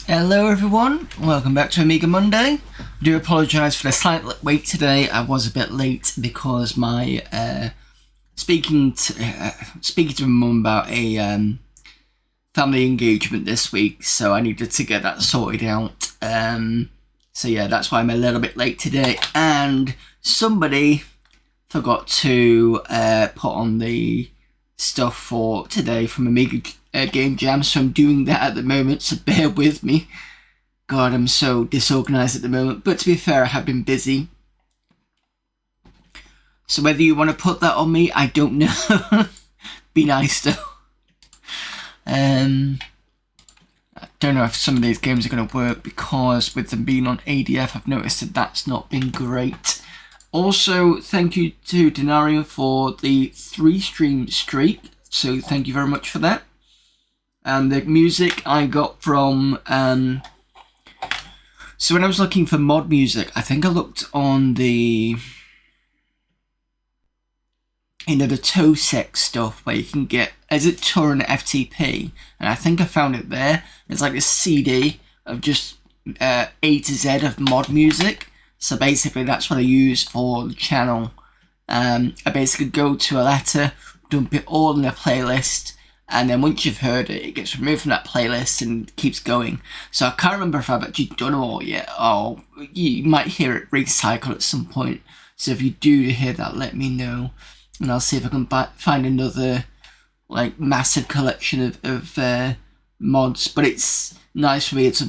Hello everyone, welcome back to Amiga Monday. I do apologise for the slight wait today. I was a bit late because my speaking to my mum about a family engagement this week, so I needed to get that sorted out. So yeah, that's why I'm a little bit late today, and somebody forgot to put on the stuff for today from AmiGameJam, so I'm doing that at the moment, so bear with me. God, I'm so disorganised at the moment, but to be fair, I have been busy. So whether you want to put that on me, I don't know. Be nice though. I don't know if some of these games are going to work, because with them being on ADF, I've noticed that that's not been great. Also, thank you to Denario for the 3-stream streak, so thank you very much for that. And the music I got from, so when I was looking for mod music, I think I looked on the, the TOSEC stuff where you can get, is it Torrent FTP? And I think I found it there. It's like a CD of just A to Z of mod music. So basically that's what I use for the channel. I basically go to a letter, dump it all in a playlist, and then once you've heard it, it gets removed from that playlist and keeps going. So I can't remember if I've actually done it all yet, or you might hear it recycle at some point. So if you do hear that, let me know, and I'll see if I can find another like massive collection of mods. But it's nice for me to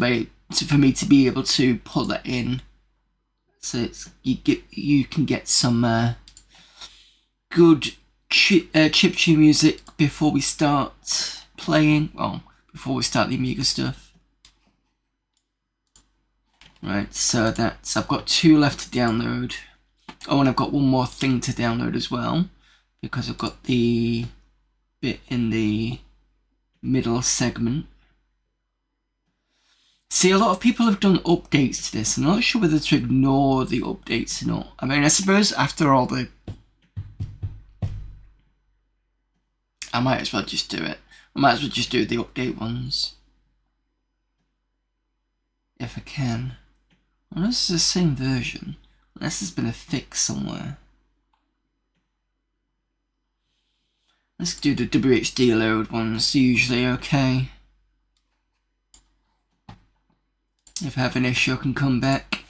be able to put that in. So it's, you can get some good chiptune music before we start playing. Well, before we start the Amiga stuff. Right, so I've got 2 left to download. Oh, and I've got one more thing to download as well, because I've got the bit in the middle segment. See, a lot of people have done updates to this. I'm not sure whether to ignore the updates or not. I mean, I suppose after all the... I might as well just do it. I might as well just do the update ones. If I can. Unless it's the same version. Unless there's been a fix somewhere. Let's do the WHD load ones. Usually okay. If I have an issue, I can come back.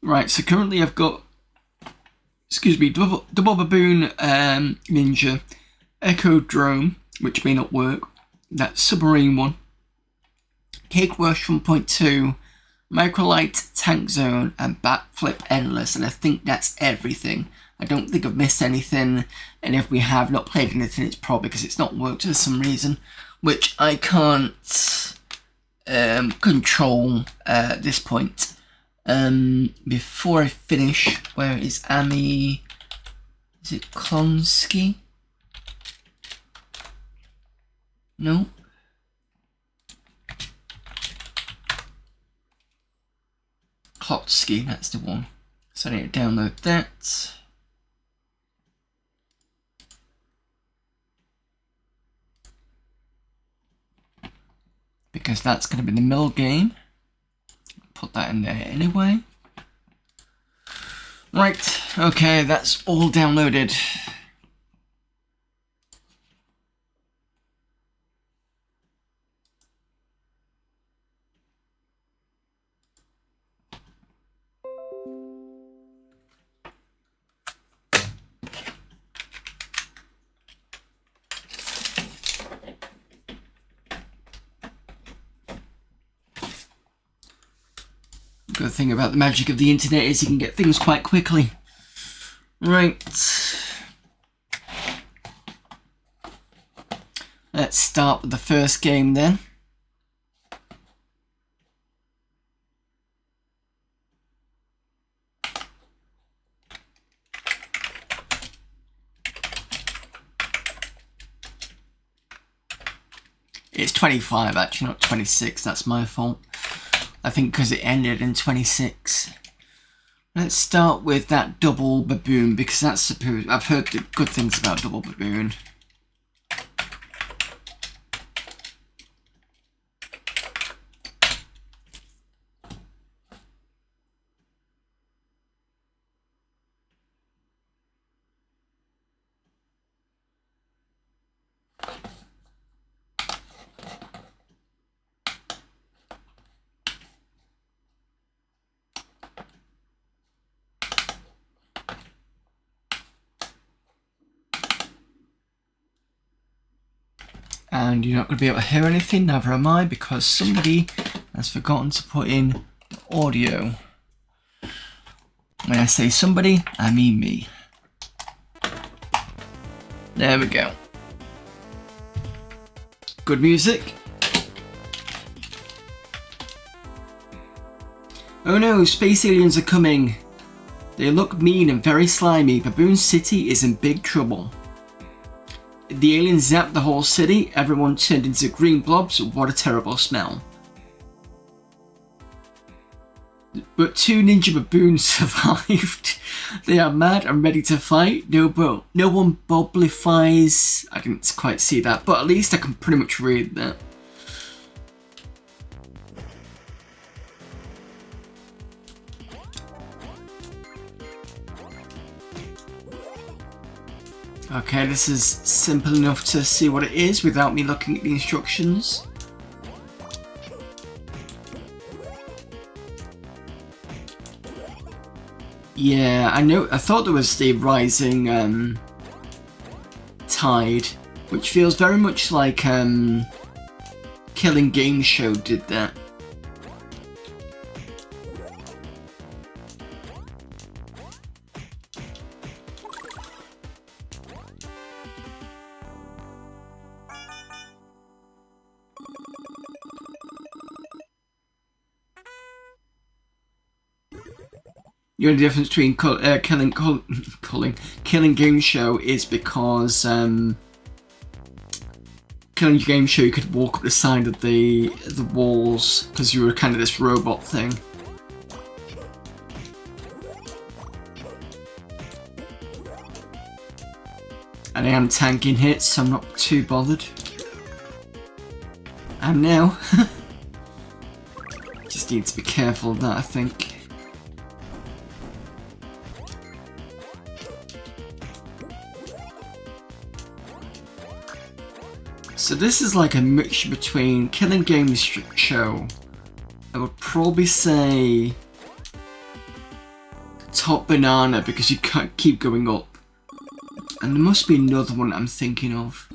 Right, so currently I've got, double Babboon Ninja, Echodrome, which may not work, that submarine one, Cake Rush 1.2, Microlight Tank Zone, and Backflip Endless, and I think that's everything. I don't think I've missed anything, and if we have not played anything, it's probably because it's not worked for some reason, which I can't control at this point. Before I finish, where is AmiKlotski? No. Klotski, that's the one. So I need to download that. Because that's going to be the middle game. Put that in there anyway. Right, okay, that's all downloaded. Good thing about the magic of the internet is you can get things quite quickly. Right. Let's start with the first game then. It's 25 actually, not 26, that's my fault. I think because it ended in 26. Let's start with that double Babboon, because that's supposed... I've heard good things about double Babboon. And you're not going to be able to hear anything, neither am I, because somebody has forgotten to put in audio. When I say somebody, I mean me. There we go. Good music. Oh no, space aliens are coming. They look mean and very slimy. Babboon City is in big trouble. The aliens zapped the whole city, everyone turned into green blobs. What a terrible smell. But 2 ninja baboons survived. They are mad and ready to fight. No one bobblifies. I didn't quite see that, but at least I can pretty much read that. Okay, this is simple enough to see what it is without me looking at the instructions. Yeah, I thought there was the rising tide, which feels very much like Killing Game Show did that. The only difference between Killing Game Show is because Killing Game Show you could walk up the side of the walls because you were kind of this robot thing. And I am tanking hits, so I'm not too bothered. And now, just need to be careful of that, I think. So this is like a mixture between Killing Game Show, I would probably say Top Banana because you can't keep going up. And there must be another one I'm thinking of.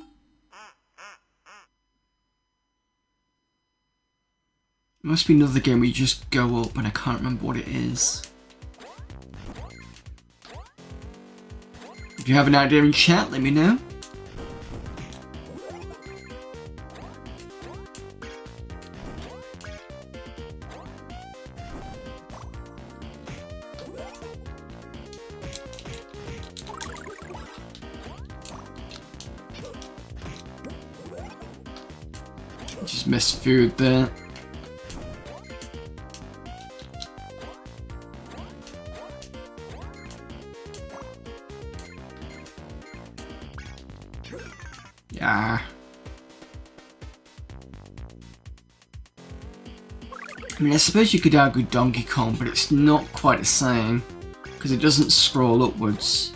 There must be another game where you just go up and I can't remember what it is. If you have an idea in chat, let me know. Just missed food there. Yeah. I mean, I suppose you could argue Donkey Kong, but it's not quite the same because it doesn't scroll upwards.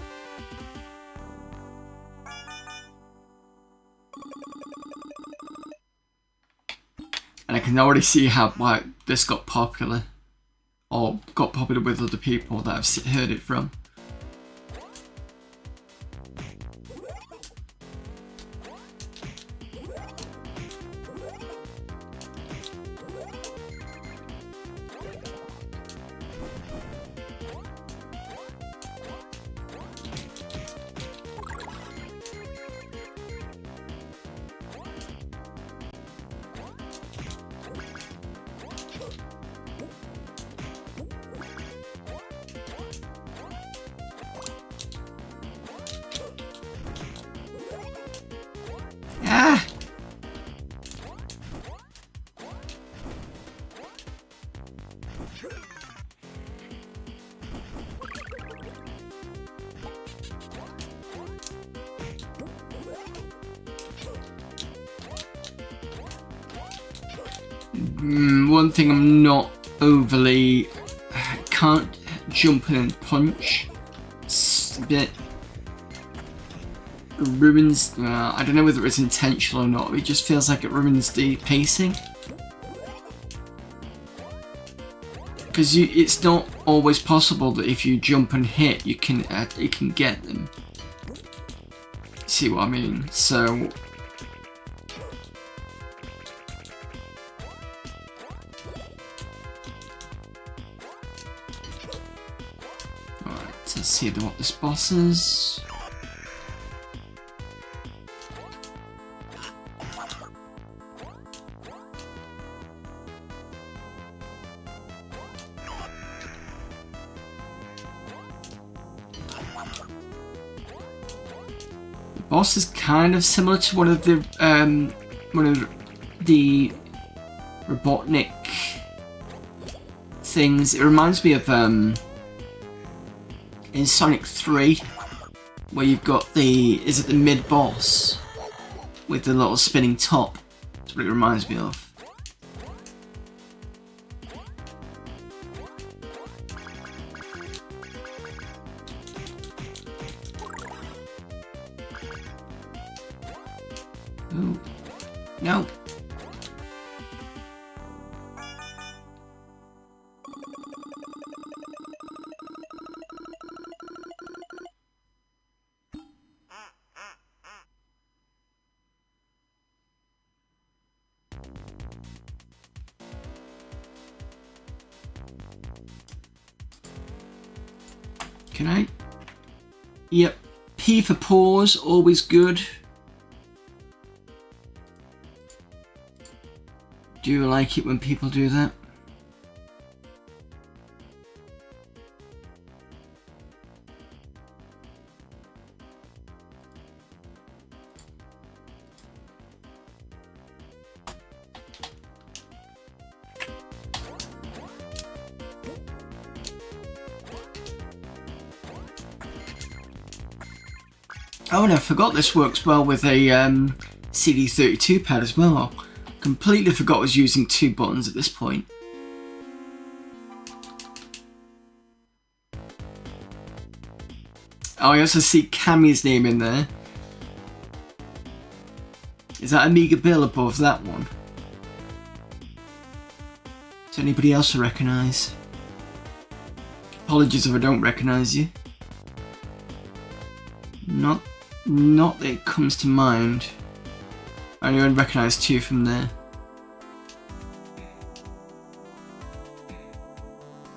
And I can already see how why this got popular, or got popular with other people that I've heard it from. One thing I'm not overly... can't jump in and punch. It's a bit... ruins... I don't know whether it's intentional or not, it just feels like it ruins the pacing. Because it's not always possible that if you jump and hit, you can get them. See what I mean? So... Alright, let's see what this boss is. Boss is kind of similar to one of the Robotnik things. It reminds me of in Sonic 3, where you've got the mid boss with the little spinning top. That's what it reminds me of. Ooh. No. Can I? Yep. P for pause, always good. Do you like it when people do that? Oh, and I forgot this works well with a CD32 pad as well. Completely forgot I was using 2 buttons at this point. Oh, I also see Cammy's name in there. Is that Amiga Bill above that one? Is there anybody else I recognise? Apologies if I don't recognise you. Not that it comes to mind. I only recognise 2 from there.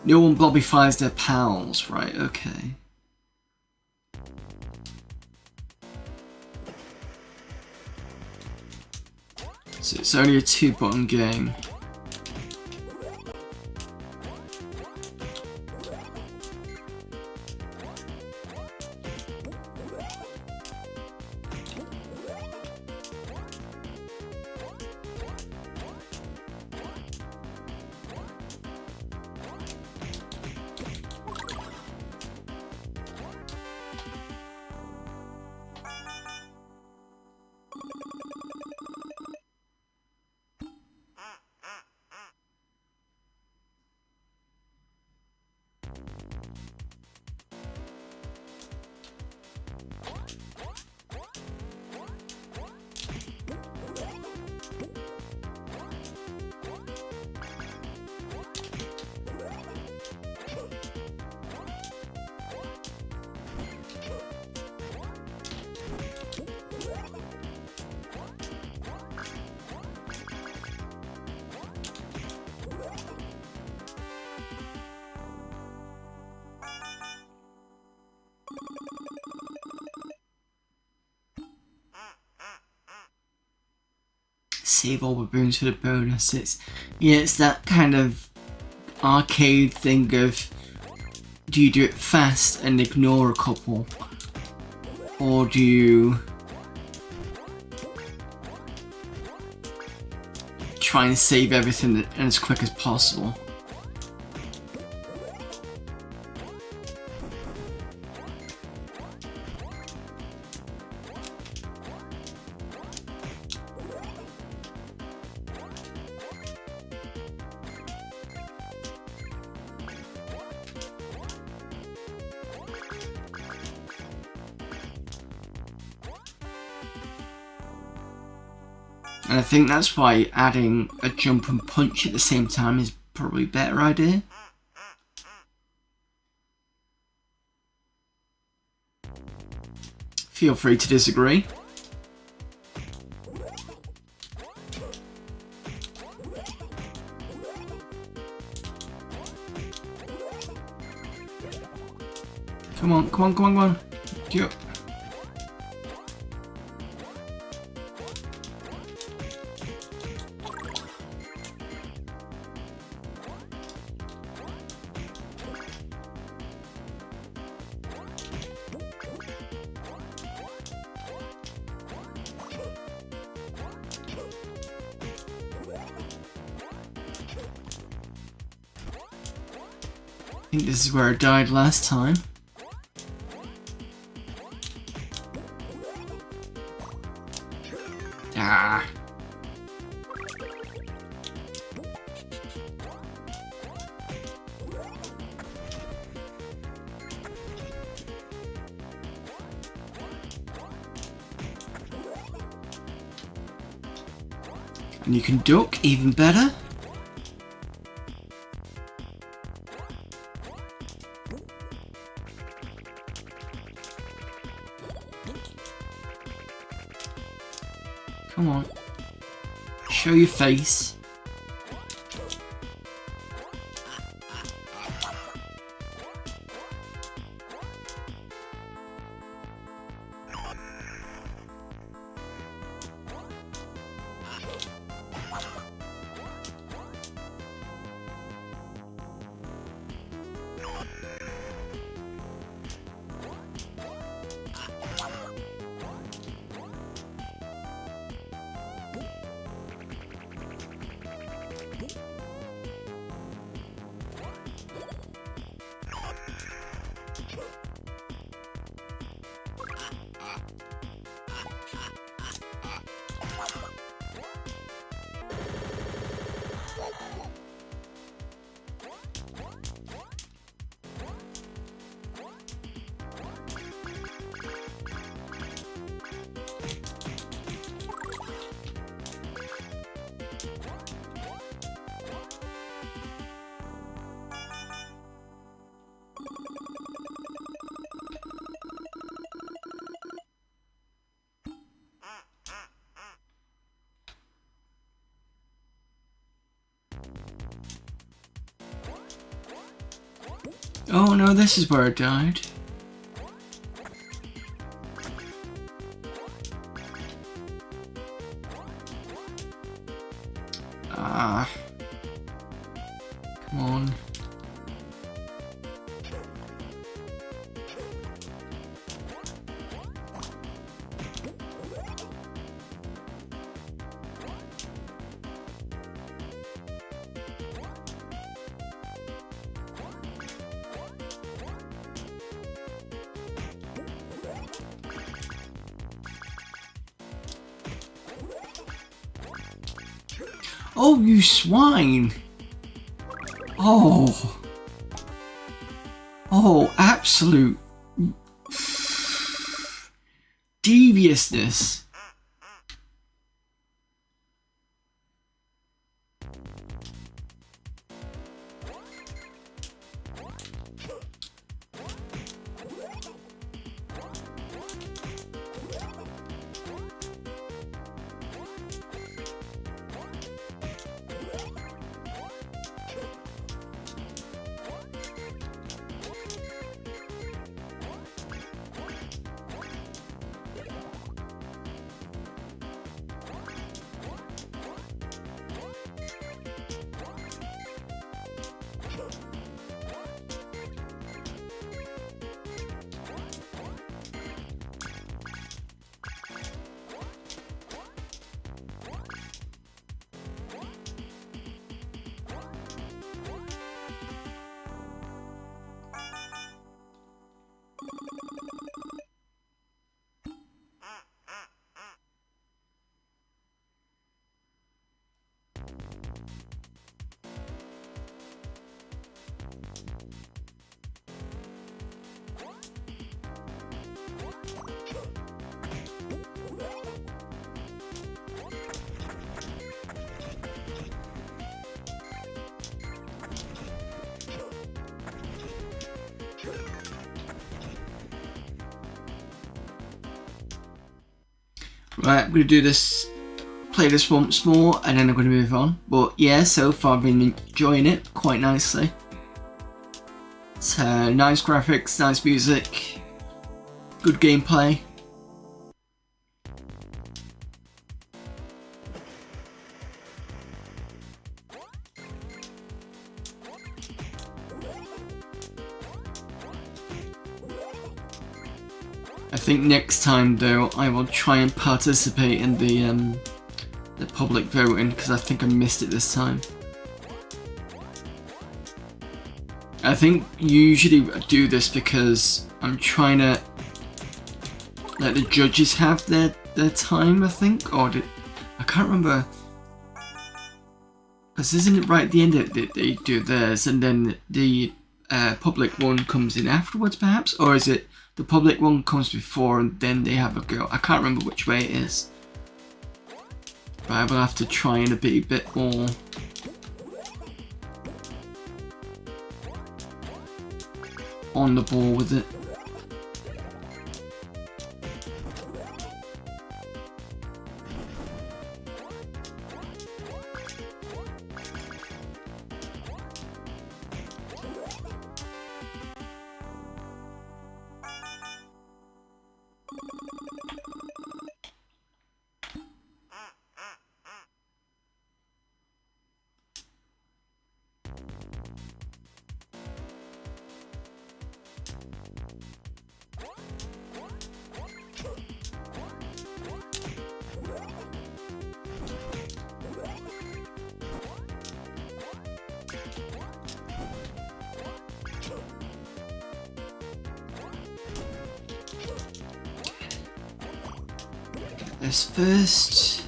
No one blobbifies their pals, right, okay. So it's only a 2-button game. Save all Babboons for the bonus. It's that kind of arcade thing of, do you do it fast and ignore a couple, or do you try and save everything as quick as possible? And I think that's why adding a jump and punch at the same time is probably a better idea. Feel free to disagree. Come on, come on, come on, come on. Go. I think this is where I died last time. Ah. And you can duck even better. Come on. Show your face. Oh no, this is where I died. Ah. Come on. Oh, you swine! Oh. Oh, absolute deviousness. Right, I'm going to do this, play this once more, and then I'm going to move on. But yeah, so far I've been enjoying it quite nicely. It's nice graphics, nice music, good gameplay. I think next time though I will try and participate in the public voting, because I think I missed it this time. I think usually I do this because I'm trying to let the judges have their time, I think, or I can't remember. Because isn't it right at the end that they do theirs and then the public one comes in afterwards, perhaps? Or is it the public one comes before and then they have a go? I can't remember which way it is. But I will have to try and be a bit more on the ball with it. This first.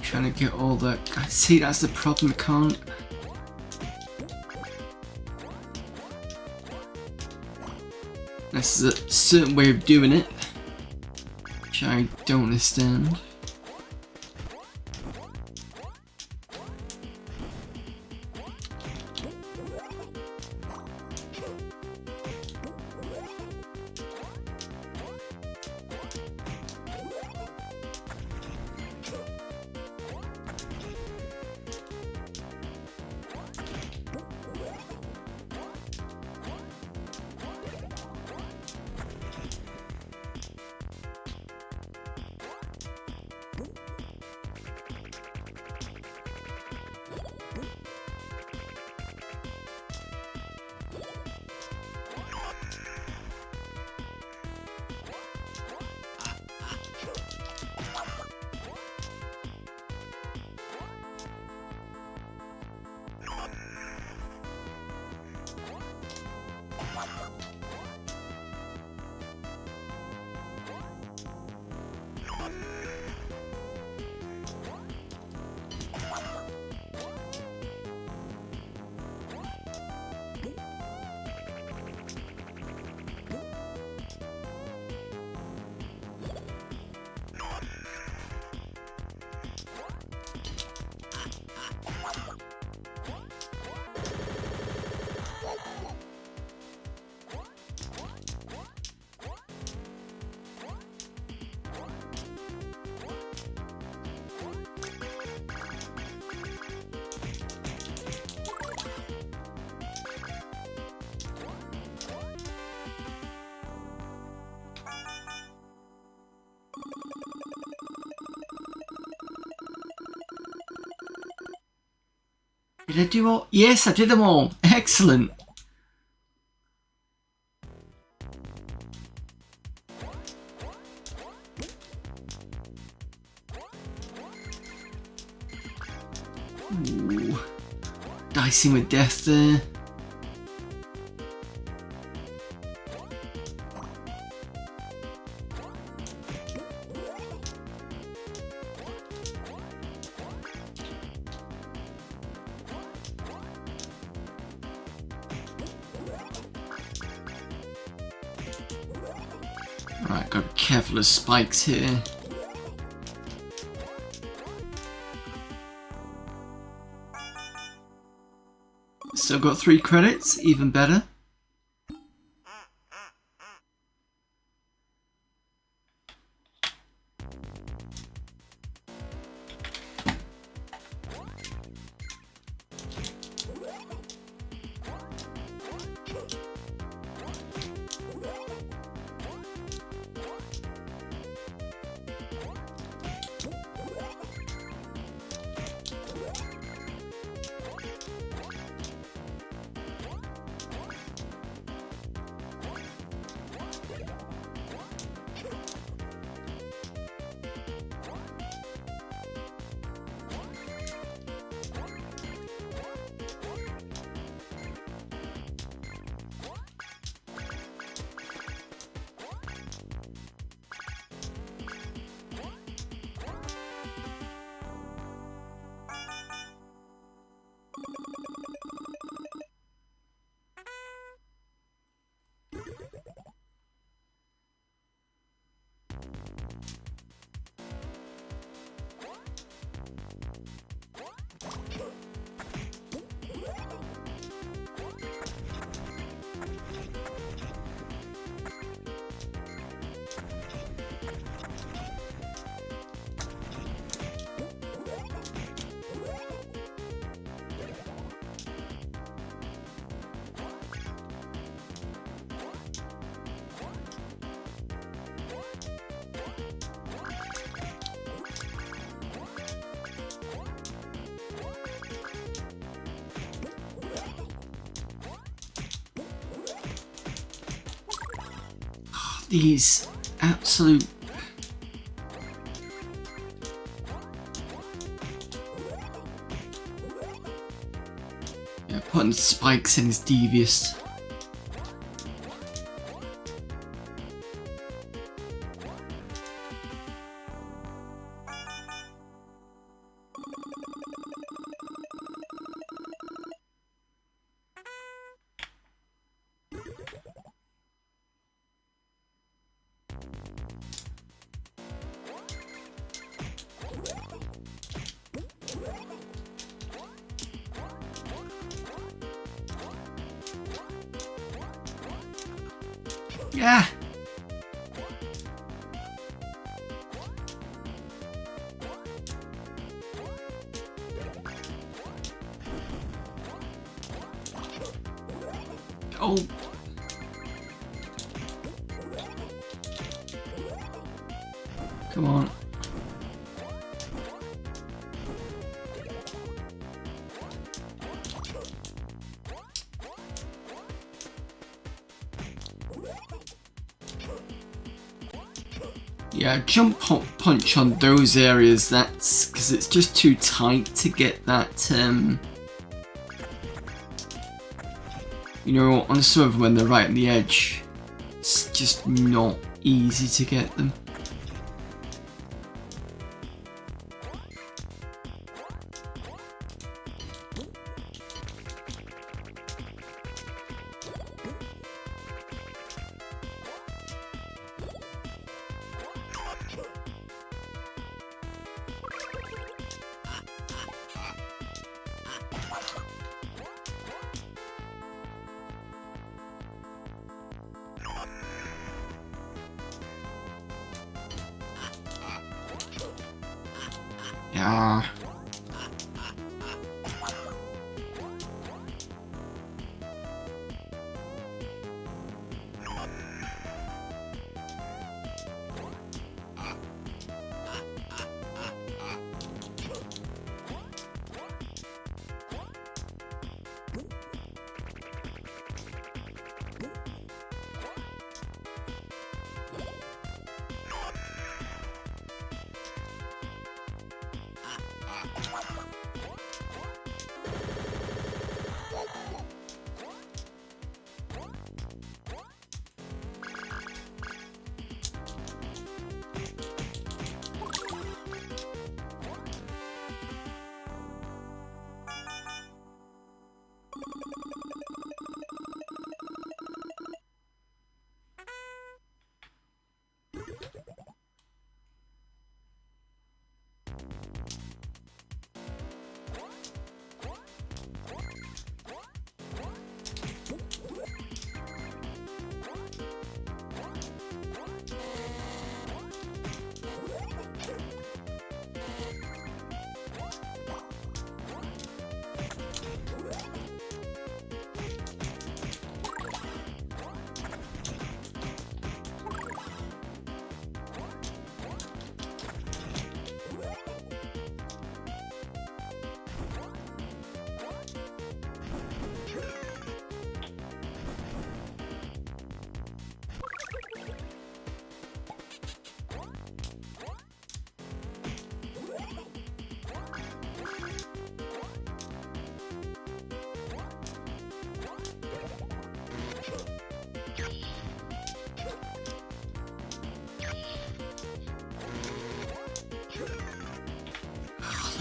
Trying to get all that. See, that's the problem. I can't. This is a certain way of doing it, which I don't understand. Did I do all? Yes, I did them all. Excellent. Ooh. Dicing with death there. Right, gotta be careful of spikes here. Still got 3 credits, even better. These absolute... Yeah, putting spikes in is devious. Yeah. Oh. Come on. Yeah, jump punch on those areas, that's because it's just too tight to get that, you know, on a server when they're right on the edge, it's just not easy to get them. Yeah.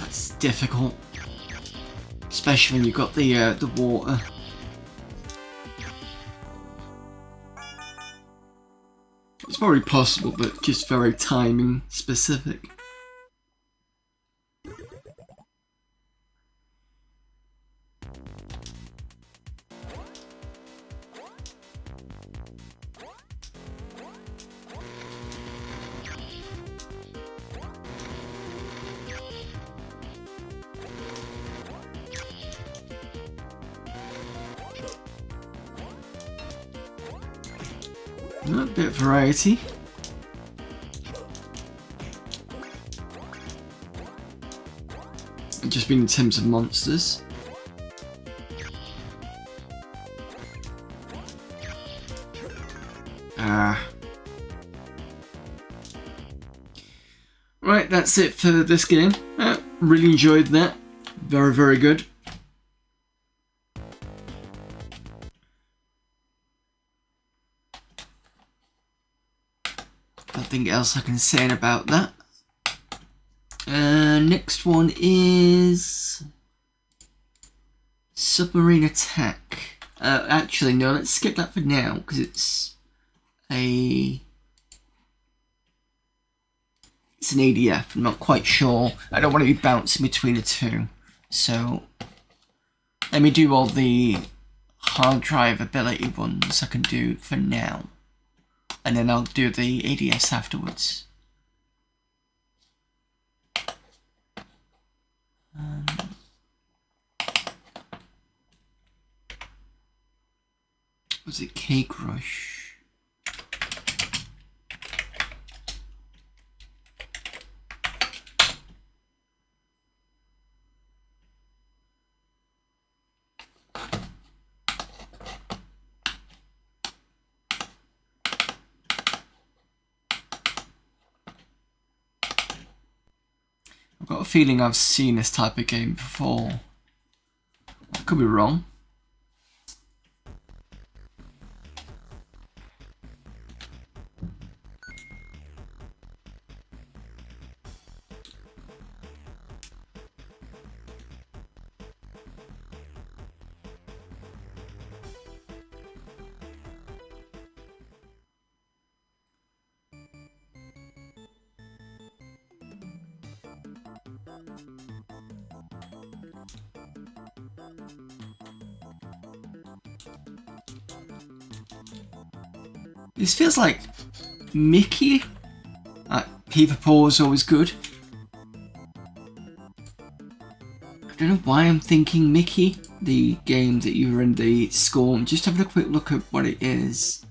That's difficult, especially when you've got the water. It's probably possible, but just very timing specific. A bit of variety. Just been in terms of monsters. Right, that's it for this game. Really enjoyed that. Very, very good. Nothing else I can say about that. Next one is Submarine Attack. Actually, no, let's skip that for now because it's an ADF. I'm not quite sure. I don't want to be bouncing between the two. So let me do all the hard drive ability ones I can do for now. And then I'll do the ADS afterwards. Was it Cake Rush? I've got a feeling I've seen this type of game before. I could be wrong. This feels like Mickey. Peeper Paw is always good. I don't know why I'm thinking Mickey, the game that you were in the school. I'm just having a quick look at what it is.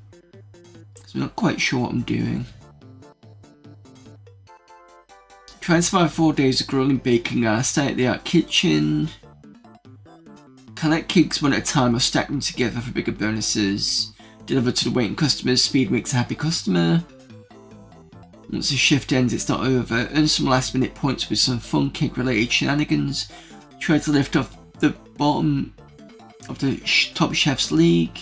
I'm not quite sure what I'm doing. Try and survive 4 days of grilling, baking at a state-of-the-art kitchen. Collect cakes one at a time or stack them together for bigger bonuses. Deliver to the waiting customers. Speed makes a happy customer. Once the shift ends, it's not over. Earn some last minute points with some fun cake related shenanigans. Try to lift off the bottom of the Top Chef's League.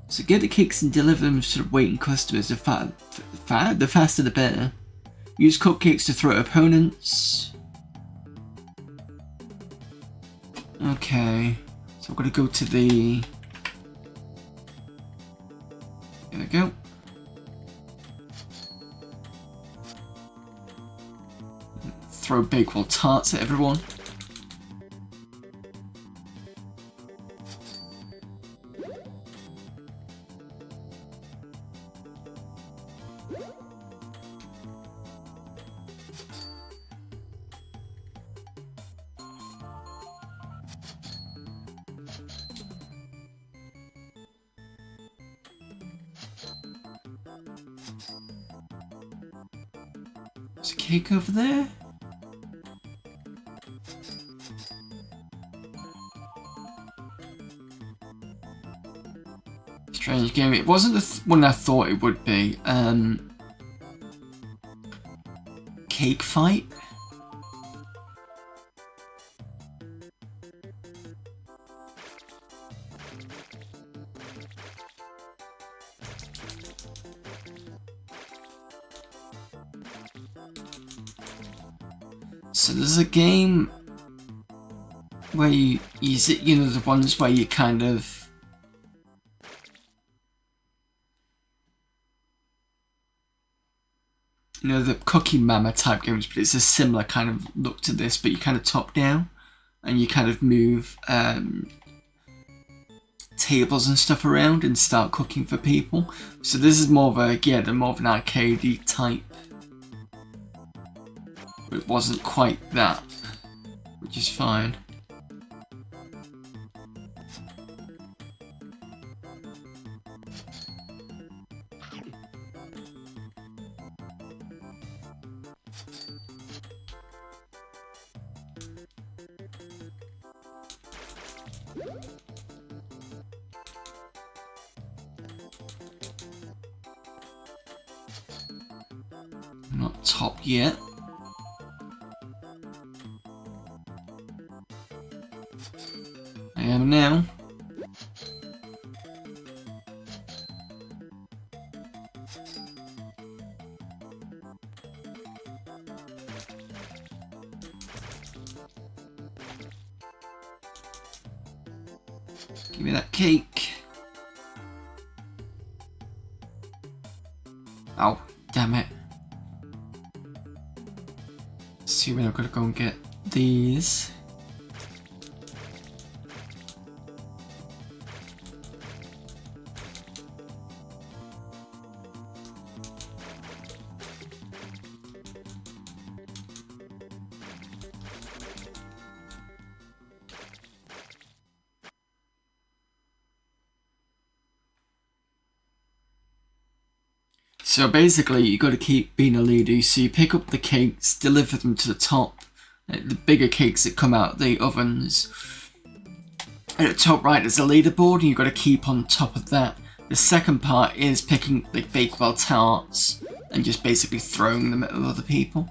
So get the cakes and deliver them to the waiting customers. The faster the better. Use cupcakes to throw at opponents. Okay, so we're gonna go to the... There we go. Throw bakewell tarts at everyone. There's a cake over there. Strange game. It wasn't the one I thought it would be. Cake fight? So there's a game where you use it, you know, the ones where you kind of the Cookie Mama type games, but it's a similar kind of look to this, but you kind of top down and you kind of move tables and stuff around and start cooking for people. So this is more of a, yeah, they're more of an arcadey type. But it wasn't quite that, which is fine. Not top yet. I am now. Give me that cake. Oh, damn it. Let's see when I've got to go and get these. So basically, you got to keep being a leader. So you pick up the cakes, deliver them to the top. The bigger cakes that come out of the ovens. And at the top right, there's a leaderboard, and you've got to keep on top of that. The second part is picking the Bakewell tarts and just basically throwing them at other people.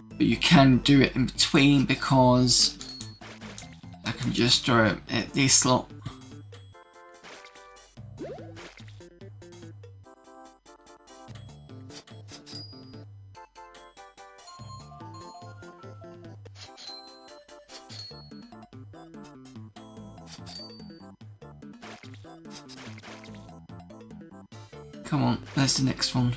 But you can do it in between because I can just throw it at this lot. Come on, there's the next one.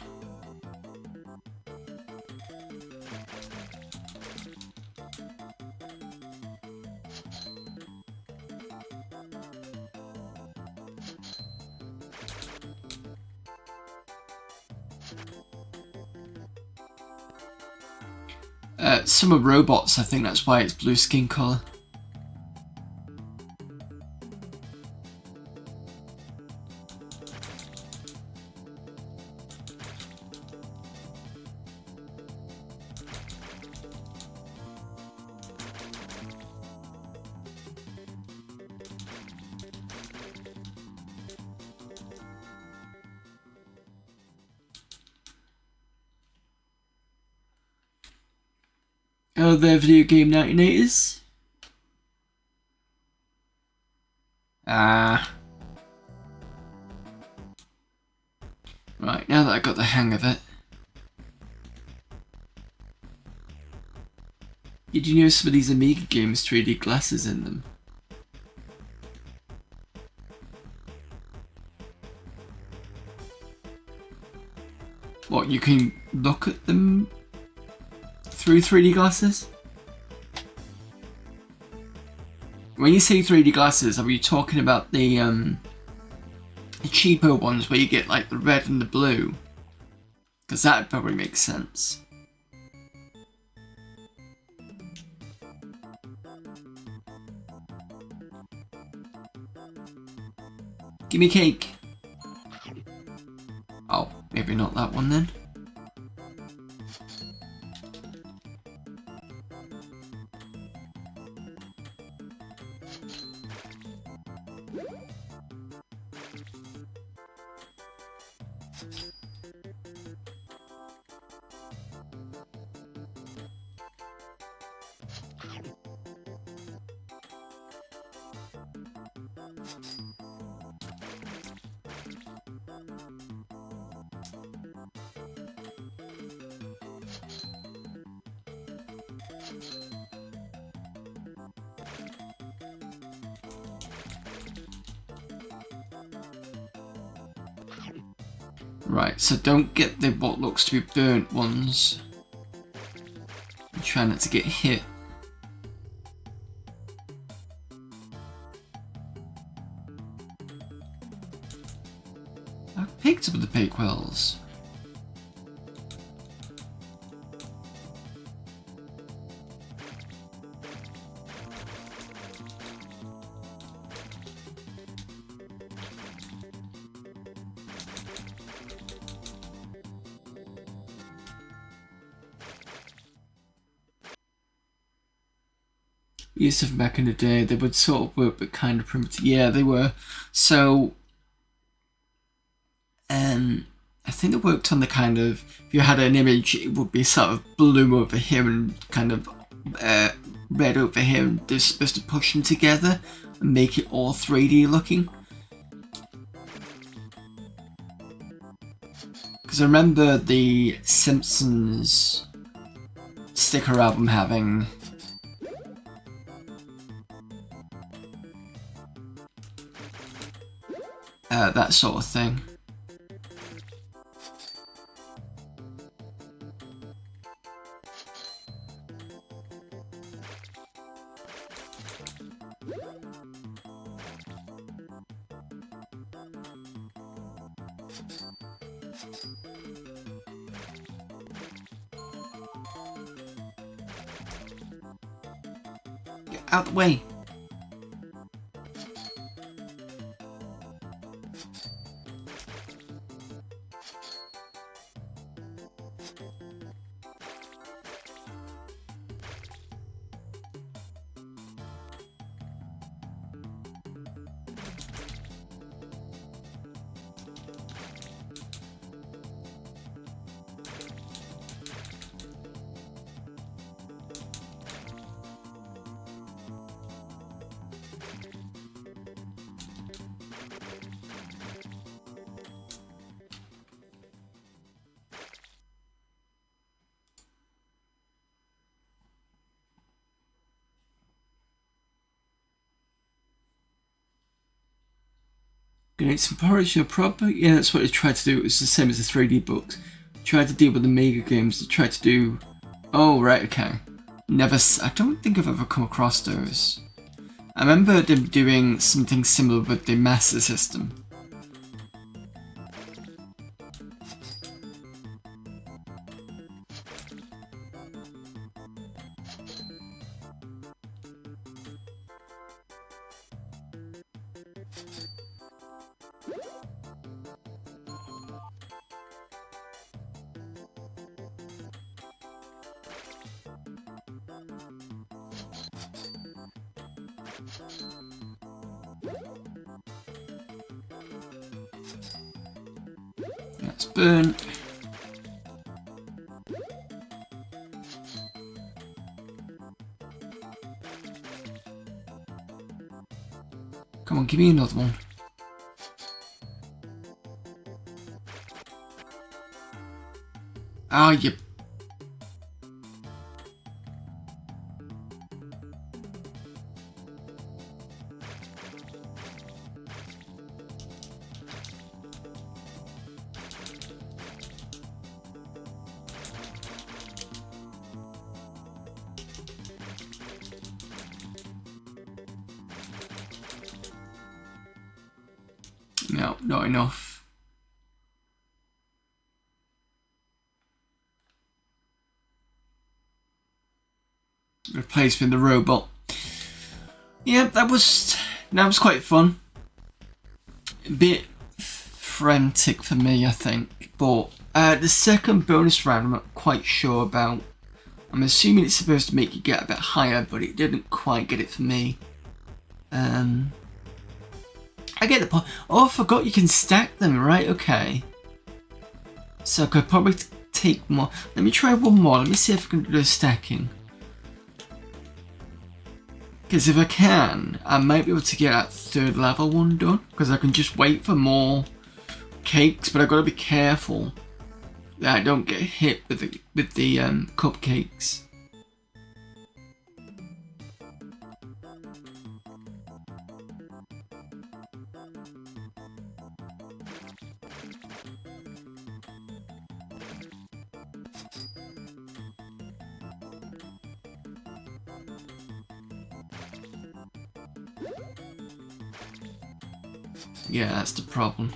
Some are robots, I think that's why it's blue skin colour. Oh, they're video game 1980s. Right, now that I got the hang of it. Did you know some of these Amiga games 3D glasses in them? What, you can look at them through 3D glasses? When you say 3D glasses, are you talking about the cheaper ones where you get like the red and the blue? Because that probably makes sense. Give me cake. Oh, maybe not that one then. Right, so don't get the what looks to be burnt ones. And try not to get hit. I picked up the Bakewells. Used to back in the day, they would sort of work but kind of primitive. Yeah, they were. So, I think it worked on the kind of, if you had an image, it would be sort of blue over here and kind of red over here, and they're supposed to push them together and make it all 3D looking. Because I remember the Simpsons sticker album having that sort of thing. Get out the way. Gonna eat some porridge, no problem. Yeah, that's what they tried to do. It was the same as the 3D books. Tried to deal with the Amiga games. They tried to do. Oh right, okay. Never. I don't think I've ever come across those. I remember them doing something similar with the Master System. That's burnt. Come on, give me another one. Ah, you. not enough. Replacing the robot. Yeah, that was quite fun. A bit frantic for me, I think. But the second bonus round, I'm not quite sure about. I'm assuming it's supposed to make you get a bit higher, but it didn't quite get it for me. I get the point. Oh, I forgot you can stack them, right? Okay. So I could probably take more. Let me try one more. Let me see if I can do the stacking. Because if I can, I might be able to get that third level one done. Because I can just wait for more cakes, but I've got to be careful that I don't get hit with the cupcakes. Yeah, that's the problem.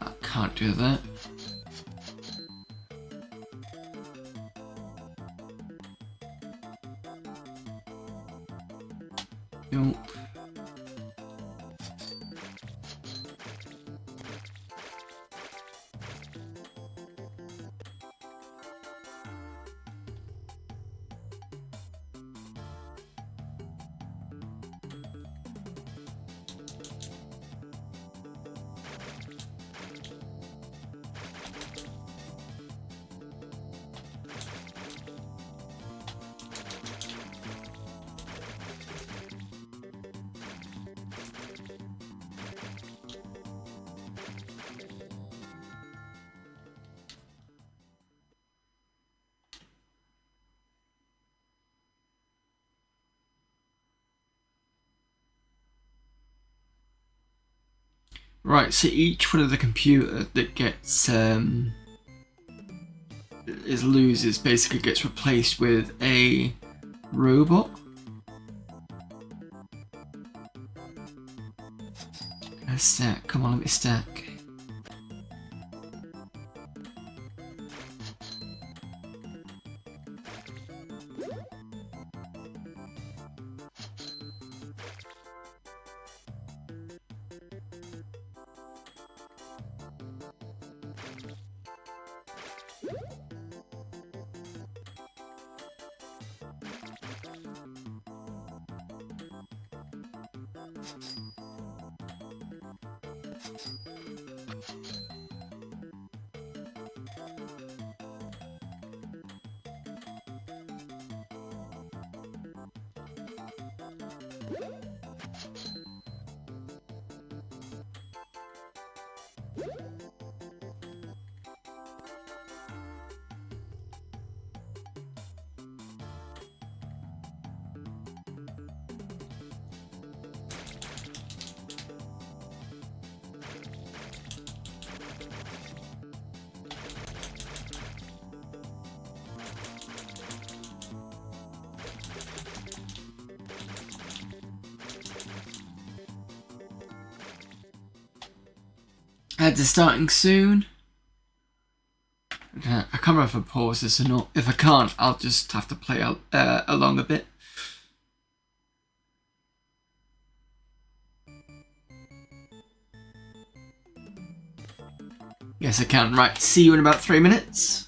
I can't do that. Nope. Right, so each one of the computer that gets loses basically gets replaced with a robot. A stack. Come on, let me stack. Ads are starting soon. I can't remember if I pause this or not. If I can't, I'll just have to play along a bit. Yes, I can. Right, see you in about 3 minutes.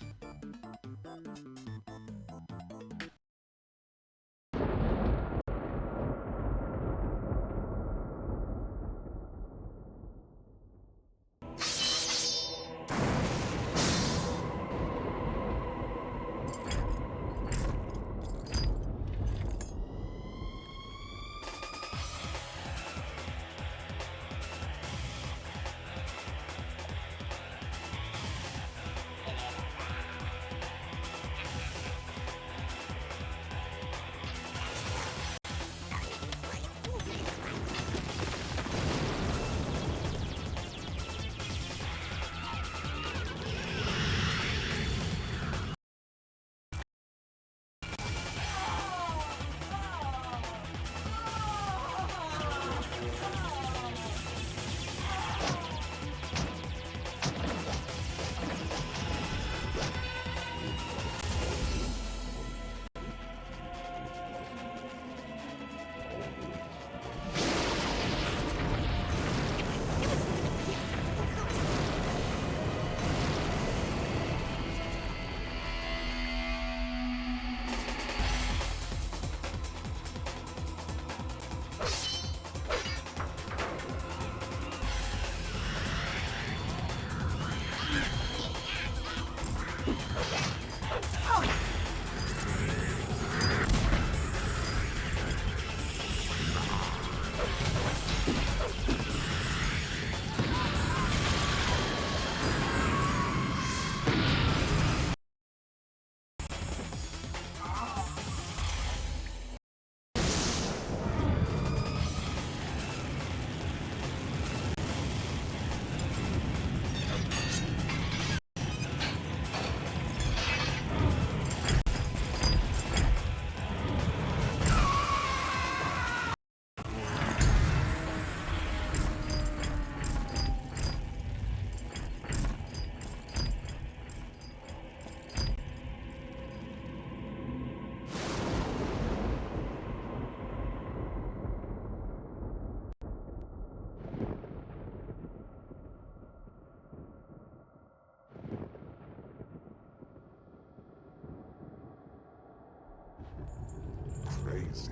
easy,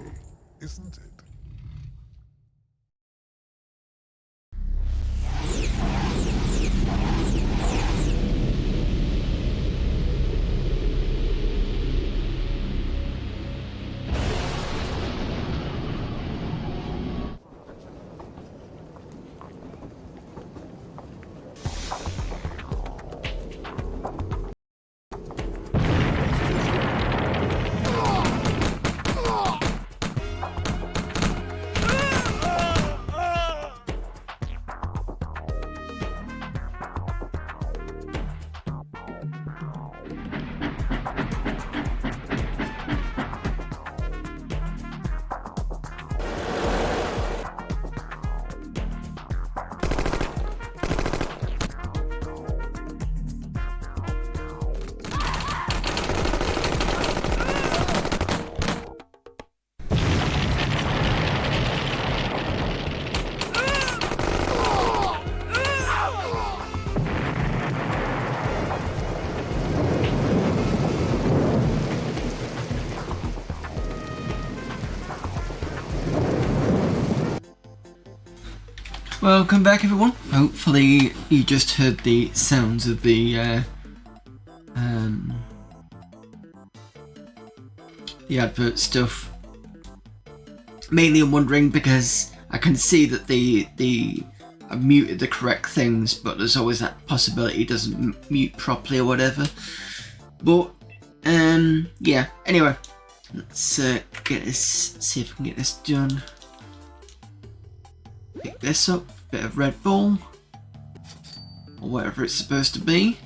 isn't it? Welcome back, everyone. Hopefully you just heard the sounds of the advert stuff. Mainly I'm wondering because I can see that I've muted the correct things, but there's always that possibility it doesn't mute properly or whatever. But yeah. Anyway, let's get this. See if we can get this done. Pick this up, bit of Red Bull, or whatever it's supposed to be.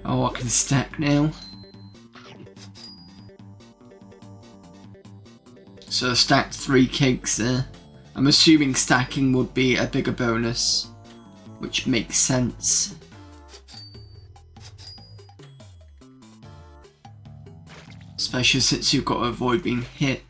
Oh, I can stack now. So I stacked 3 cakes there. I'm assuming stacking would be a bigger bonus, which makes sense. Especially since you've got to avoid being hit.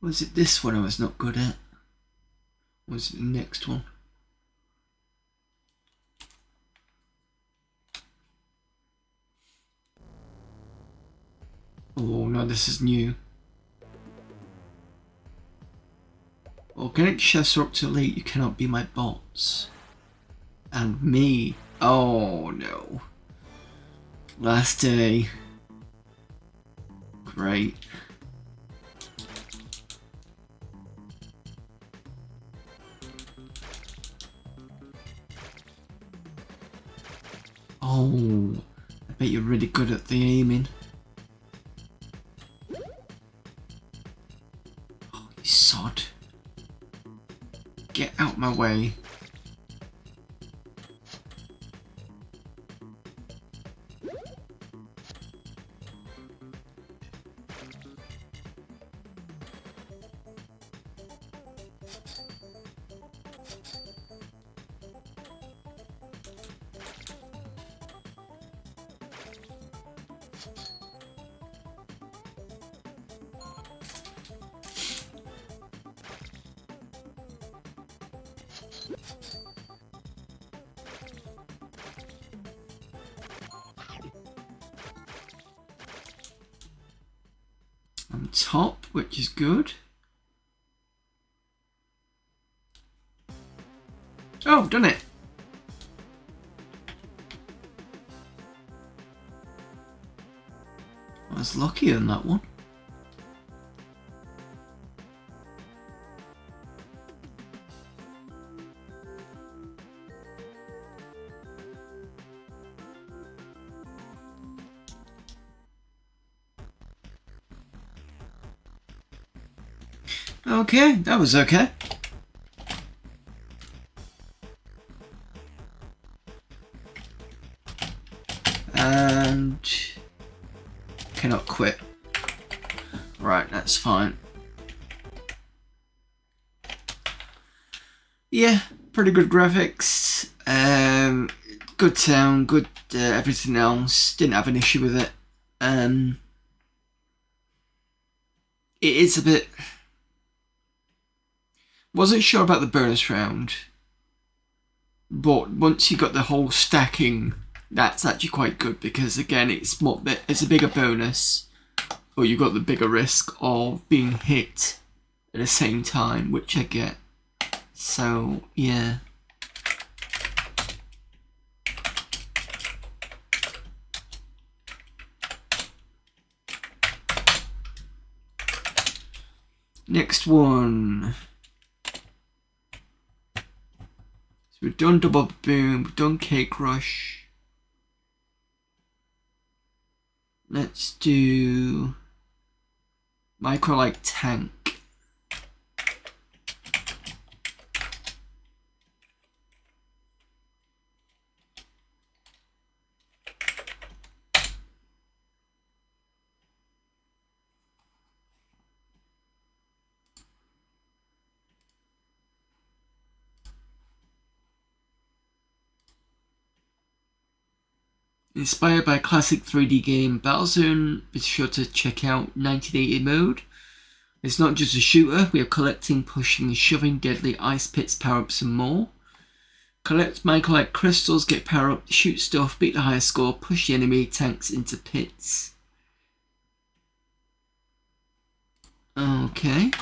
Was it this one I was not good at? Or was it the next one? Oh no, this is new. Organic chefs are up too late, you cannot be my bots. And me. Oh no. Last day. Great. Oh, I bet you're really good at the aiming. Oh, you sod. Get out my way. On top, which is good. Oh, done it. I was lucky on that one. Okay, that was okay. And cannot quit. Right, that's fine. Yeah, pretty good graphics. Good sound, good everything else. Didn't have an issue with it. It is a bit. Wasn't sure about the bonus round, but once you got the whole stacking, that's actually quite good because again, it's a bigger bonus, but you got the bigger risk of being hit at the same time, which I get. So yeah. Next one. So we've done Double Babboon, we've done Cake Rush. Let's do Micro Like Tank. Inspired by classic 3D game Battlezone, be sure to check out 1980 mode. It's not just a shooter, we are collecting, pushing, shoving deadly ice pits, power-ups and more. Collect Micro-like crystals, get power-up, shoot stuff, beat the highest score, push the enemy tanks into pits. Okay.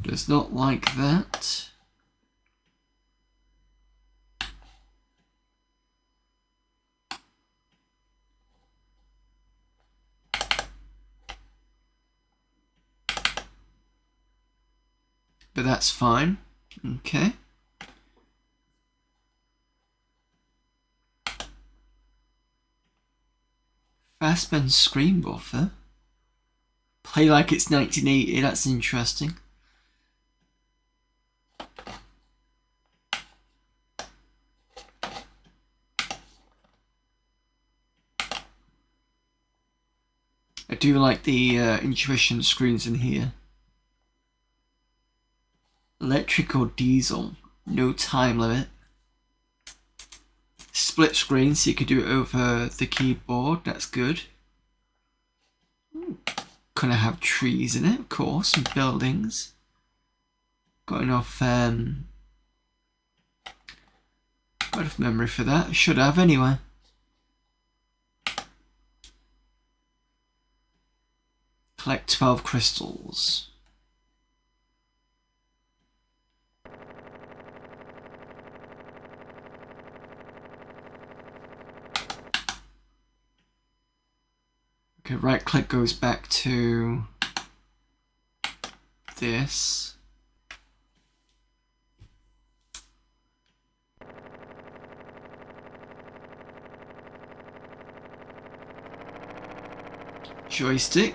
Does not like that. But that's fine. Okay. Fastbend Screen Buffer. Play like it's 1980, that's interesting. I do like the intuition screens in here. Electric or diesel, no time limit. Split screen, so you could do it over the keyboard, that's good. Gonna have trees in it, of course, and buildings. Got enough memory for that. Should have anyway. Collect 12 crystals. Okay, right click goes back to this. Joystick.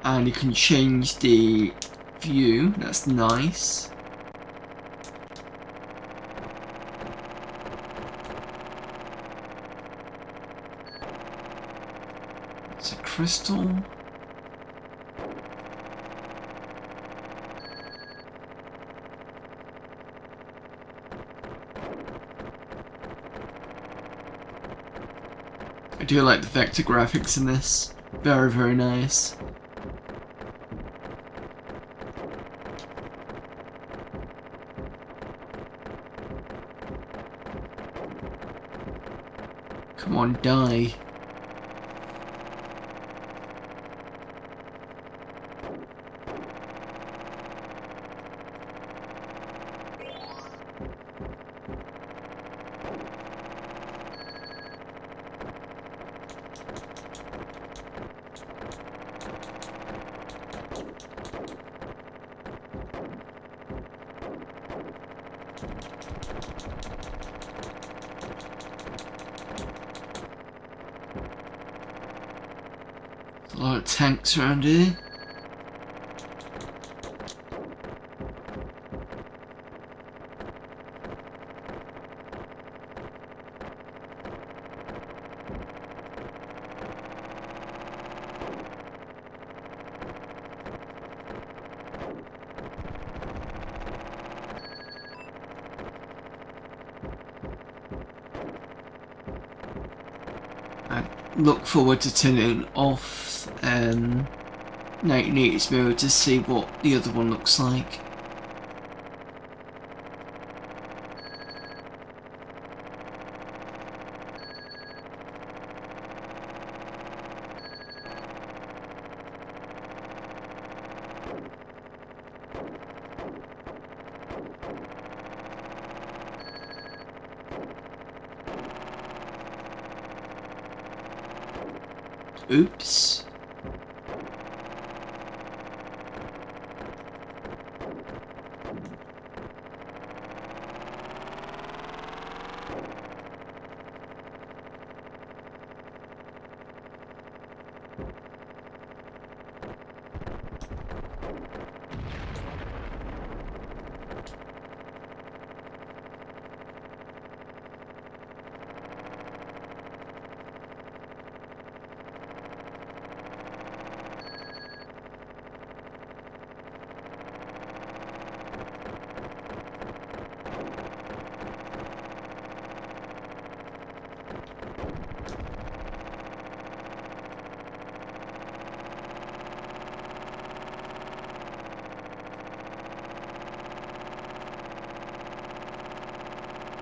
And you can change the view, that's nice. It's a crystal. I do like the vector graphics in this. Very, very nice. Come on, die. A lot of tanks around here. I look forward to turning off 1980s mode to see what the other one looks like. Oops.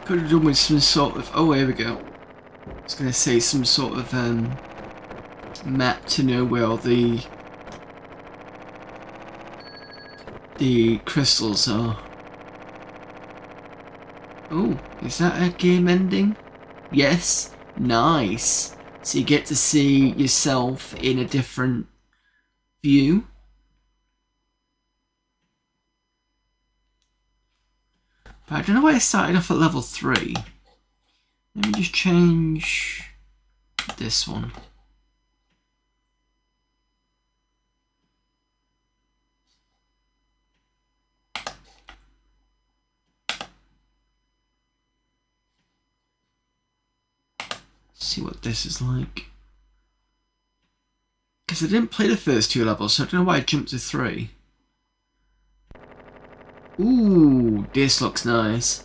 Could have done with some sort of, oh here we go. I was going to say some sort of map to know where all the crystals are. Oh, is that a game ending? Yes, nice. So you get to see yourself in a different view. But I don't know why I started off at level 3. Let me just change this one. See what this is like. Because I didn't play the first 2 levels, so I don't know why I jumped to 3. Ooh, this looks nice.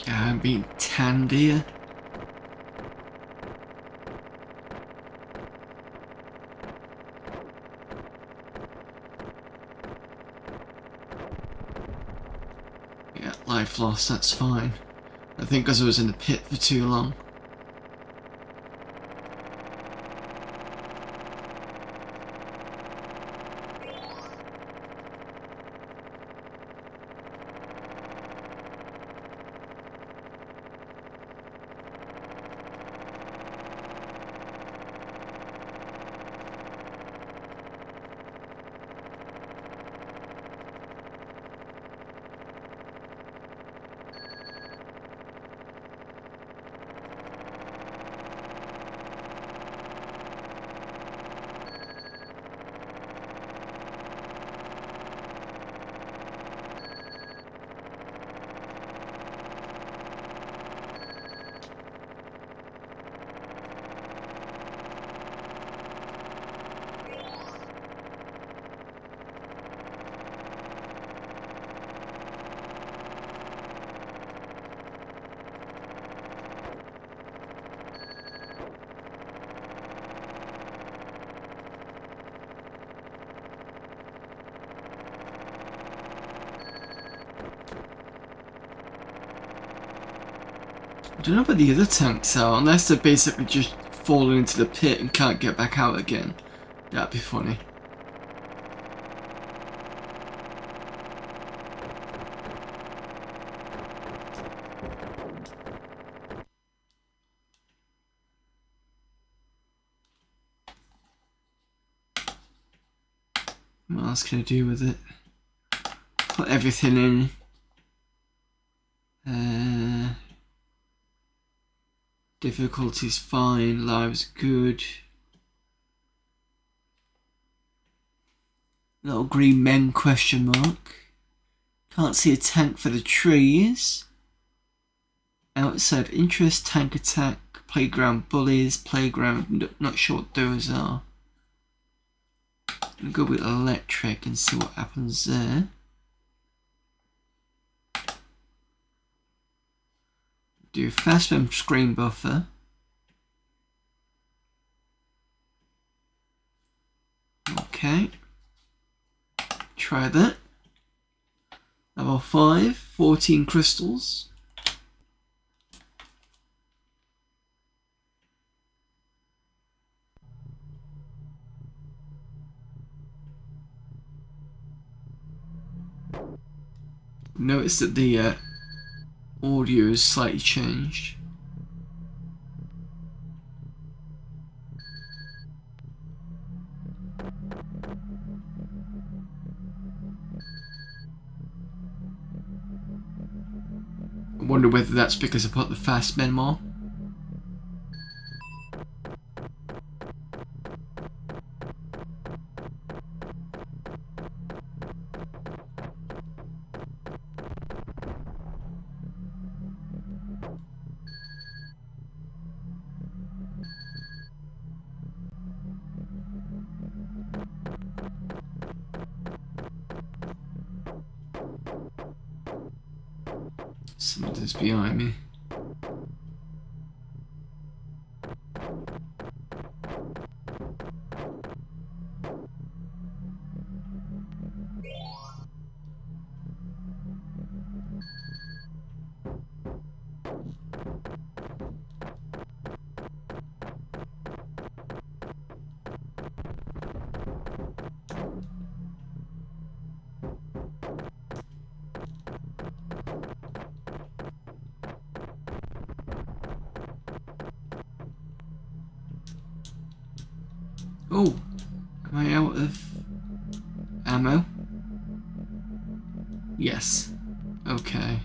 I'm being tanned here. Yeah, life lost, that's fine. I think because I was in the pit for too long. I don't know where the other tanks are, unless they're basically just fallen into the pit and can't get back out again. That'd be funny. What else can I do with it? Put everything in. Difficulty's fine, lives good. Little green men question mark. Can't see a tank for the trees. Outside interest, tank attack, playground bullies, playground, not sure what those are. I'll go with electric and see what happens there. Do fast and screen buffer. Okay. Try that. Level 5, 14 crystals. Notice that the audio is slightly changed. I wonder whether that's because I put the fast men more. Something's behind me. Oh, am I out of ammo? Yes. Okay.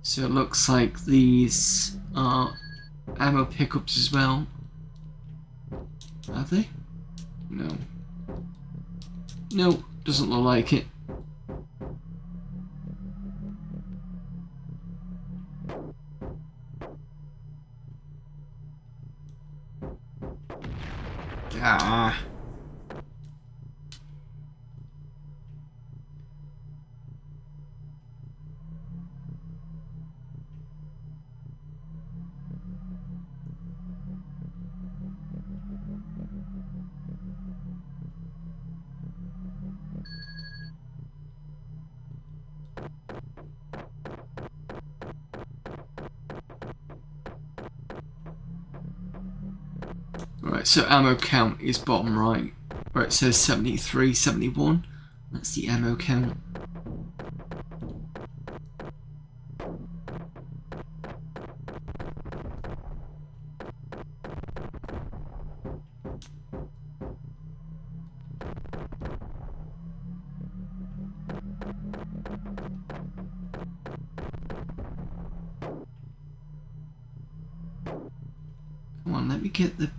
So it looks like these are ammo pickups as well. Are they? No. No, doesn't look like it. Ah. Right, so ammo count is bottom right, where it says 73, 71. That's the ammo count. Come on, let me get the...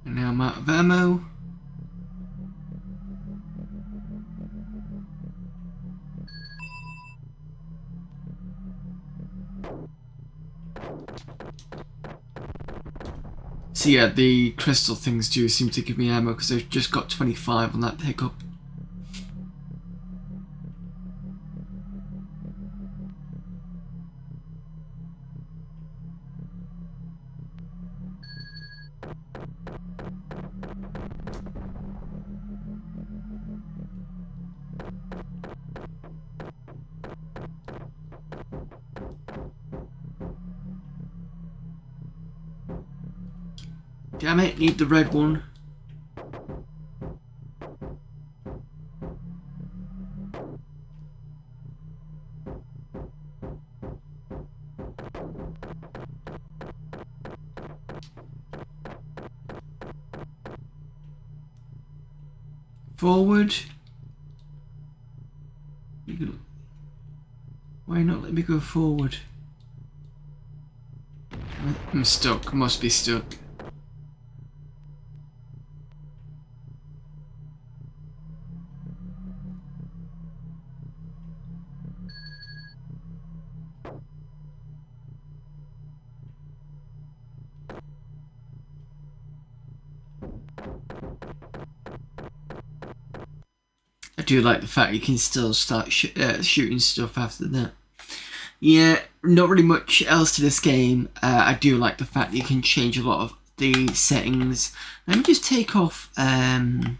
And now I'm out of ammo. So yeah, the crystal things do seem to give me ammo because I've just got 25 on that pickup. Damn it, need the red one. Forward. Why not let me go forward? I'm stuck, must be stuck. I do like the fact you can still start shooting stuff after that. Yeah, not really much else to this game. I do like the fact that you can change a lot of the settings. Let me just take off the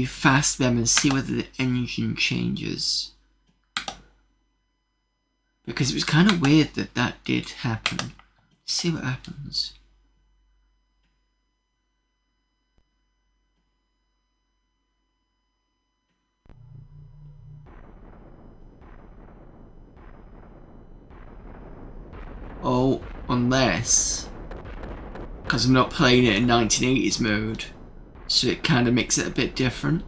fast mem and see whether the engine changes. Because it was kind of weird that that did happen. Let's see what happens. Oh, unless, because I'm not playing it in 1980s mode, so it kind of makes it a bit different.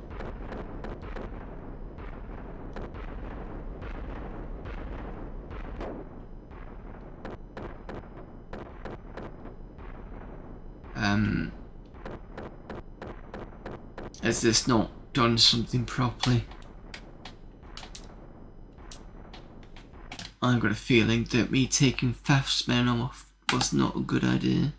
Has this not done something properly? I've got a feeling that me taking fastmen off was not a good idea.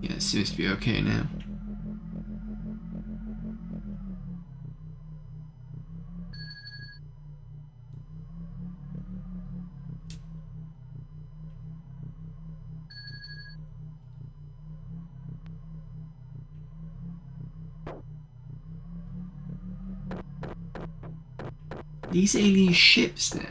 Yeah, it seems to be okay now. These alien ships now.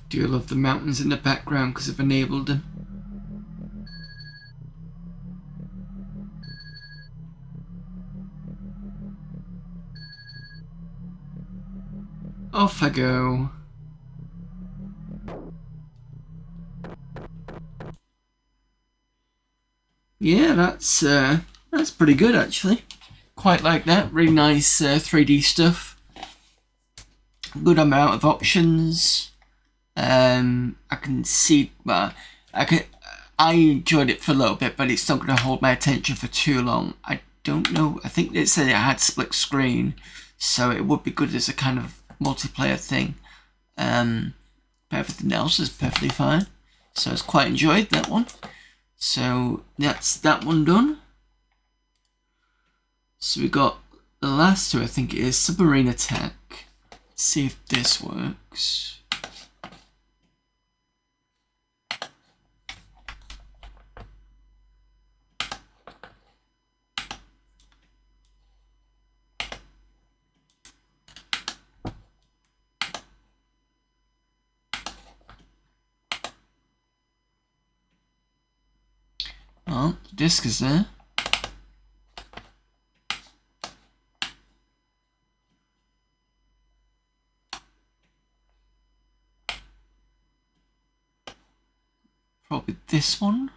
Do you love the mountains in the background because I've enabled them? Off I go. Yeah, that's pretty good actually. Quite like that. Really nice 3D stuff. good amount of options. I can see, well, I enjoyed it for a little bit, but it's not going to hold my attention for too long. I don't know. I think it said it had split screen, so it would be good as a kind of multiplayer thing. But everything else is perfectly fine. So I quite enjoyed that one. So that's that one done. So we got the last two, I think it is Submarine Attack. Let's see if this works. Well, the disc is there. Probably this one.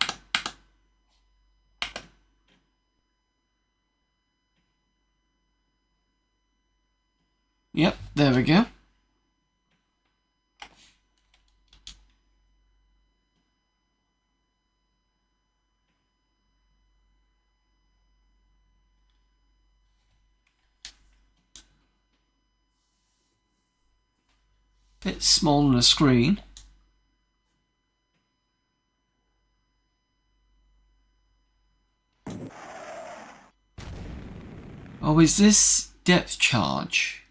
Yep, there we go. Bit small on the screen. Oh, is this depth charge?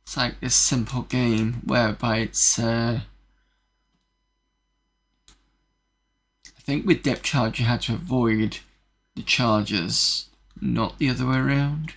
It's like this simple game whereby it's I think with depth charge you had to avoid the charges, not the other way around.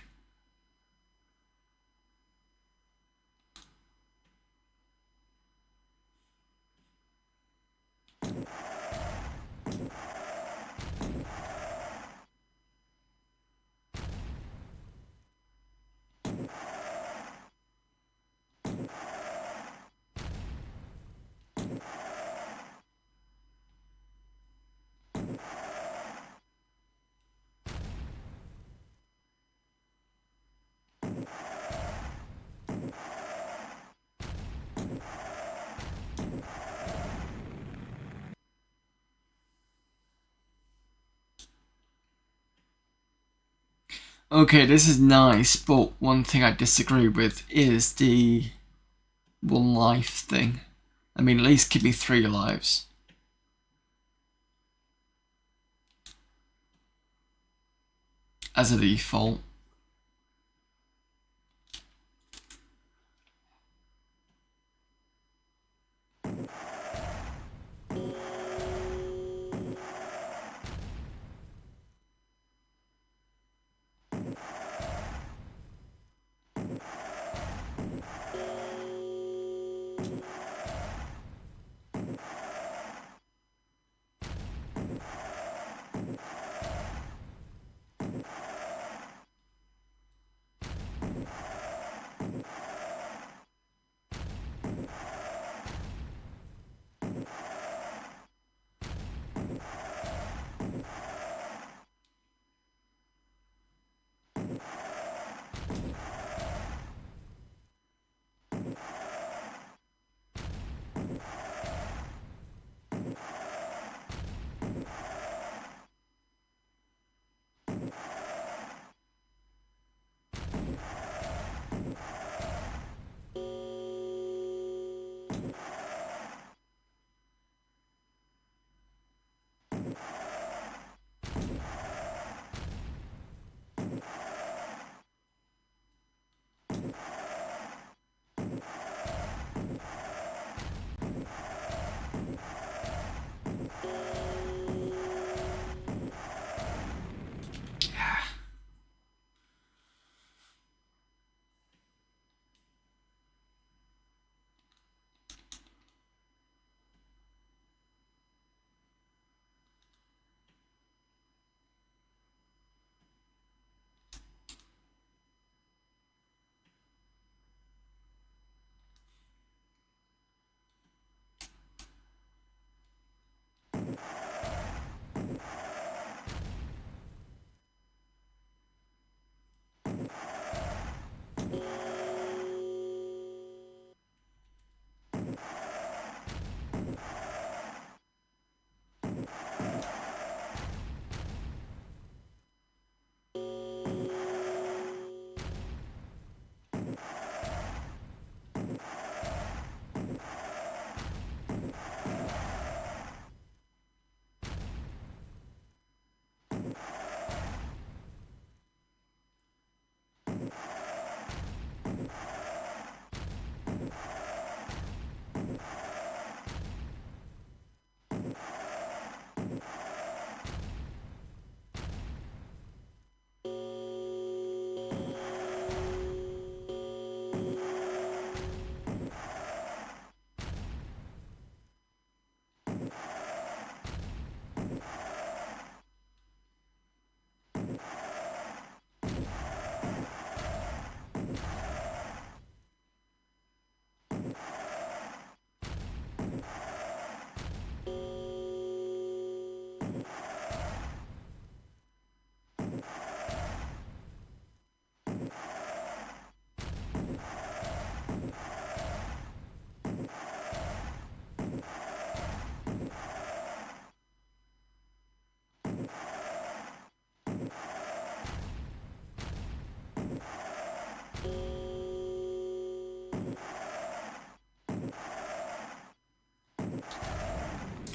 Okay, this is nice, but one thing I disagree with is the one life thing. I mean, at least give me 3 lives. As a default.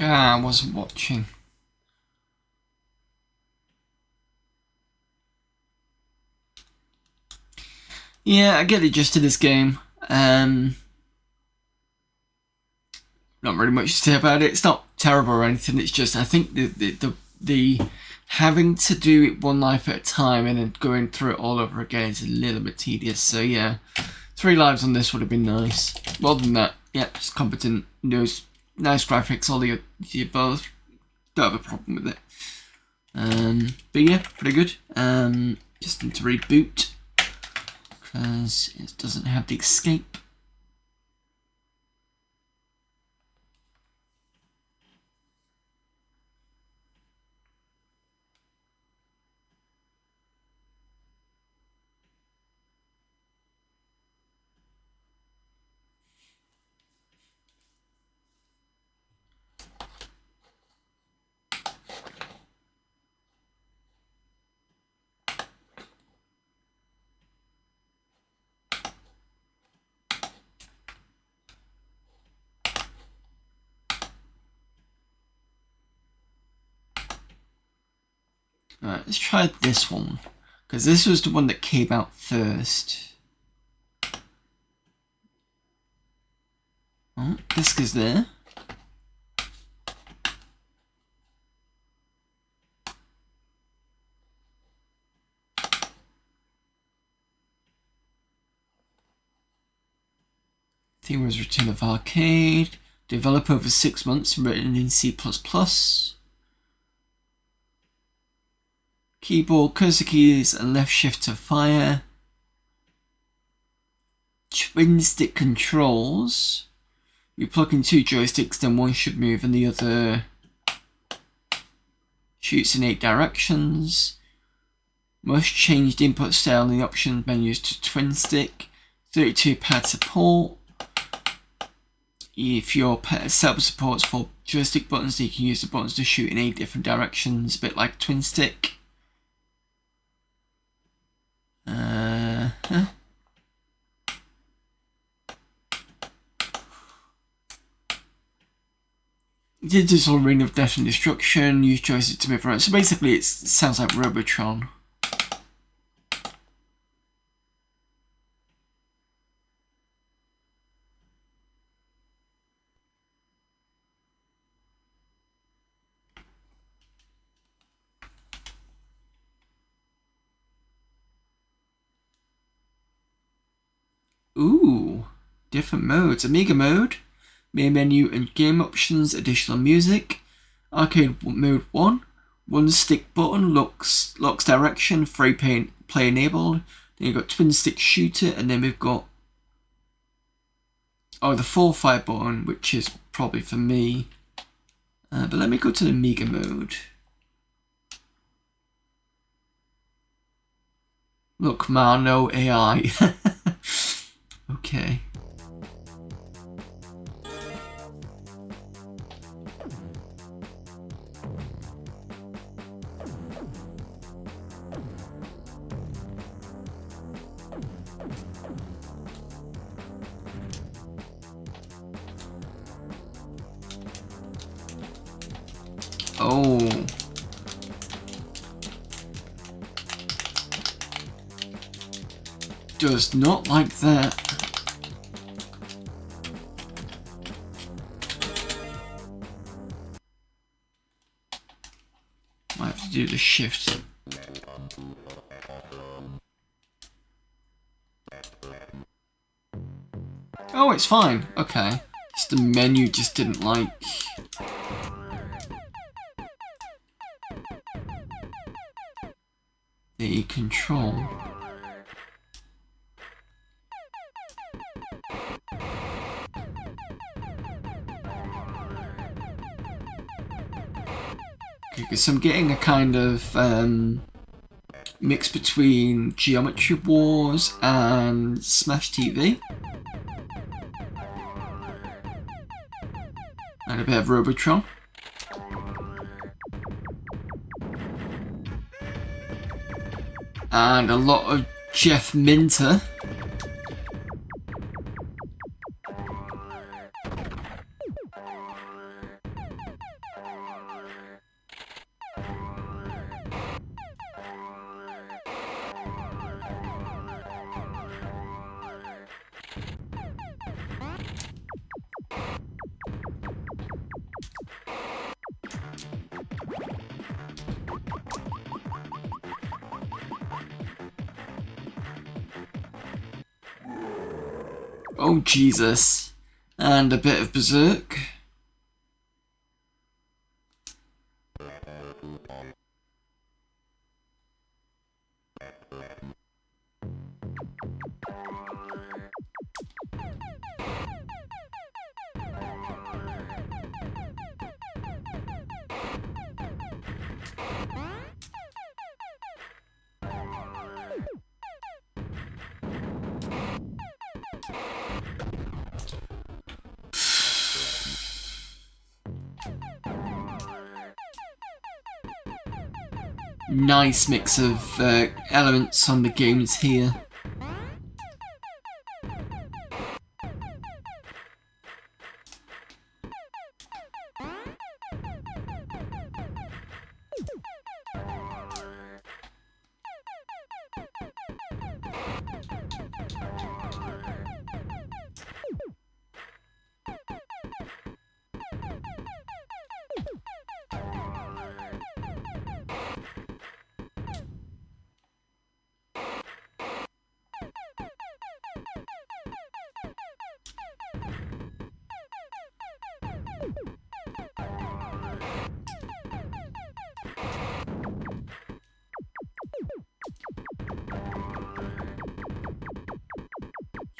Ah, I wasn't watching. Yeah, I get the gist of this game. Not really much to say about it. It's not terrible or anything. It's just I think the having to do it one life at a time and then going through it all over again is a little bit tedious. So yeah, 3 lives on this would have been nice. Well than that, yeah, just competent, nice graphics, all the above. Don't have a problem with it. But yeah, pretty good. Just need to reboot because it doesn't have the escape. Alright, let's try this one, because this was the one that came out first. Oh, disc is there. Theme was Return of Arcade. Developed over 6 months, written in C++. Keyboard, cursor keys, and left shift to fire. Twin stick controls. You plug in 2 joysticks, then one should move and the other shoots in 8 directions. Must change the input style in the option menus to twin stick. 32 pad support. If your setup supports 4 joystick buttons, you can use the buttons to shoot in 8 different directions, a bit like twin stick. Digital ring of death and destruction. Use joystick to move around. So basically, it sounds like Robotron. Ooh, different modes. Amiga mode, main menu and game options, additional music. Arcade mode 1, one stick button locks direction, free play enabled. Then you've got twin stick shooter, and then we've got the 4-5 button, which is probably for me. But let me go to the Amiga mode. Look, man, no AI. Okay. Oh. Does not like that. Might have to do the shift. Oh, it's fine. Okay. Just the menu just didn't like. The control. Because I'm getting a kind of mix between Geometry Wars and Smash TV. And a bit of Robotron. And a lot of Jeff Minter. Oh, Jesus. And a bit of berserk. Nice mix of elements on the games here.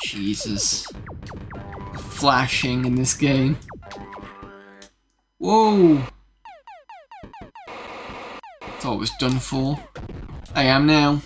Jesus. Flashing in this game. Whoa! Thought it was done for. I am now.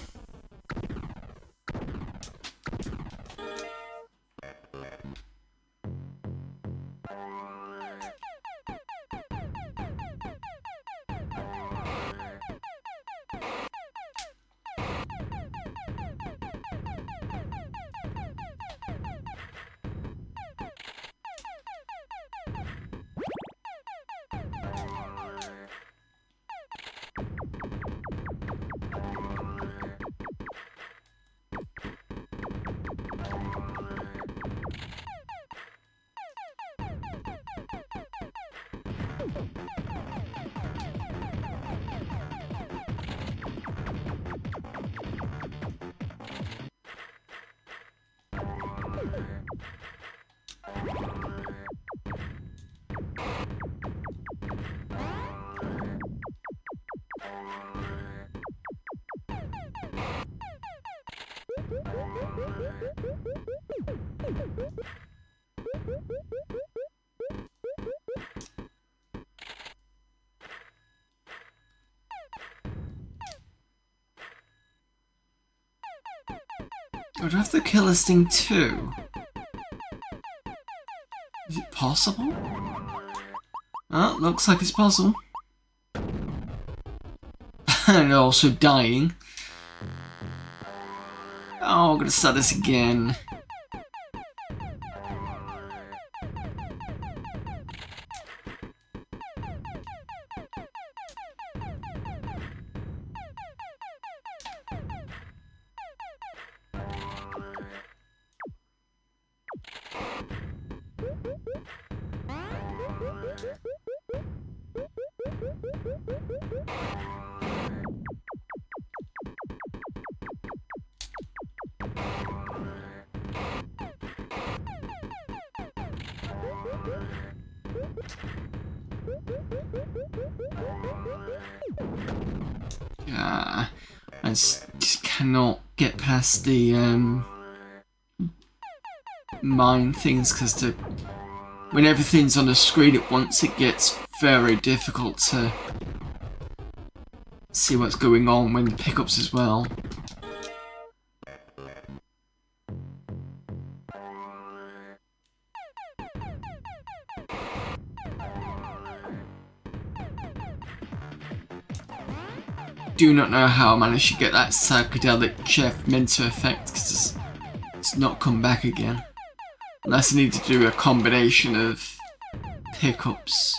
Would I have to kill this thing too? Is it possible? Oh, looks like it's possible. And also dying. Oh, I'm gonna start this again. I just cannot get past the mine things because when everything's on the screen at once, it gets very difficult to see what's going on when the pickups as well. Do not know how I managed to get that psychedelic Jeff Minter effect because it's not come back again. Unless I need to do a combination of pickups.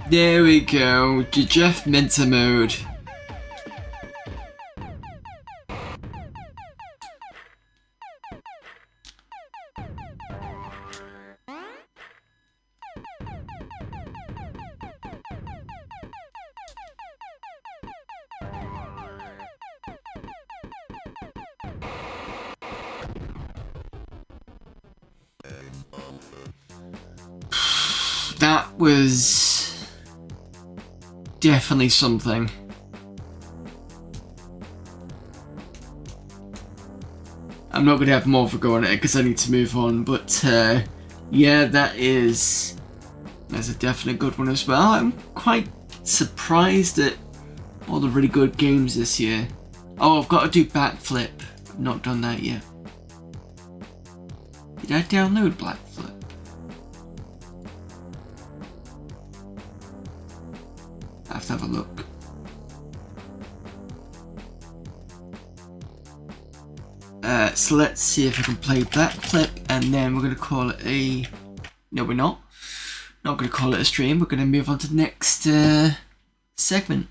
There we go, to Jeff Minter mode. That was definitely something. I'm not going to have more of a go on it because I need to move on, but yeah, that's a definite good one as well. I'm quite surprised at all the really good games this year. Oh, I've got to do Backflip. I've not done that yet. Did I download Backflip? I have to have a look. So let's see if I can play Backflip, and then we're going to call it a... No, we're not. Not going to call it a stream. We're going to move on to the next segment.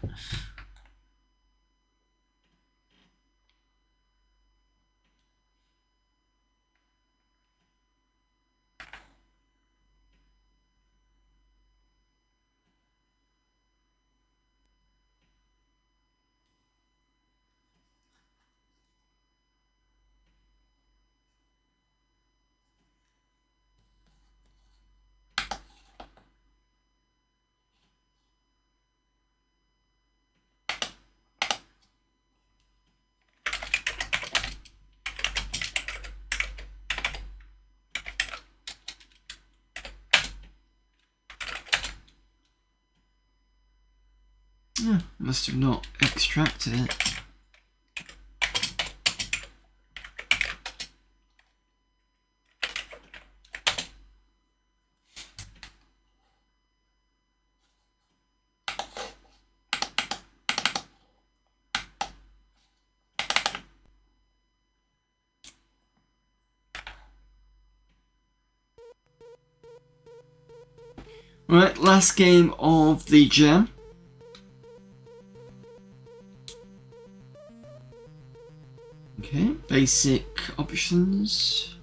Must have not extracted it. Right, last game of the jam. Okay, basic options.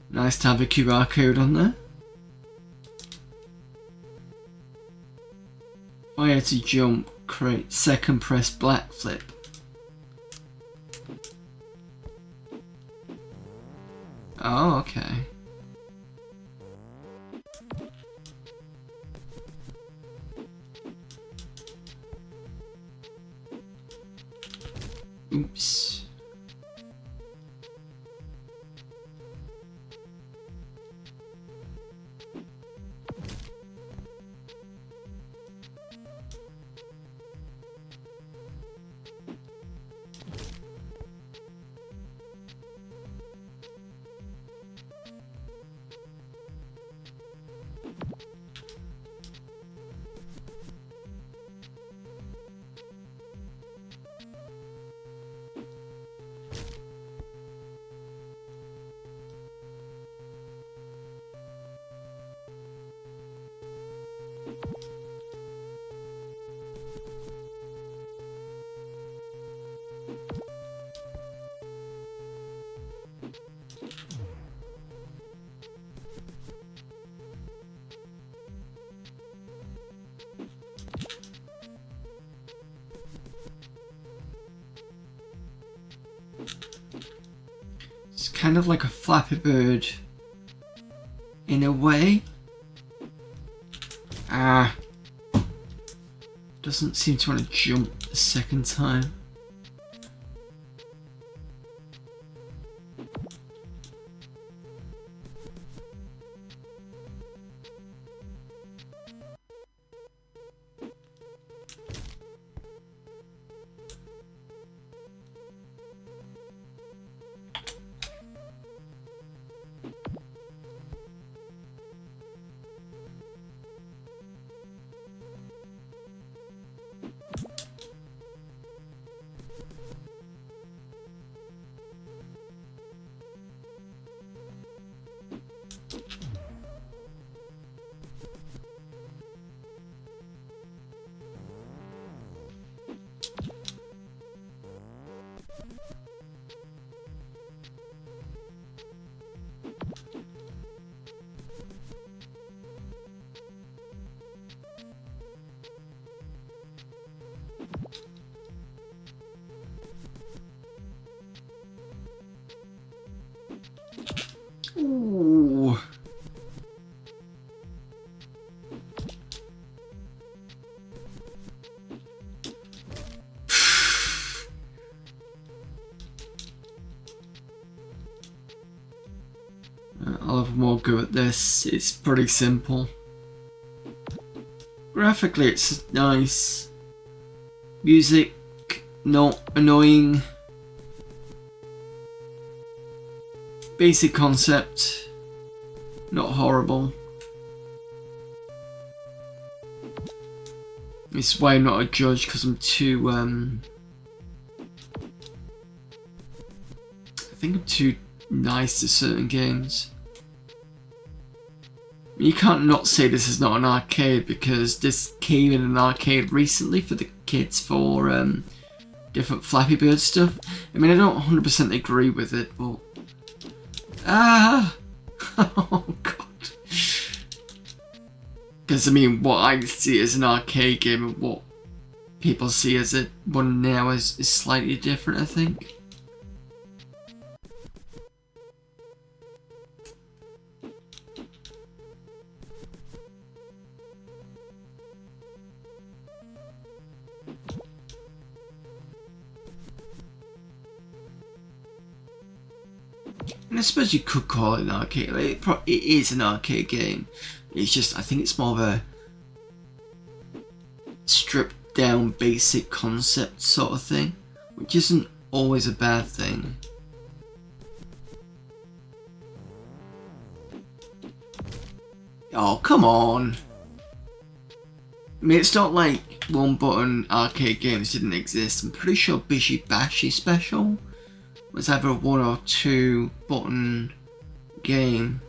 Nice to have a QR code on there. Fire to jump, create second press Backflip. Oh, okay. Oops. It's kind of like a Flappy Bird in a way. Doesn't seem to want to jump the second time. I'll have more go at this. It's pretty simple. Graphically, it's nice. Music, not annoying. Basic concept, not horrible. This is why I'm not a judge, because I'm too, I think I'm too nice to certain games. You can't not say this is not an arcade, because this came in an arcade recently for the kids for different Flappy Bird stuff. I mean, I don't 100% agree with it, but... Oh god. Because, I mean, what I see as an arcade game and what people see as a one now is slightly different, I think. And I suppose you could call it an arcade. Like, it is an arcade game. It's just, I think it's more of a stripped down basic concept sort of thing, which isn't always a bad thing. Oh, come on. I mean, it's not like one button arcade games didn't exist. I'm pretty sure Bishi Bashi Special was either a 1 or 2 button game.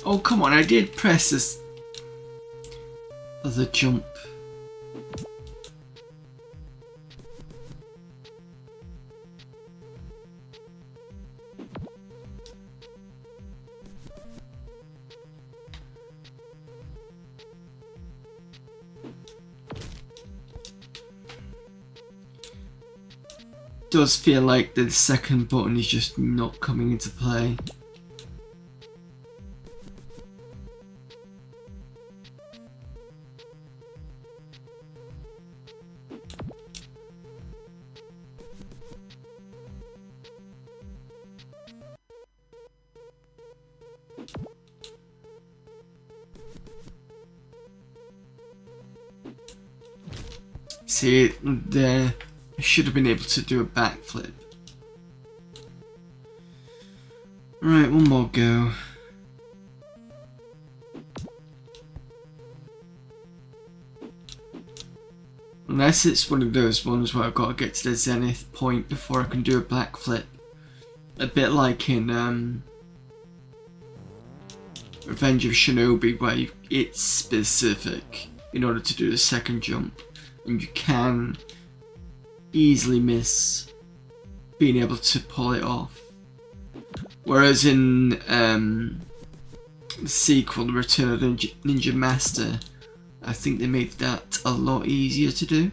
Oh, come on, I did press this other jump. Does feel like the second button is just not coming into play. See, there, I should have been able to do a backflip. Right, one more go. Unless it's one of those ones where I've got to get to the zenith point before I can do a backflip. A bit like in Revenge of Shinobi, where it's specific in order to do the second jump. And you can easily miss being able to pull it off. Whereas in the sequel, The Return of the Ninja Master, I think they made that a lot easier to do.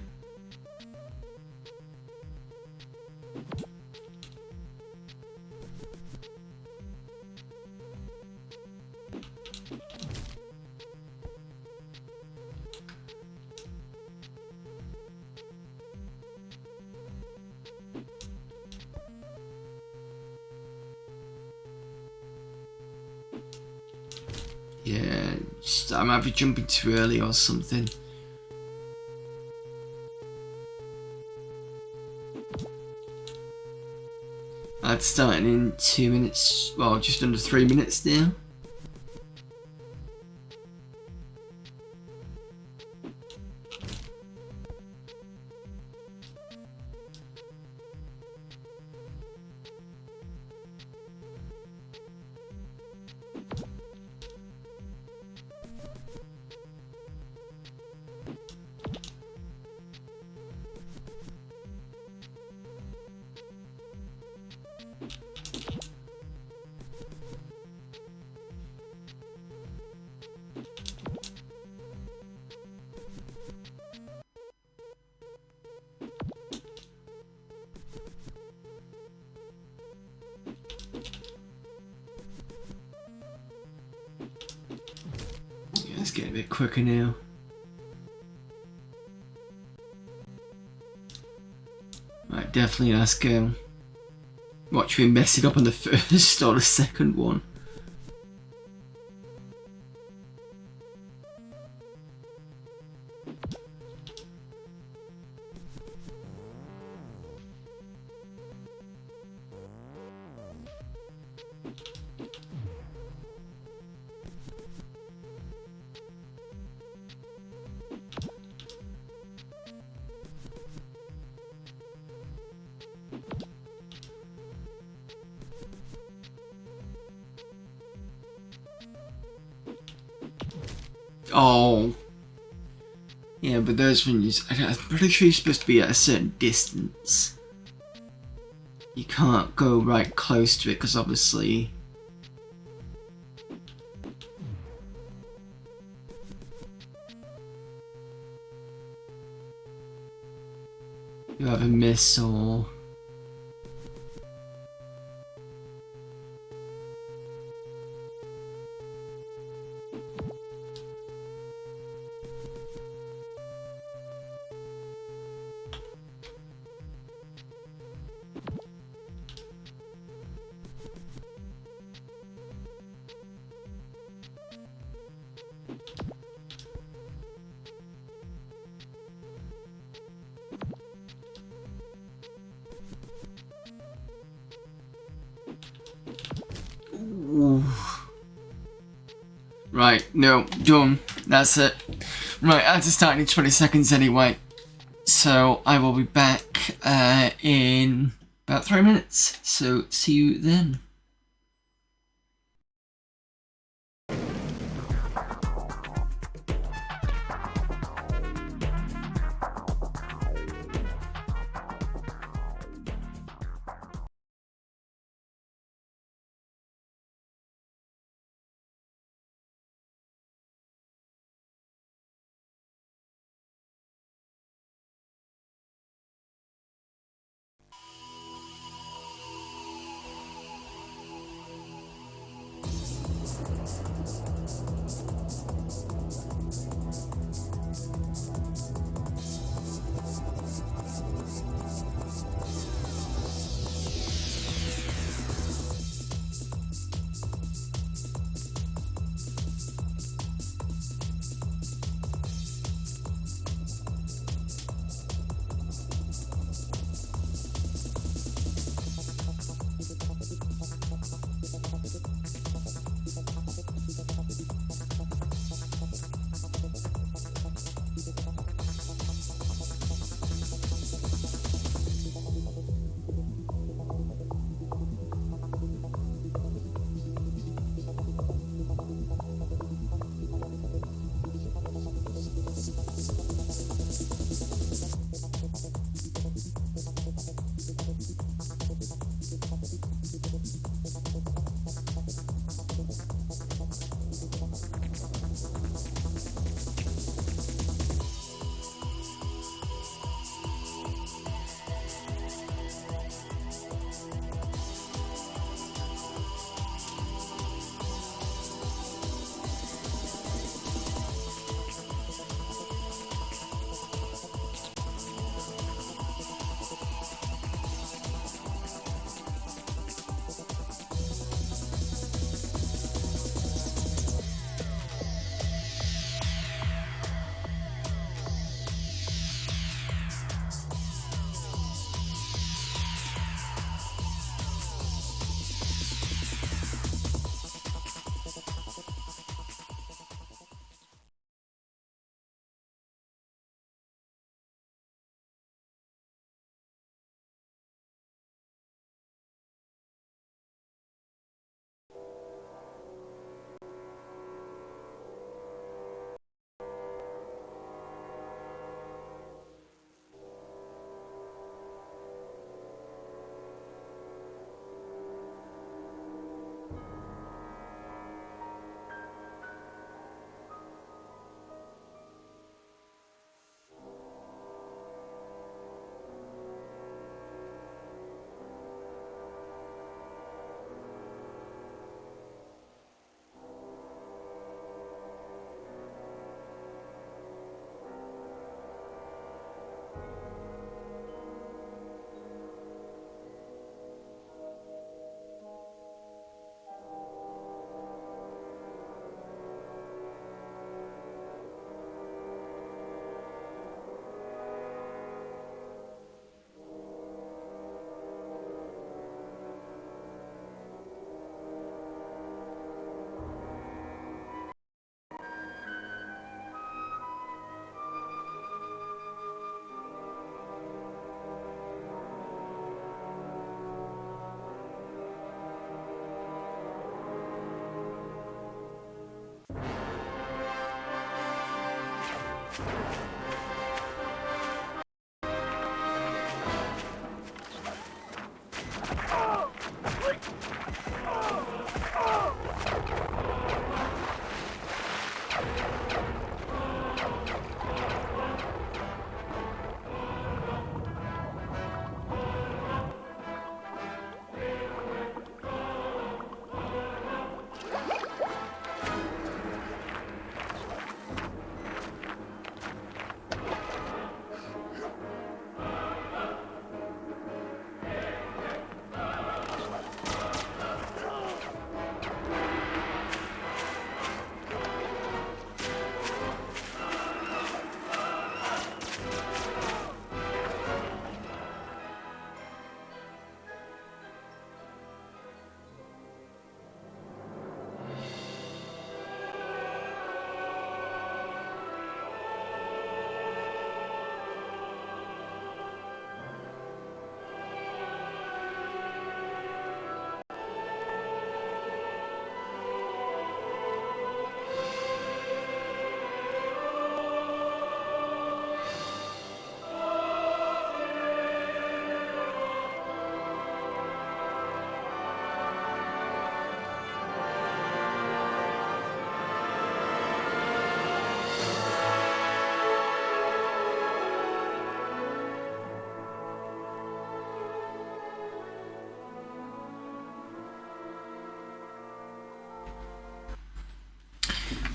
Yeah, just, I might be jumping too early or something. I'd start in 2 minutes, well, just under 3 minutes now. Let's get a bit quicker now. Right, definitely ask watch me mess it up on the first or the second one. Oh. Yeah, but those ones, I'm pretty sure you're supposed to be at a certain distance. You can't go right close to it because obviously... you have a miss or... Ooh. Right, no, done. That's it. Right, I have to start in 20 seconds anyway. So I will be back in about 3 minutes. So see you then.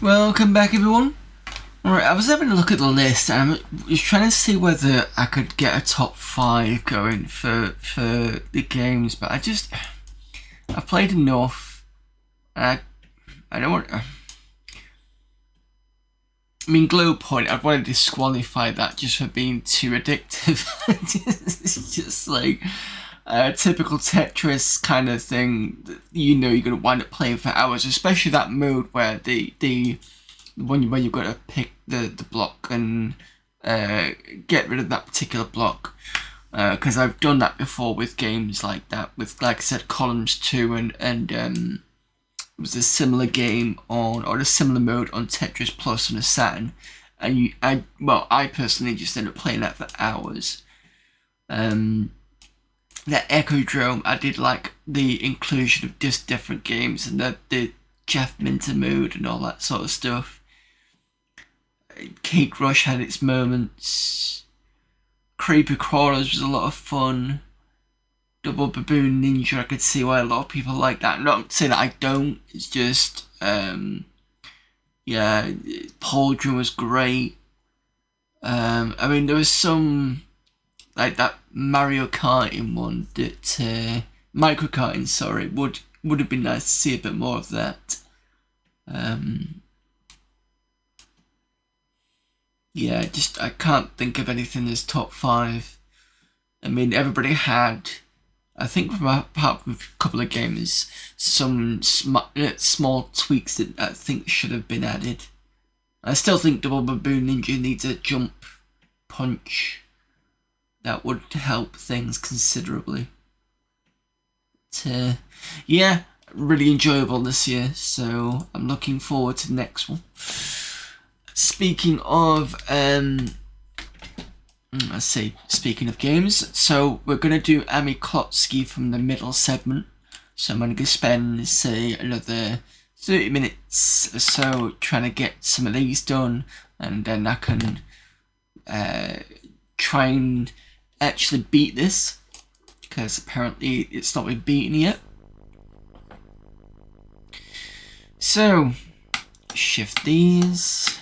Welcome back, everyone. Alright, I was having a look at the list and I was trying to see whether I could get a top 5 going for the games, but I've played enough and I don't want... I mean, Glow Point, I'd want to disqualify that just for being too addictive. It's just like a typical Tetris kind of thing that you know you're going to wind up playing for hours, especially that mode where the one where you've got to pick the block and get rid of that particular block. Because I've done that before with games like that, with, like I said, Columns 2 and it was a similar game or a similar mode on Tetris Plus on a Saturn, and I personally just ended up playing that for hours. That Echodrome, I did like the inclusion of just different games and the Jeff Minter mode and all that sort of stuff. Cake Rush had its moments. Creepy Crawlers was a lot of fun. Double Babboon Ninja, I could see why a lot of people like that. I'm not saying that I don't, it's just, yeah, Pauldron was great. I mean, there was some, like that Mario Karting one that, Micro Karting, sorry, would have been nice to see a bit more of that. Yeah, I can't think of anything as top 5. I mean, everybody had, I think apart from a couple of games, some small tweaks that I think should have been added. I still think Double Babboon Ninja needs a jump punch. That would help things considerably. But, yeah, really enjoyable this year, so I'm looking forward to the next one. Speaking of, speaking of games, so we're going to do AmiKlotski from the middle segment. So I'm going to spend, say, another 30 minutes or so trying to get some of these done, and then I can try and actually beat this, because apparently it's not been beaten yet. So, shift these.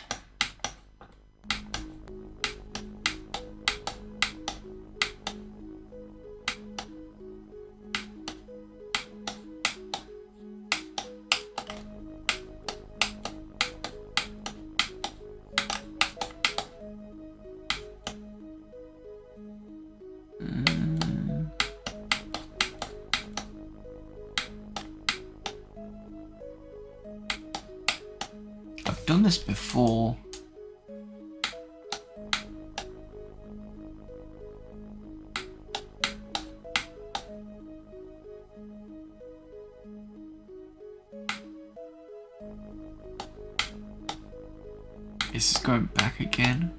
I've done this before. This is going back again.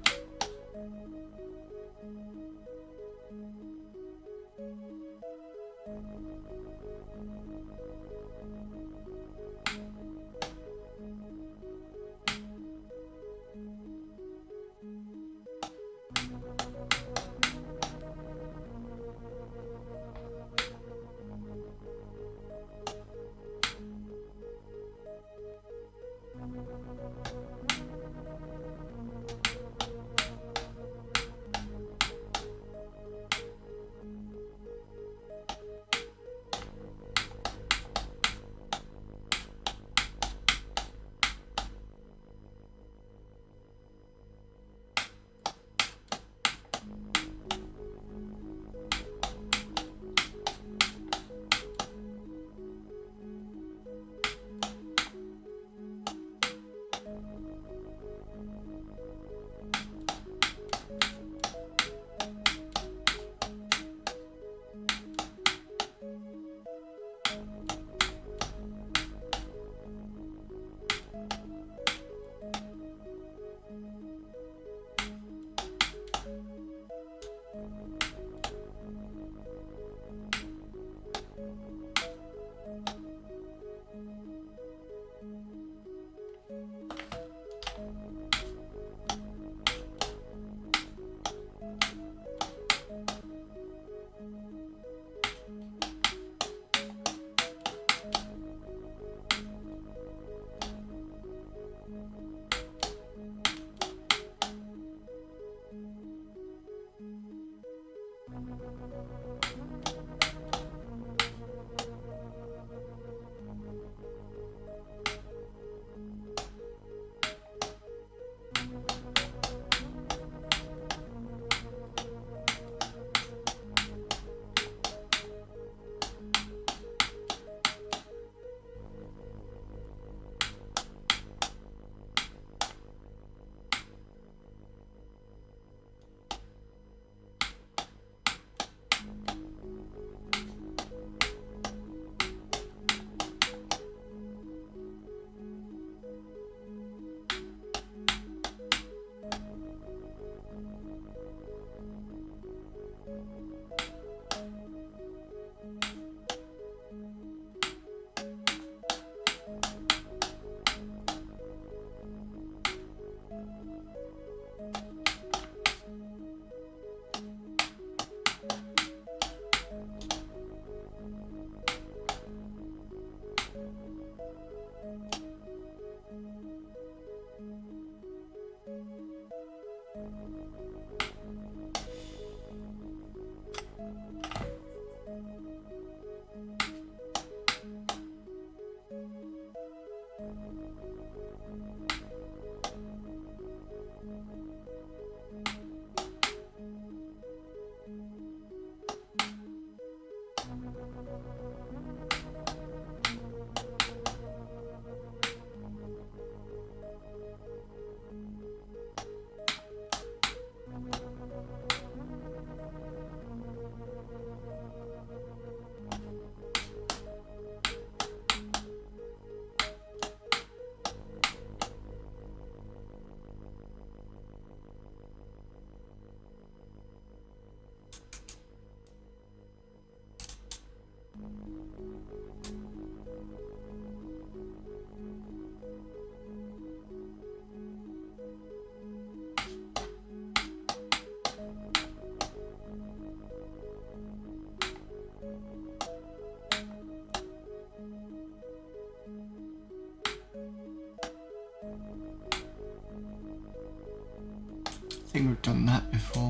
I think we've done that before.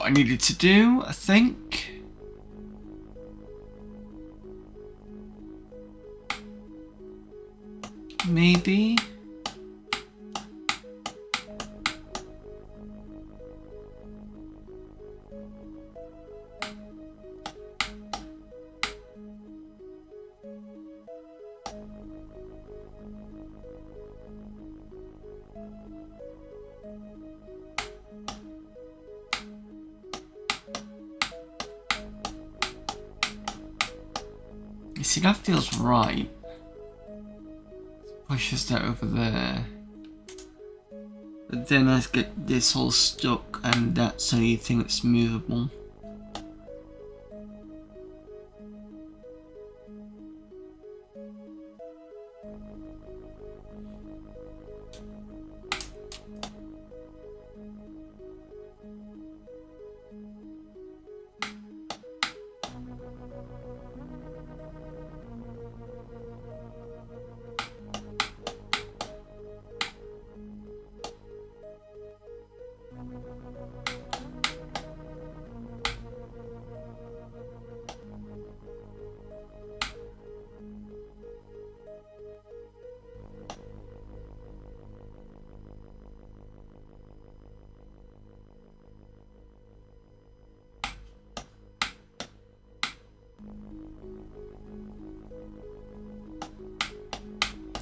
I needed to do, I think. Maybe. You see, that feels right. Pushes that over there. But then I get this all stuck, and that's the only thing that's movable.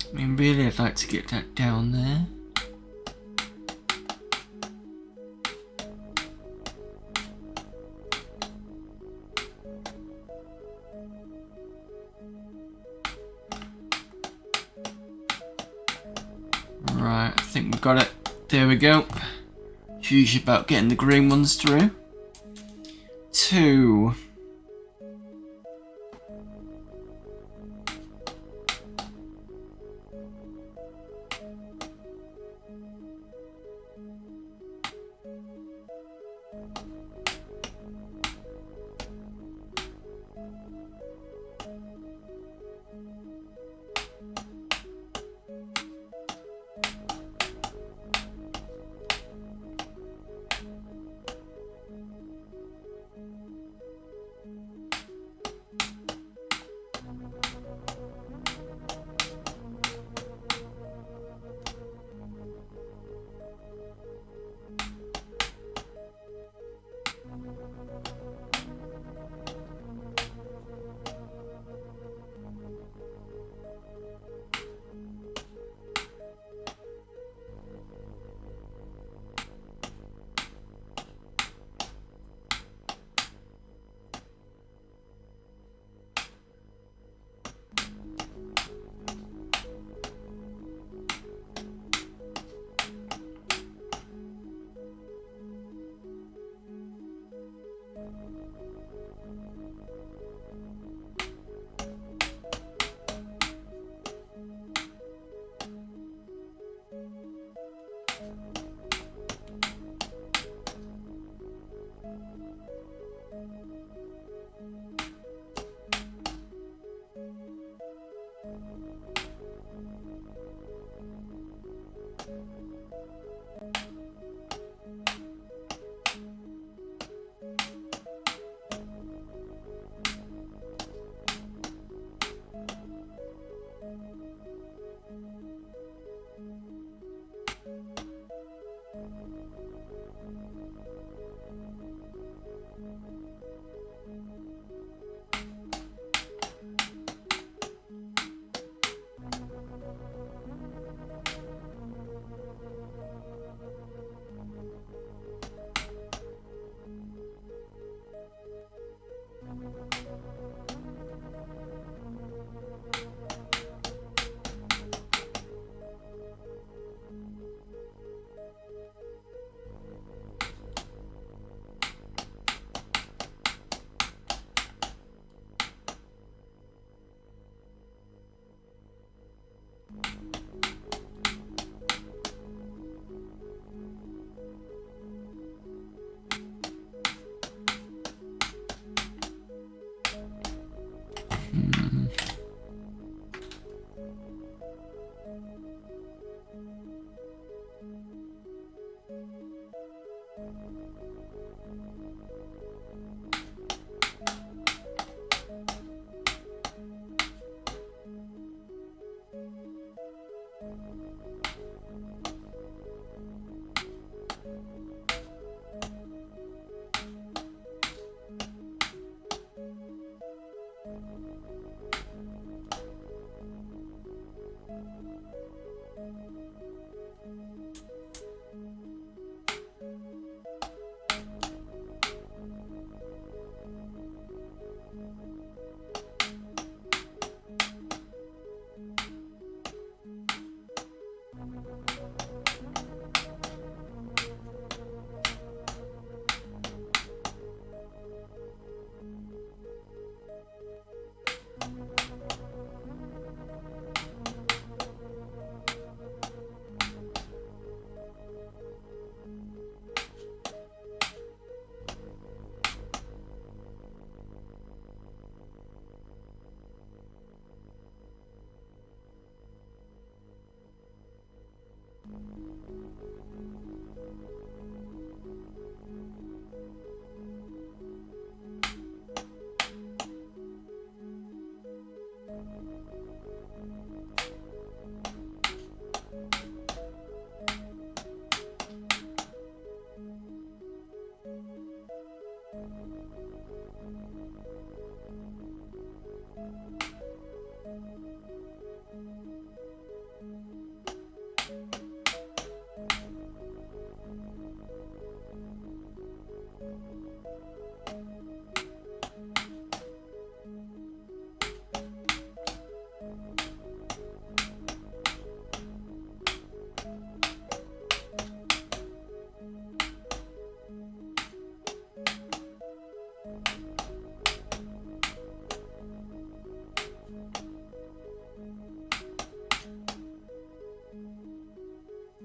I mean, really, I'd like to get that down there. Right, I think we got it. There we go. It's usually about getting the green ones through. 2.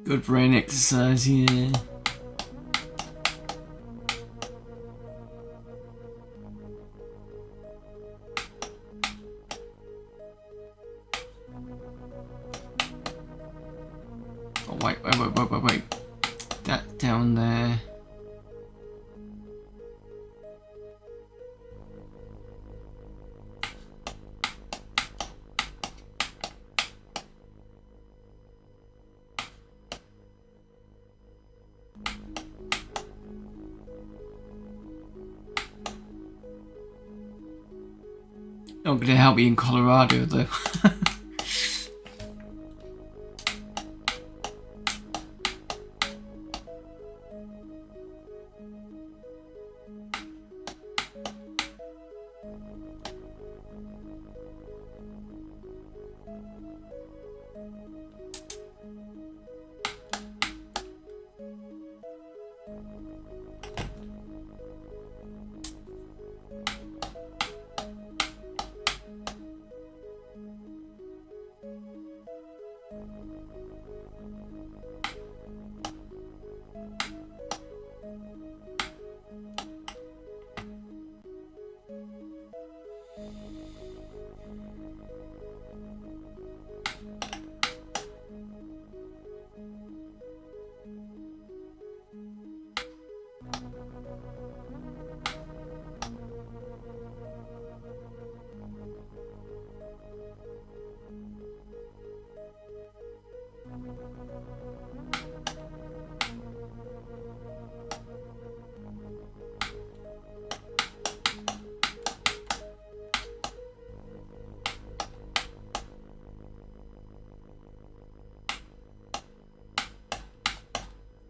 Good brain exercise, yeah. Oh, wait. That down there. Not gonna help me in Colorado though.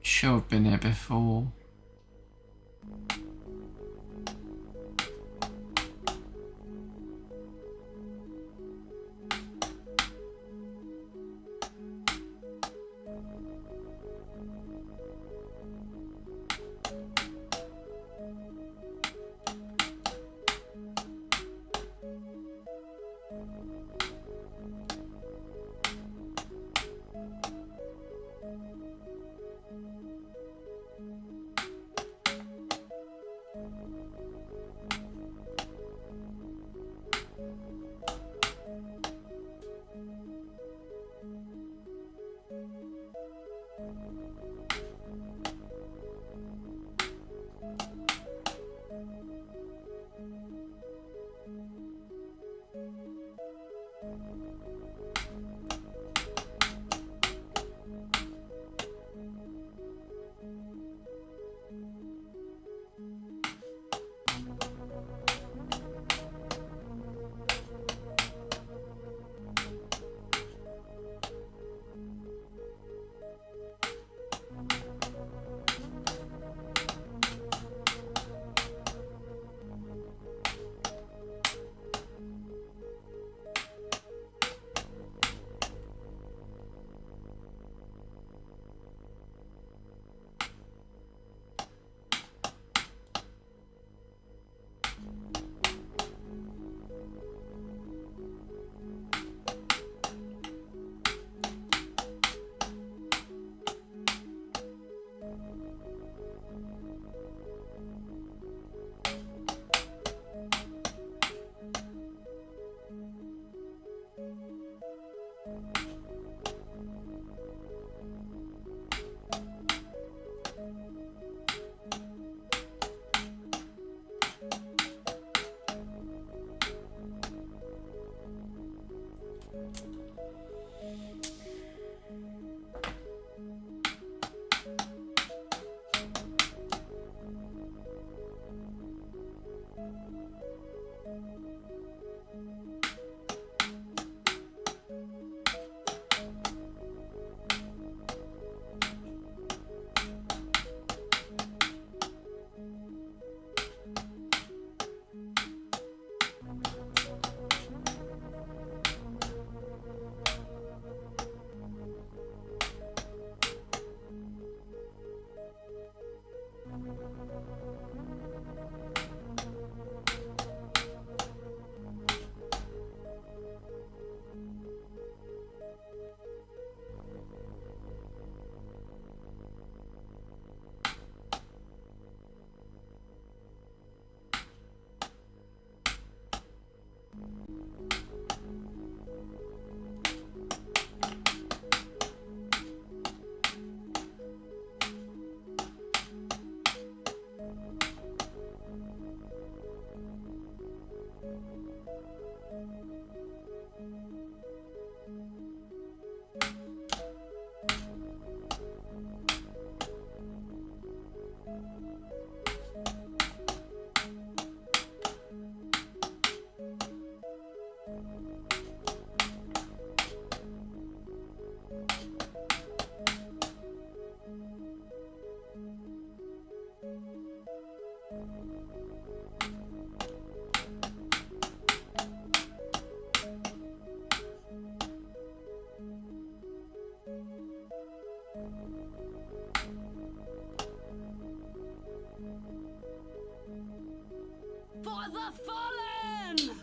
Sure, I've been here before.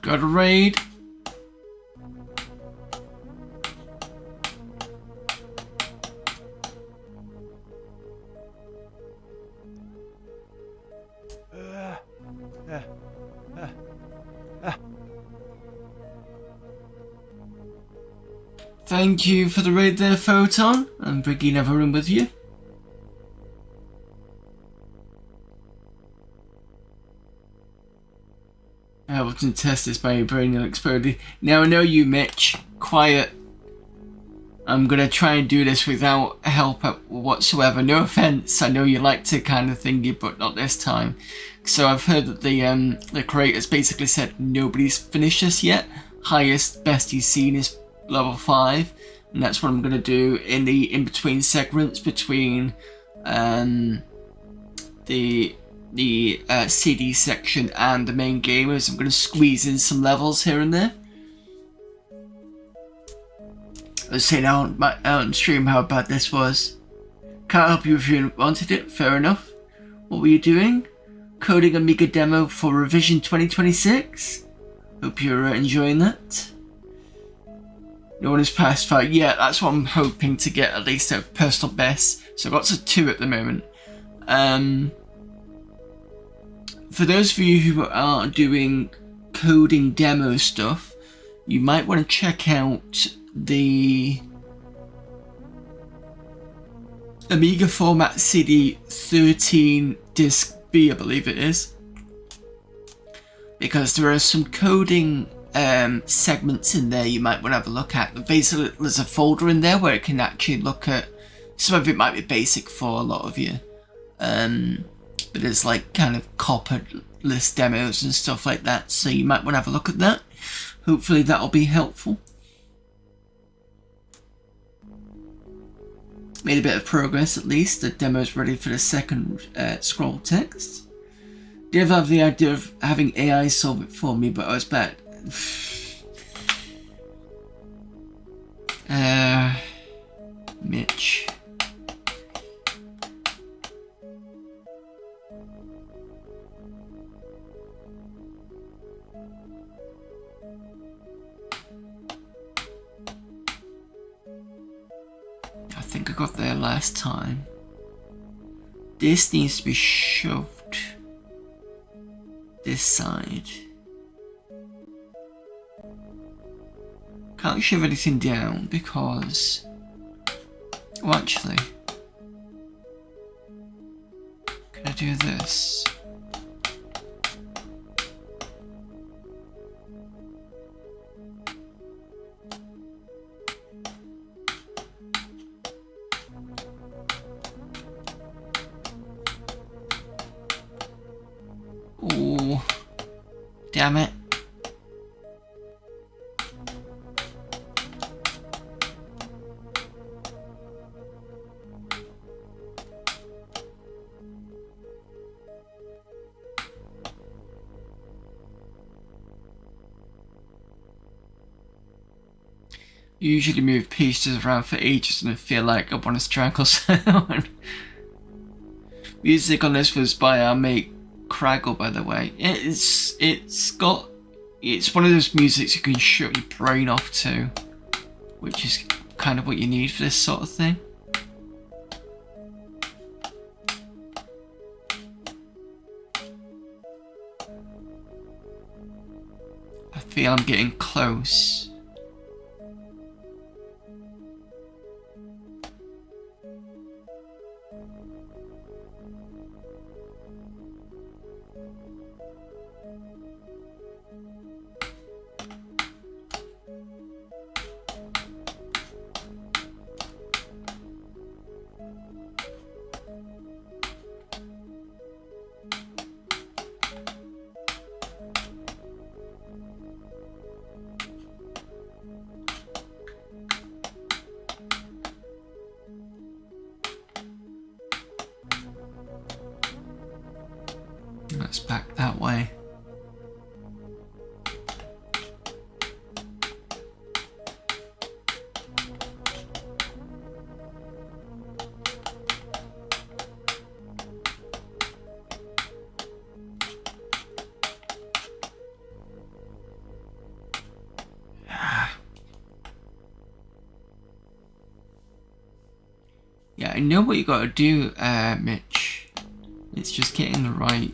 Got a raid. Thank you for the raid there, Photon. I'm bringing everyone with you. Hamilton test this by your brain and exploded. Now I know you, Mitch. Quiet. I'm gonna try and do this without help whatsoever. No offense, I know you like to kind of thingy, but not this time. So I've heard that the creators basically said nobody's finished this yet. Highest, best he's seen is level 5, and that's what I'm gonna do in the in-between segments between the CD section and the main game. I'm gonna squeeze in some levels here and there. I was saying out on stream how bad this was. Can't help you if you wanted it, fair enough. What were you doing? Coding Amiga demo for revision 2026? Hope you're enjoying that. No one has passed 5. Yeah, that's what I'm hoping to get, at least a personal best. So I've got to 2 at the moment. For those of you who are doing coding demo stuff, you might want to check out the Amiga format CD 13 disc B, I believe it is, because there are some coding segments in there you might want to have a look at. Basically, there's a folder in there where it can actually look at, some of it might be basic for a lot of you, but it's like kind of copper list demos and stuff like that, so you might want to have a look at that. Hopefully that'll be helpful. Made a bit of progress at least. The demo's ready for the second scroll text. Did ever have the idea of having AI solve it for me, but I was bad. Mitch. I think I got there last time. This needs to be shoved this side. Can't shove anything down because, well, actually, can I do this? Oh, damn it. You usually move pieces around for ages and I feel like I want to strangle someone. Music on this was by our mate Craggle, by the way. It's one of those musics you can shut your brain off to, which is kind of what you need for this sort of thing. I feel I'm getting close. Let's back that way. Yeah, I know what you gotta do, Mitch. It's just getting the right,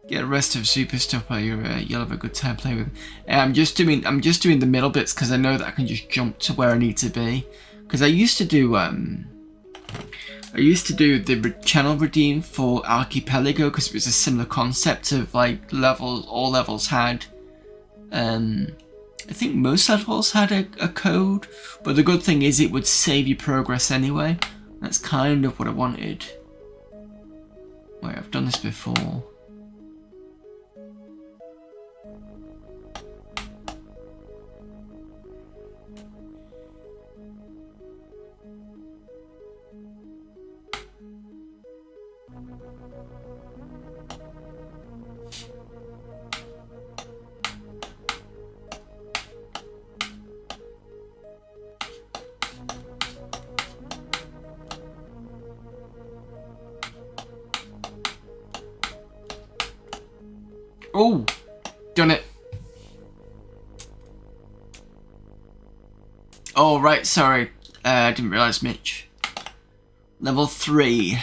get the rest of Super Stuff while you'll have a good time playing with. I'm just doing the middle bits because I know that I can just jump to where I need to be. Because I used to do the channel redeem for Archipelago because it was a similar concept of like levels. All levels had, I think most levels had a code, but the good thing is it would save you progress anyway. That's kind of what I wanted. Wait, I've done this before. Oh, done it. Oh, right, sorry. I didn't realise, Mitch. Level 3.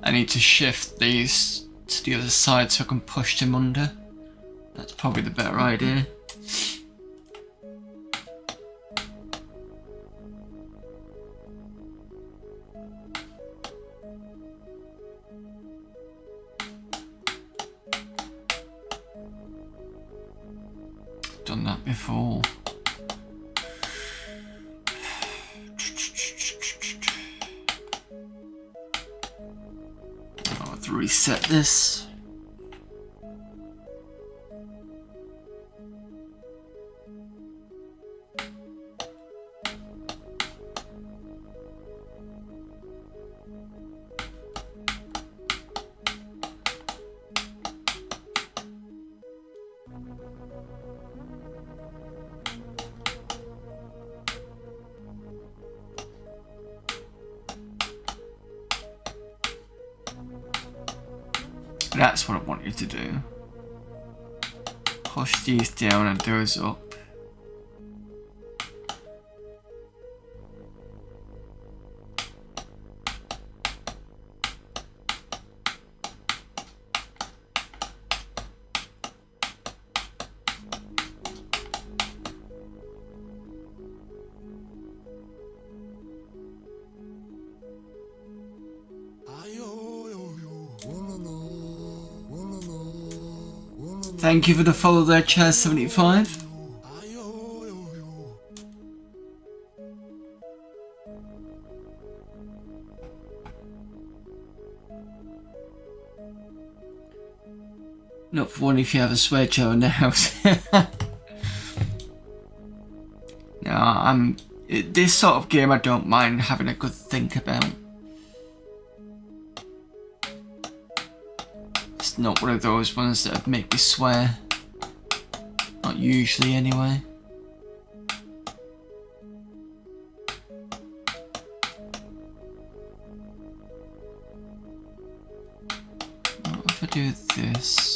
I need to shift these to the other side so I can push them under. That's probably the better idea. Done that before. Reset this. That's what I want you to do. Push these down and those up. Thank you for the follow there, Chaz75. Not for one if you have a swear jar in the house. No, this sort of game I don't mind having a good think about. It's not one of those ones that make me swear. Not usually anyway. What if I do this?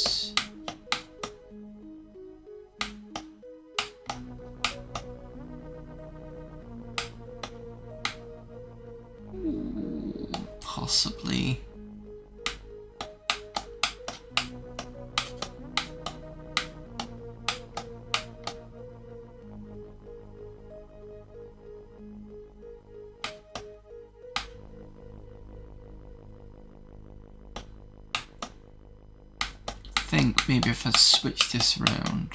Possibly. I think maybe if I switch this around.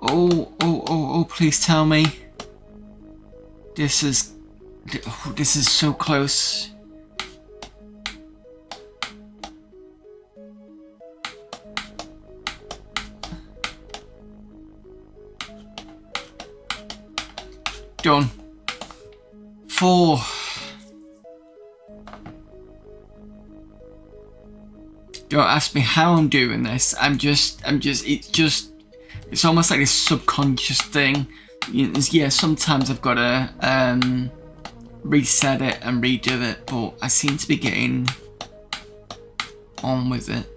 Oh, please tell me. This is so close. Done. 4. Don't ask me how I'm doing this. It's almost like this subconscious thing. Yeah, sometimes I've got to reset it and redo it, but I seem to be getting on with it.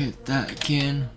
at that again.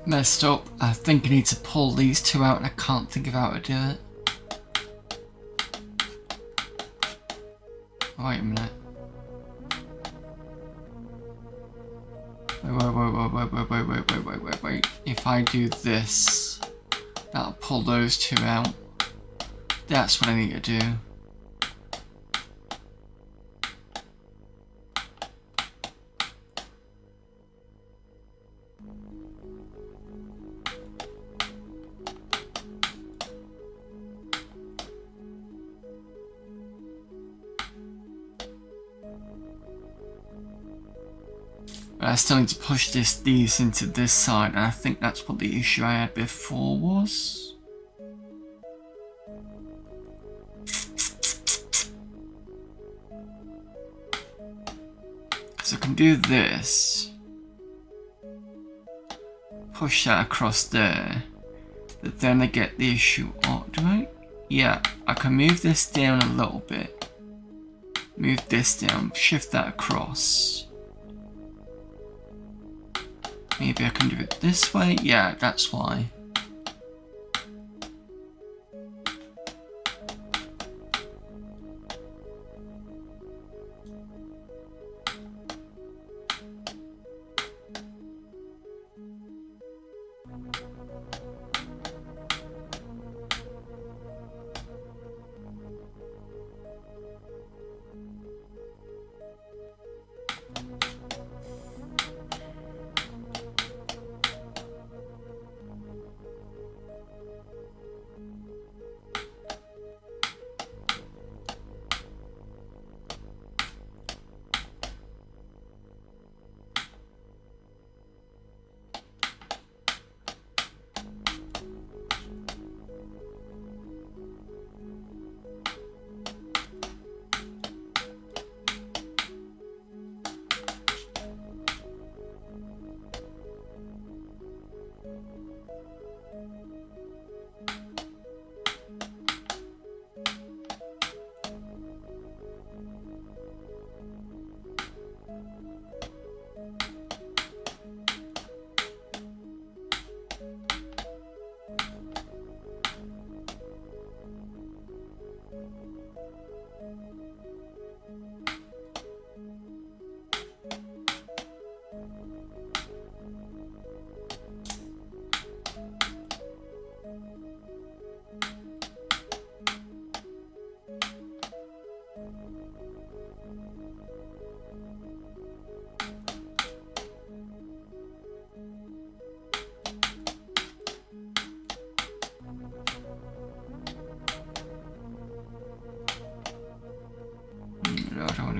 Messed up. I think I need to pull these two out and I can't think of how to do it. Wait a minute. Wait. If I do this, that'll pull those two out. That's what I need to do. But I still need to push these into this side, and I think that's what the issue I had before was. So I can do this, push that across there, but then I get the issue. Oh, do I? Yeah, I can move this down a little bit. Move this down, shift that across. Maybe I can do it this way. Yeah, that's why.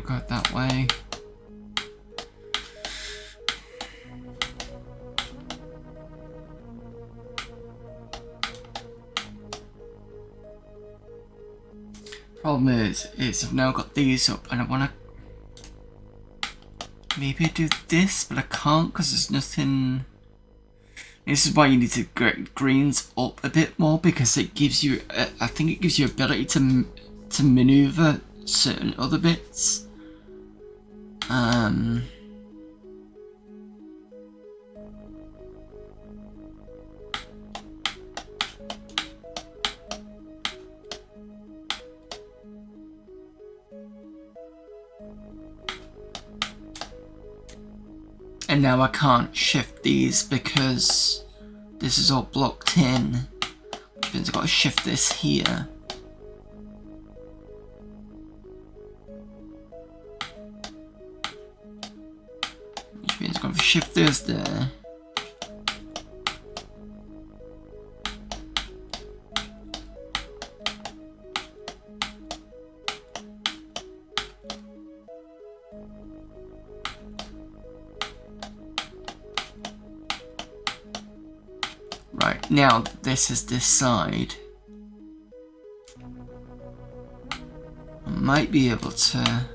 go it that way. Problem is I've now got these up and I want to maybe do this, but I can't because there's nothing. This is why you need to get greens up a bit more, because it gives you, I think it gives you ability to maneuver certain other bits. And now I can't shift these because this is all blocked in. Which means I've got to shift this here. Which means I've got to shift this there. Right, now this is this side. I might be able to...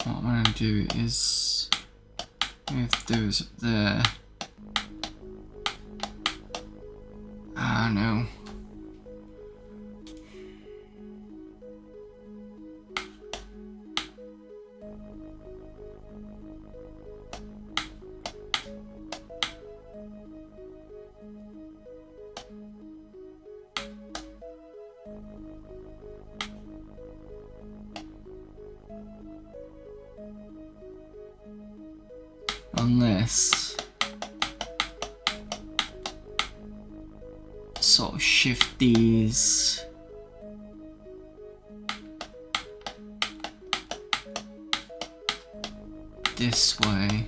What I'm going to do is move those up there. Ah, no. Unless sort of shift these this way.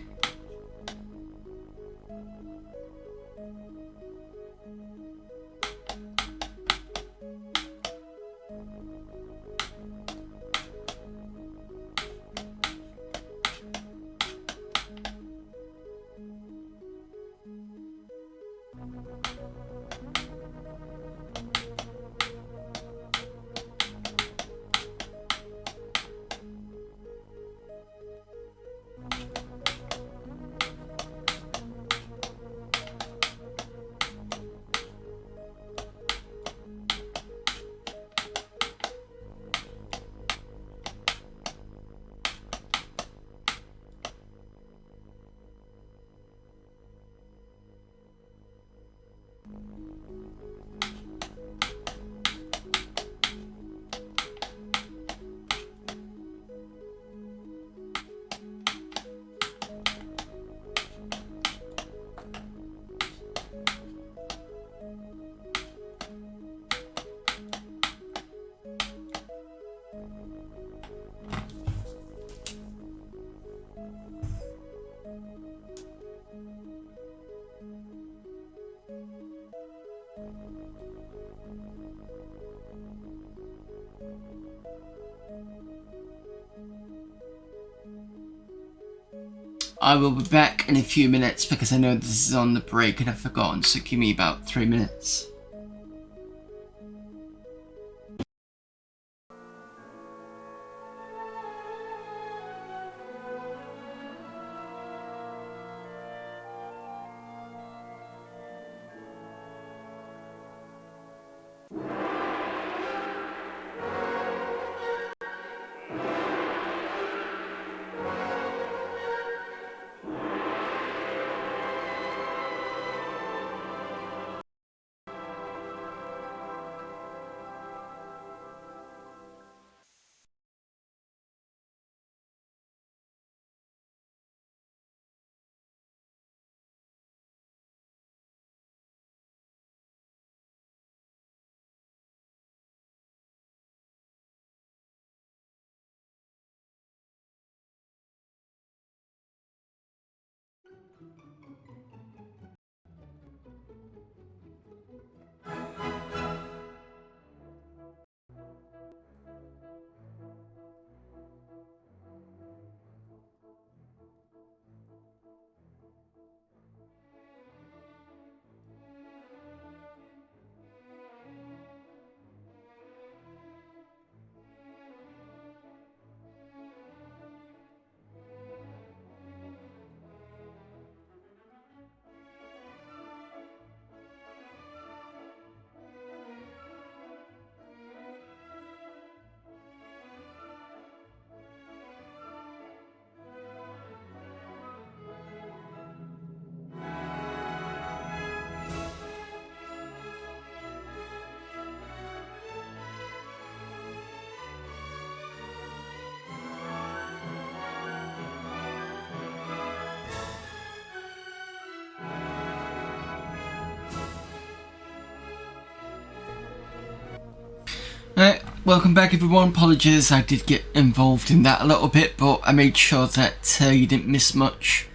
I will be back in a few minutes because I know this is on the break and I've forgotten, so give me about 3 minutes. Right, welcome back everyone. Apologies, I did get involved in that a little bit, but I made sure that you didn't miss much.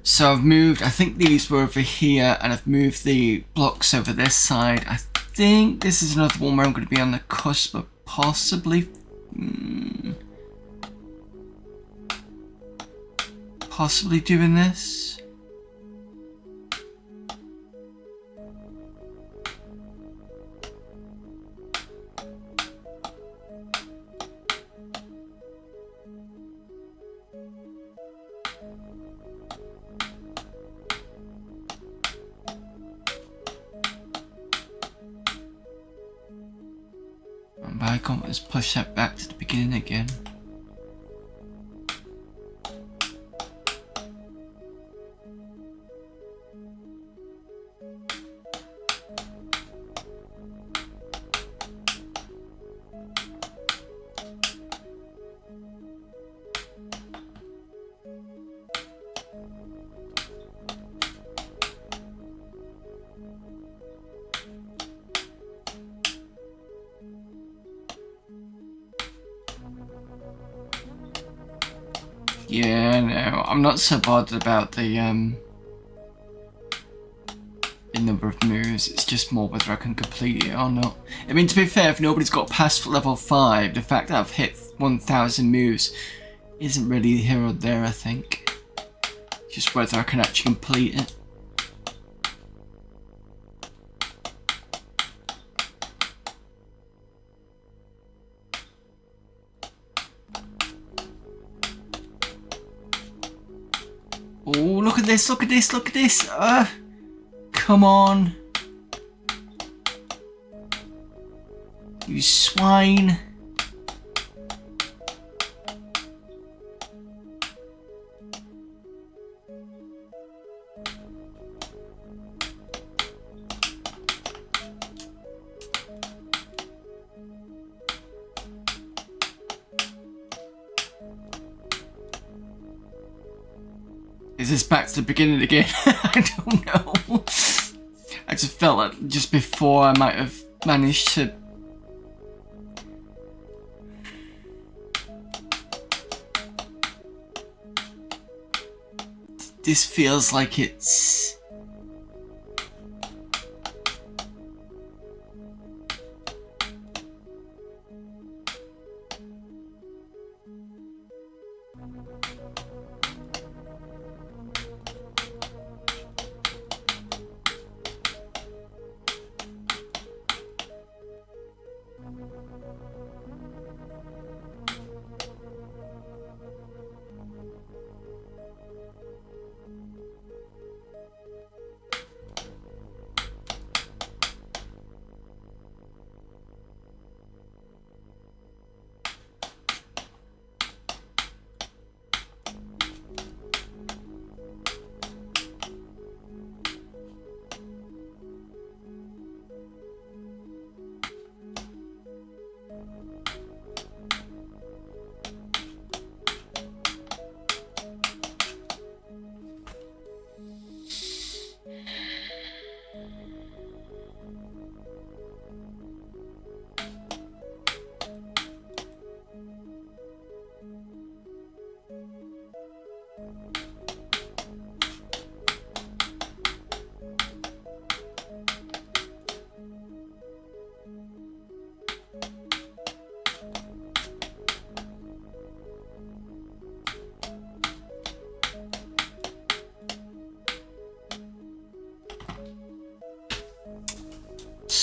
So I've moved, I think these were over here, and I've moved the blocks over this side. I think this is another one where I'm going to be on the cusp of possibly doing this. I can't just push that back to the beginning again. Yeah, no, I'm not so bothered about the number of moves. It's just more whether I can complete it or not. I mean, to be fair, if nobody's got past level 5, the fact that I've hit 1,000 moves isn't really here or there, I think. Just whether I can actually complete it. Oh, look at this, look at this, look at this! Come on. You swine. Is this back to the beginning again? I don't know. I just felt like just before I might have managed to... This feels like it's...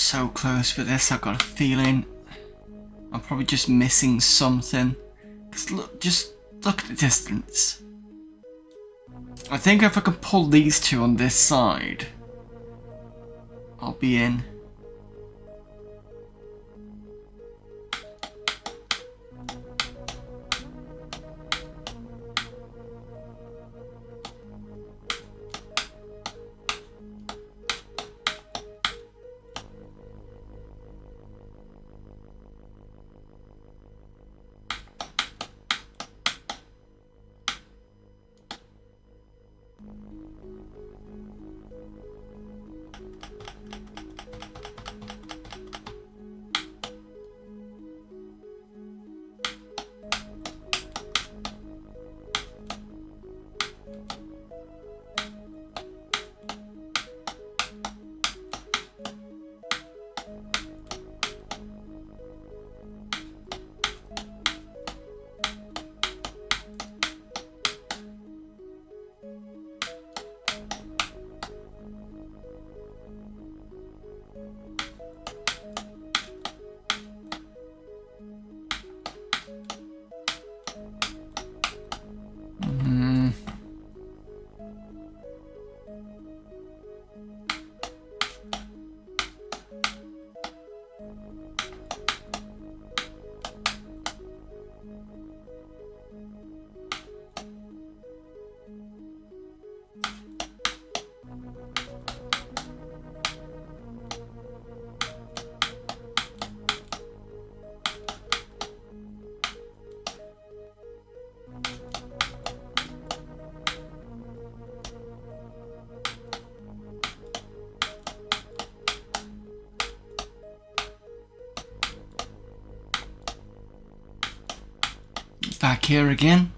so close with this. I've got a feeling I'm probably just missing something. Cause look, just look at the distance. I think if I can pull these two on this side, I'll be in. Back here again.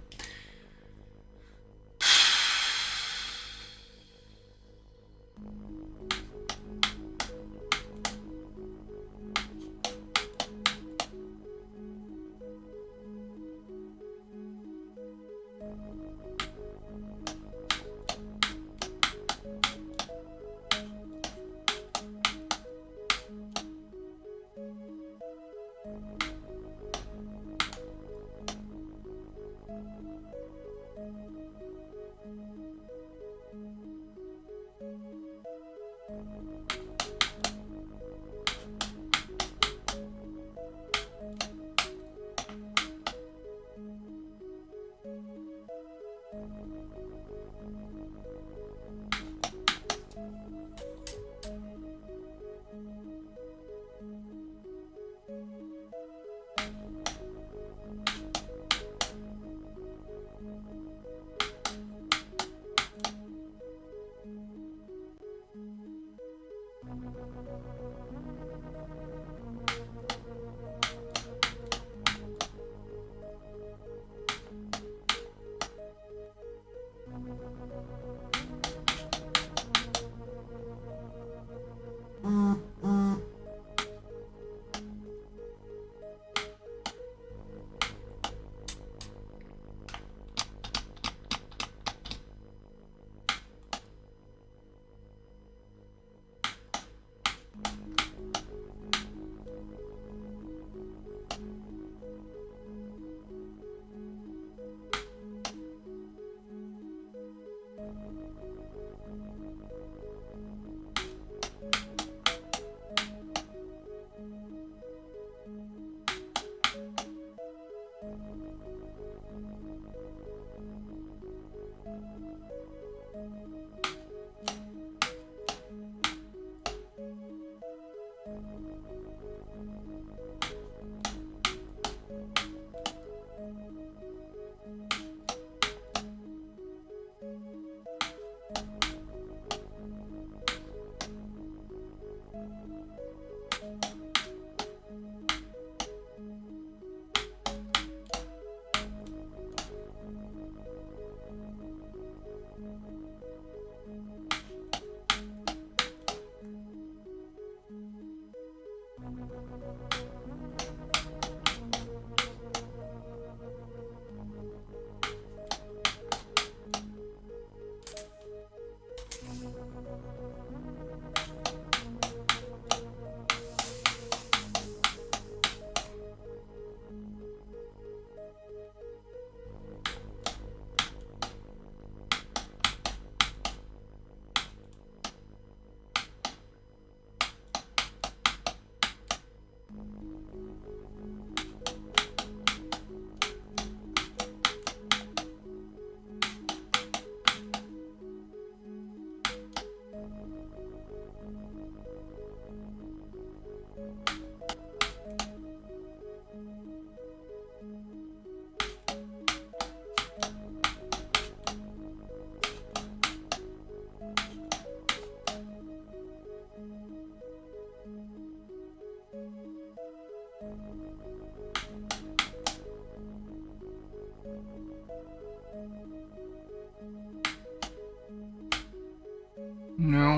No.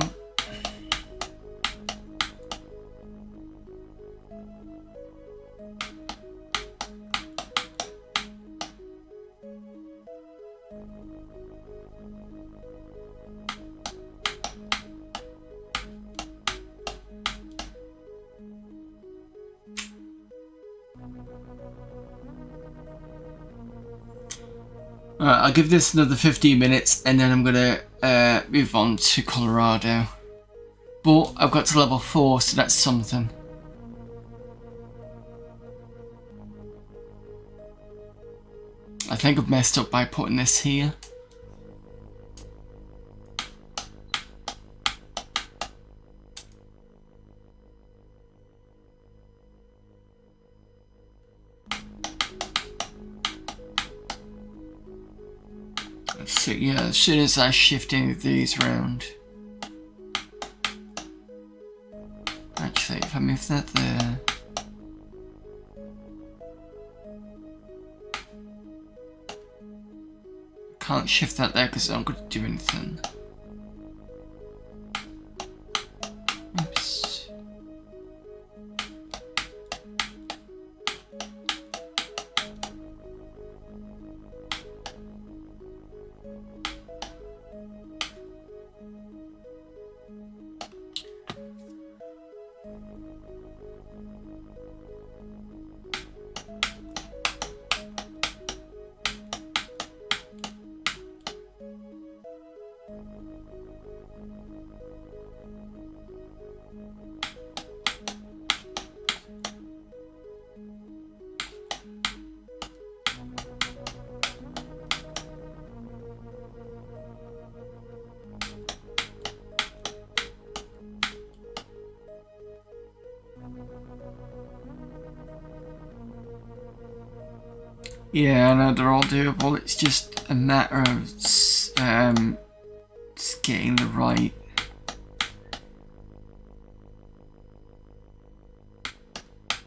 Alright, I'll give this another 15 minutes and then I'm gonna move on to Colorado. But I've got to level 4, so that's something. I think I've messed up by putting this here. So yeah, as soon as I shift any of these around. Actually, if I move that there. I can't shift that there because I'm going to do anything. Oops. Yeah, I know they're all doable. It's just a matter of just getting the right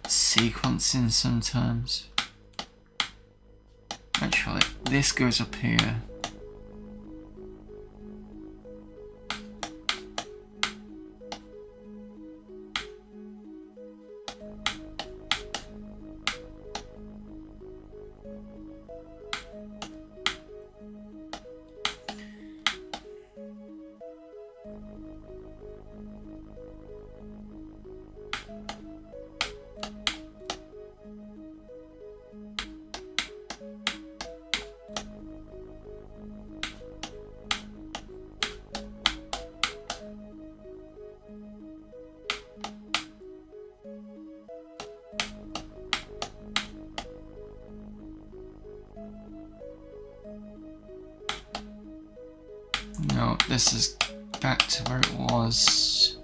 sequencing sometimes. Actually, this goes up here. No, this is back to where it was.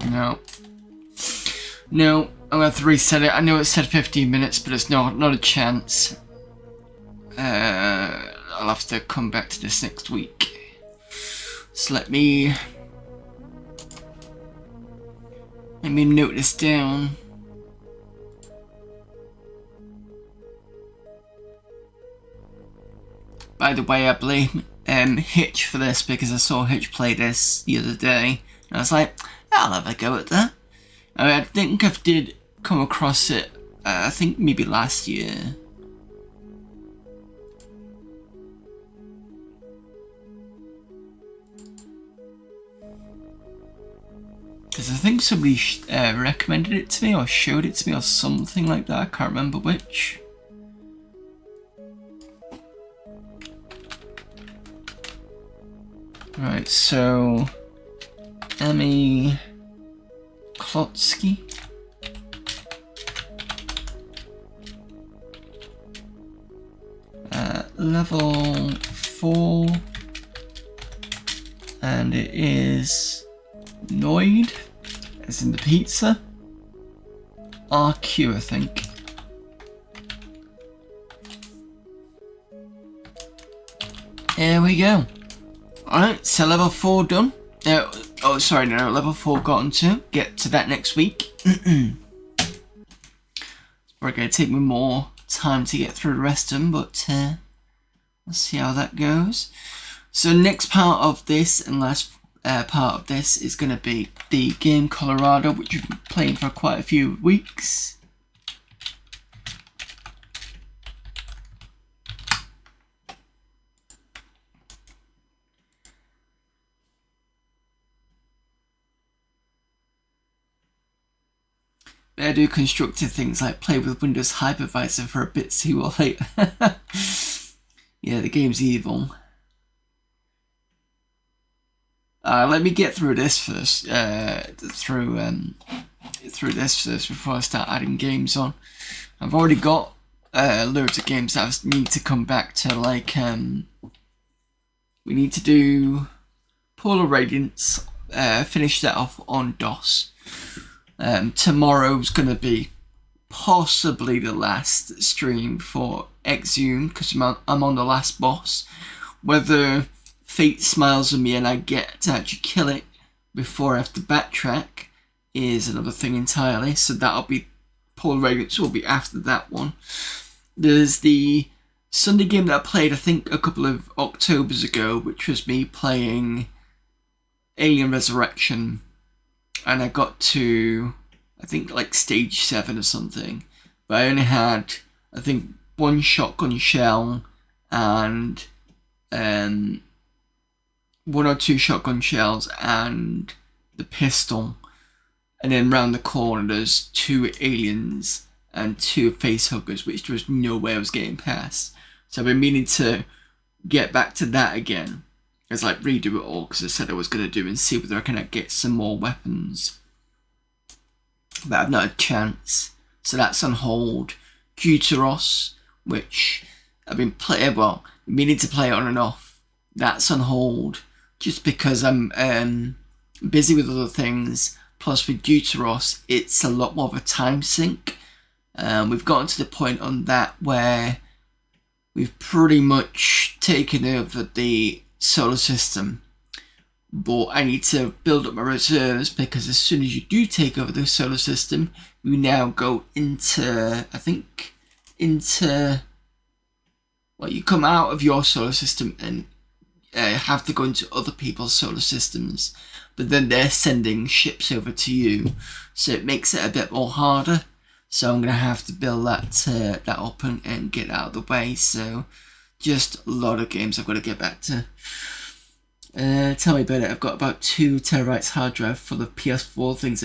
No. No, I'm gonna have to reset it. I know it said 15 minutes, but it's not a chance. I'll have to come back to this next week. So let me note this down. By the way, I blame Hitch for this because I saw Hitch play this the other day. And I was like, I'll have a go at that. I think I did come across it, I think maybe last year. Because I think somebody recommended it to me or showed it to me or something like that. I can't remember which. Right, so AmiKlotski. Level 4, and it is Noid, as in the pizza. RQ, I think. There we go. Alright, so level 4 done. Oh, sorry, no, level 4 gotten to. Get to that next week. It's probably going to take me more time to get through the rest of them, but let's see how that goes. So next part of this and last part of this is going to be the game Colorado, which we've been playing for quite a few weeks. I do constructive things like play with Windows Hypervisor for a bit, see what later. Yeah, the game's evil. Let me get through this first. Through this first before I start adding games on. I've already got loads of games that I need to come back to. Like we need to do Polar Radiance. Finish that off on DOS. Tomorrow's gonna be possibly the last stream for Exhumed because I'm on the last boss. Whether fate smiles on me and I get to actually kill it before I have to backtrack is another thing entirely. So that'll be Polar Radiance will be after that one. There's the Sunday game that I played I think a couple of Octobers ago, which was me playing Alien Resurrection. And I got to, I think, like stage 7 or something. But I only had, I think, 1 shotgun shell and 1 or 2 shotgun shells and the pistol. And then round the corner there's 2 aliens and 2 facehuggers, which there was no way I was getting past. So I've been meaning to get back to that again. It's like redo it all because I said I was going to do and see whether I can get some more weapons. But I've not had a chance. So that's on hold. Guteros, which I've been meaning to play on and off. That's on hold. Just because I'm busy with other things. Plus with Guteros, it's a lot more of a time sink. We've gotten to the point on that where we've pretty much taken over the solar system, but I need to build up my reserves because as soon as you do take over the solar system, you now go into, you come out of your solar system and have to go into other people's solar systems, but then they're sending ships over to you, so it makes it a bit more harder. So I'm gonna have to build that up and get out of the way. So just a lot of games I've got to get back to. Tell me about it. I've got about 2 terabytes hard drive for the PS4 things.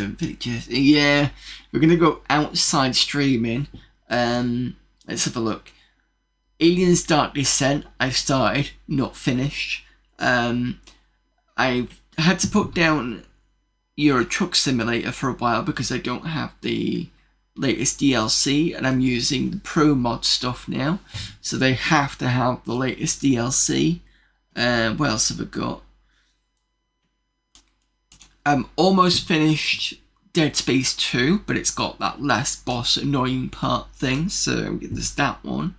Yeah, we're going to go outside streaming. Let's have a look. Aliens Dark Descent, I've started, not finished. I've had to put down Euro Truck Simulator for a while because I don't have the latest DLC and I'm using the Pro Mod stuff now, so they have to have the latest DLC. What else have I got? I'm almost finished Dead Space 2, but it's got that last boss annoying part thing, so there's that one.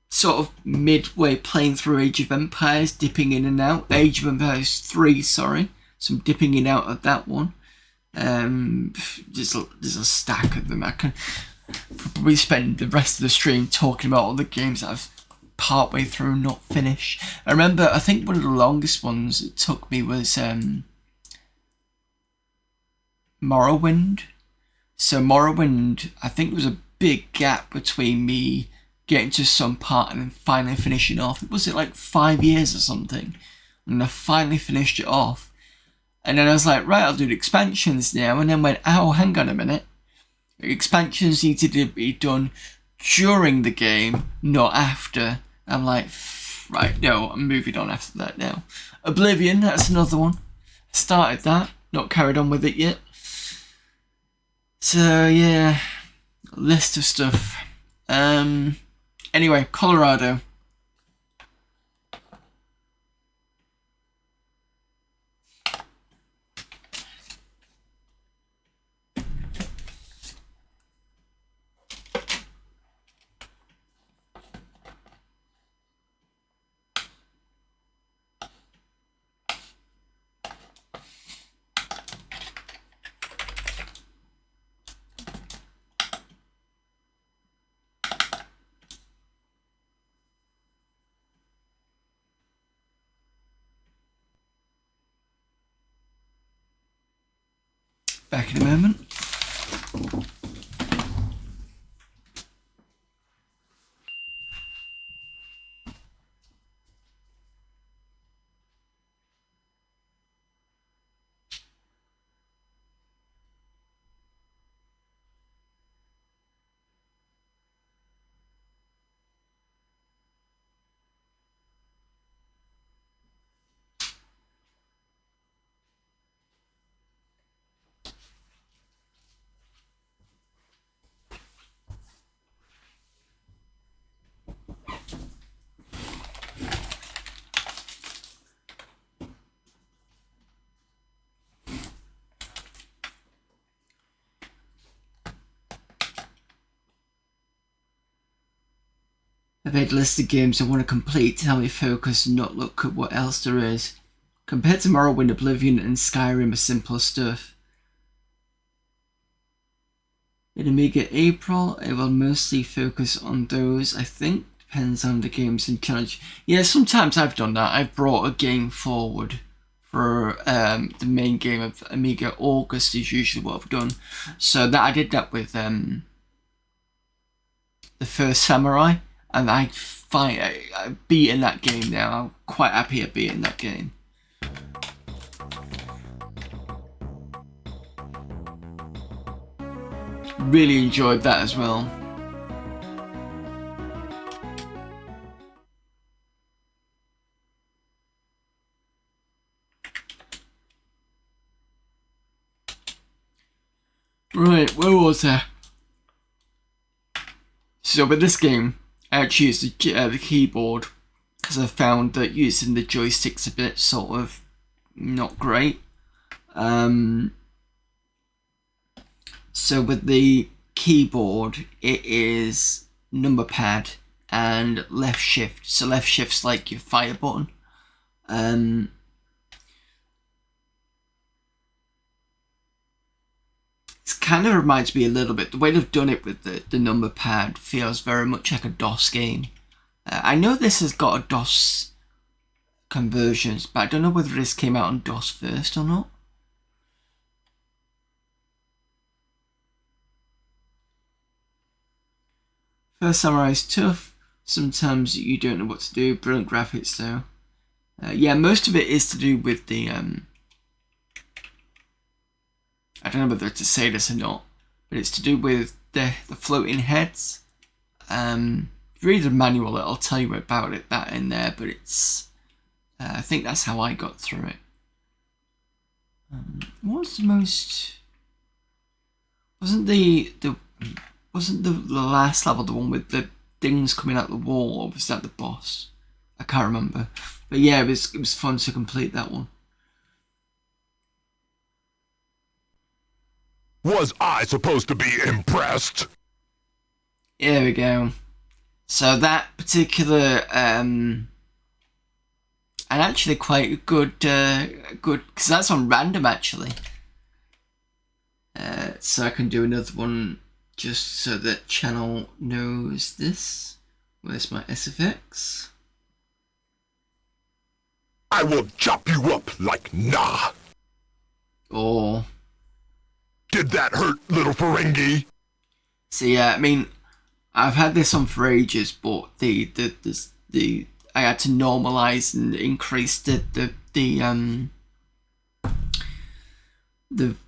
Sort of midway playing through Age of Empires, dipping in and out. Age of Empires 3, sorry. So I'm dipping in and out of that one. There's a stack of them. I can probably spend the rest of the stream talking about all the games that I've partway through not finished. I remember, I think one of the longest ones it took me was Morrowind. So Morrowind, I think there was a big gap between me getting to some part and then finally finishing off. Was it like 5 years or something? And I finally finished it off. And then I was like, right, I'll do the expansions now. And then went, oh, hang on a minute. The expansions need to be done during the game, not after. I'm like, right, no, I'm moving on after that now. Oblivion, that's another one. Started that, not carried on with it yet. So, yeah, list of stuff. Anyway, Colorado. Back in a moment. I've made a list of games I want to complete to help me focus and not look at what else there is. Compared to Morrowind, Oblivion and Skyrim are simpler stuff. In Amiga April, I will mostly focus on those, I think. Depends on the games and challenge. Yeah, sometimes I've done that. I've brought a game forward for the main game of Amiga. August is usually what I've done. So that I did that with the First Samurai. And I've beaten that game now. I'm quite happy at beating that game. Really enjoyed that as well. Right, where was I? So with this game, I actually used the keyboard because I found that using the joystick's a bit sort of not great. So with the keyboard, it is number pad and left shift. So left shift's like your fire button. It kind of reminds me a little bit, the way they've done it with the number pad feels very much like a DOS game. I know this has got a DOS conversions, but I don't know whether this came out on DOS first or not. First Samurai is tough. Sometimes you don't know what to do. Brilliant graphics though. Yeah, most of it is to do with the I don't know whether to say this or not, but it's to do with the floating heads. Read the manual, it'll tell you about it, that in there, but it's I think that's how I got through it. What was the most? Wasn't the last level the one with the things coming out the wall, or was that the boss? I can't remember, but yeah, it was fun to complete that one. Was I supposed to be impressed? Here we go. So that particular and actually quite good because that's on random actually. So I can do another one just so that channel knows this. Where's my SFX? I will chop you up like nah. Or did that hurt, little Ferengi? So yeah, I mean, I've had this on for ages, but the I had to normalize and increase the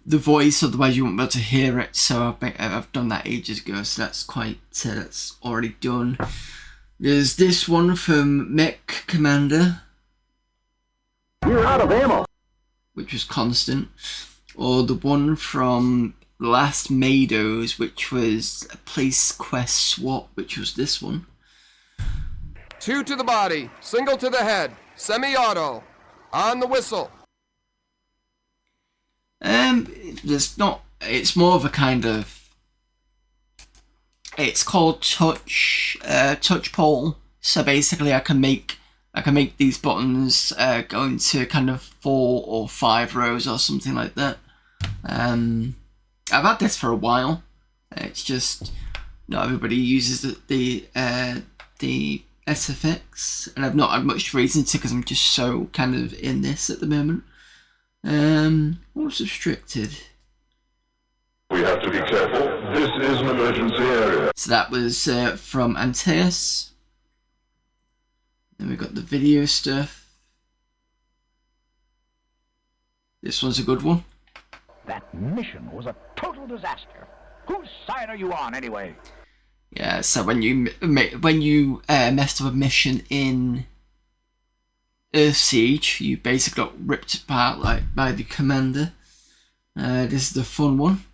voice, otherwise you won't be able to hear it. So I've done that ages ago, so that's that's already done. There's this one from Mech Commander. You're out of ammo. Which was constant. Or the one from Last Mados, which was a Place Quest Swap, which was this one. 2 to the body, single to the head, semi-auto, on the whistle. There's not. It's more of a kind of. It's called touch pull. So basically, I can make these buttons go into kind of 4 or 5 rows or something like that. I've had this for a while. It's just not everybody uses the SFX, and I've not had much reason to because I'm just so kind of in this at the moment. What's restricted? We have to be careful. This is an emergency area. So that was from Antaeus. Then we got the video stuff. This one's a good one. That mission was a total disaster. Whose side are you on, anyway? Yeah, so when you messed up a mission in Earthsiege, you basically got ripped apart like by the commander. This is the fun one.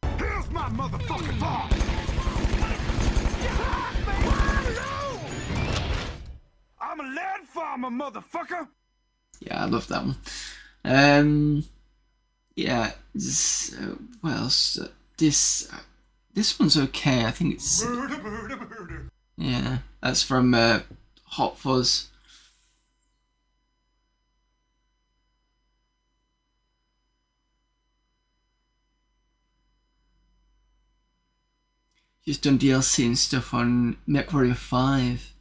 Here's my motherfucking ball. I'm a land farmer, motherfucker. Yeah, I love that one. Yeah, what else? This one's okay. I think it's yeah. That's from Hot Fuzz. Just done DLC and stuff on MechWarrior 5.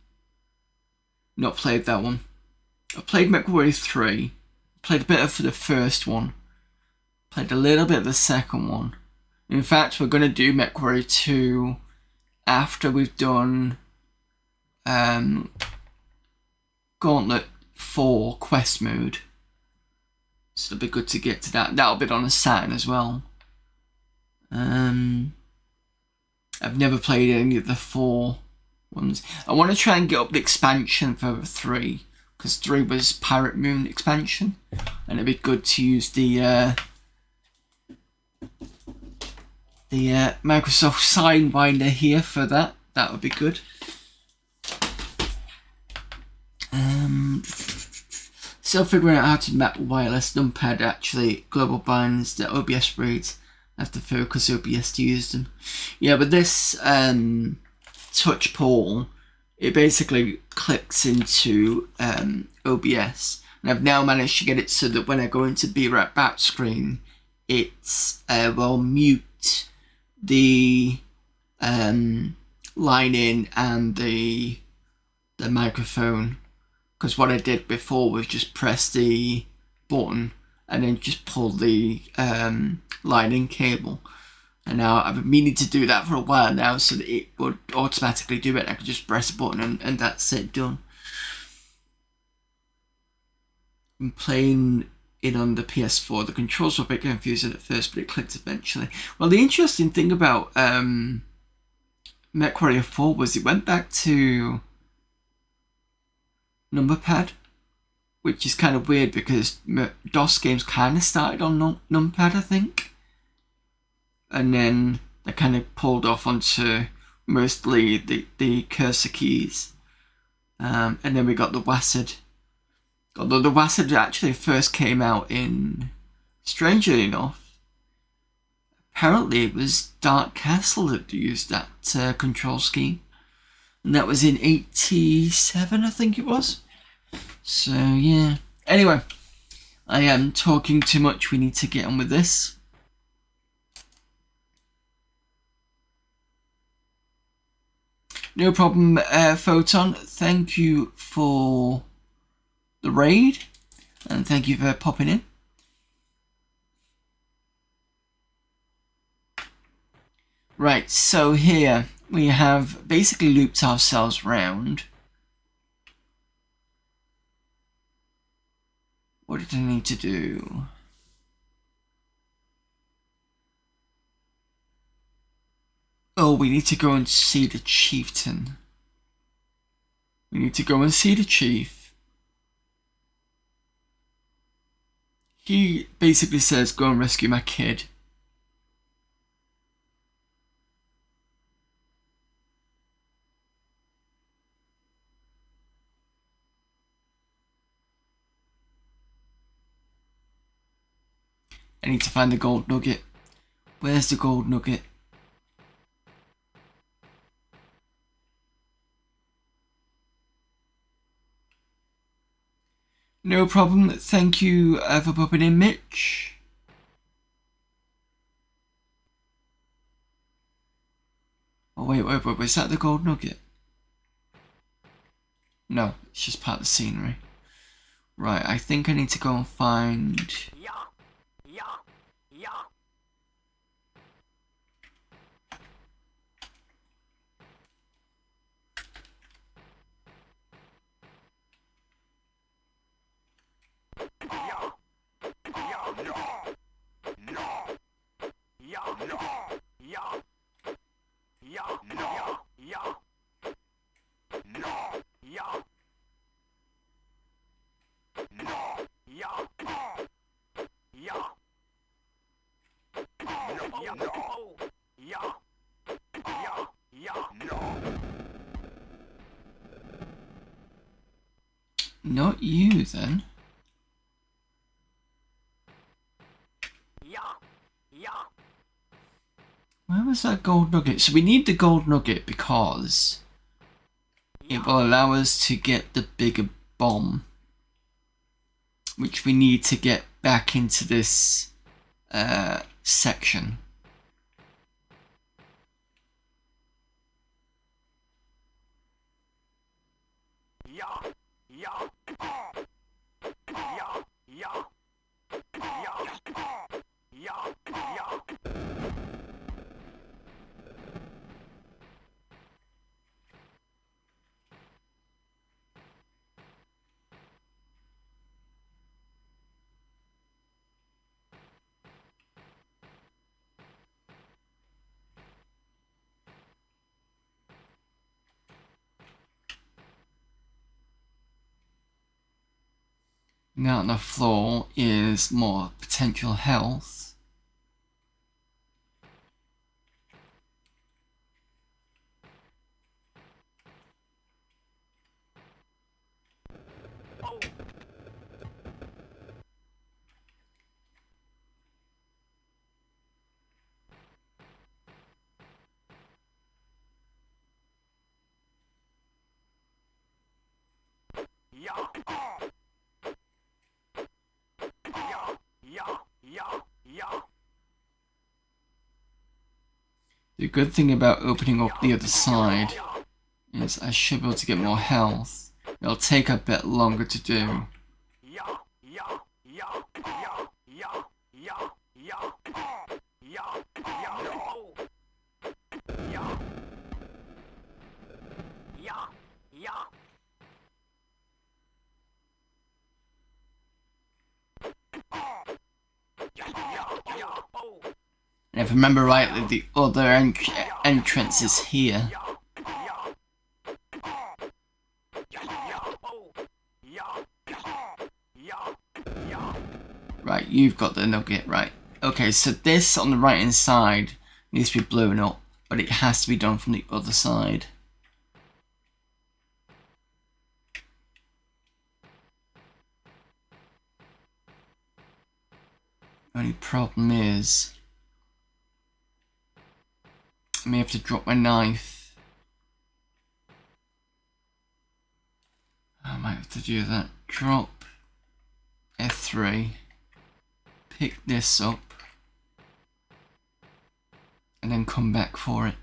Not played that one. I played MechWarrior 3. Played a bit of the first one. Played a little bit of the second one. In fact, we're going to do MechWarrior 2 after we've done Gauntlet 4 quest mode. So it'll be good to get to that. That'll be on a Saturn as well. I've never played any of the 4 ones. I want to try and get up the expansion for 3. Because 3 was Pirate Moon expansion. And it'd be good to use the Microsoft Sidewinder here for that. That would be good. Still figuring out how to map wireless numpad actually. Global binds the OBS reads. I have to focus OBS to use them. Yeah, but this touch pull, it basically clicks into OBS. And I've now managed to get it so that when I go into B-Rap back screen, it's will mute the line in and the microphone. Because what I did before was just press the button and then just pull the line in cable. And now I've been meaning to do that for a while now so that it would automatically do it. I could just press a button and that's it, done. I'm playing it on the PS4. The controls were a bit confusing at first, but it clicked eventually. Well, the interesting thing about MechWarrior 4 was it went back to number pad, which is kind of weird because DOS games kind of started on numpad, I think, and then they kind of pulled off onto mostly the cursor keys, and then we got the WASD. Although the WASD actually first came out in, strangely enough, apparently it was Dark Castle that used that control scheme. And that was in 87, I think it was. So, yeah. Anyway, I am talking too much. We need to get on with this. No problem, Photon. Thank you for the raid. And thank you for popping in. Right, so here we have basically looped ourselves round. What did I need to do? Oh, we need to go and see the chieftain. We need to go and see the chief. He basically says, go and rescue my kid. I need to find the gold nugget. Where's the gold nugget? No problem. Thank you for popping in, Mitch. Oh, wait. Is that the gold nugget? No, it's just part of the scenery. Right, I think I need to go and find... Not you, then. Where was that gold nugget? So we need the gold nugget because it will allow us to get the bigger bomb, which we need to get back into this section. Now on the floor is more potential health. The good thing about opening up the other side is I should be able to get more health. It'll take a bit longer to do. And if I remember rightly, the other entrance is here. Right, you've got the nugget, right. Okay, so this on the right hand side needs to be blown up, but it has to be done from the other side. Only problem is I may have to drop my knife. I might have to do that. Drop F3, pick this up, and then come back for it.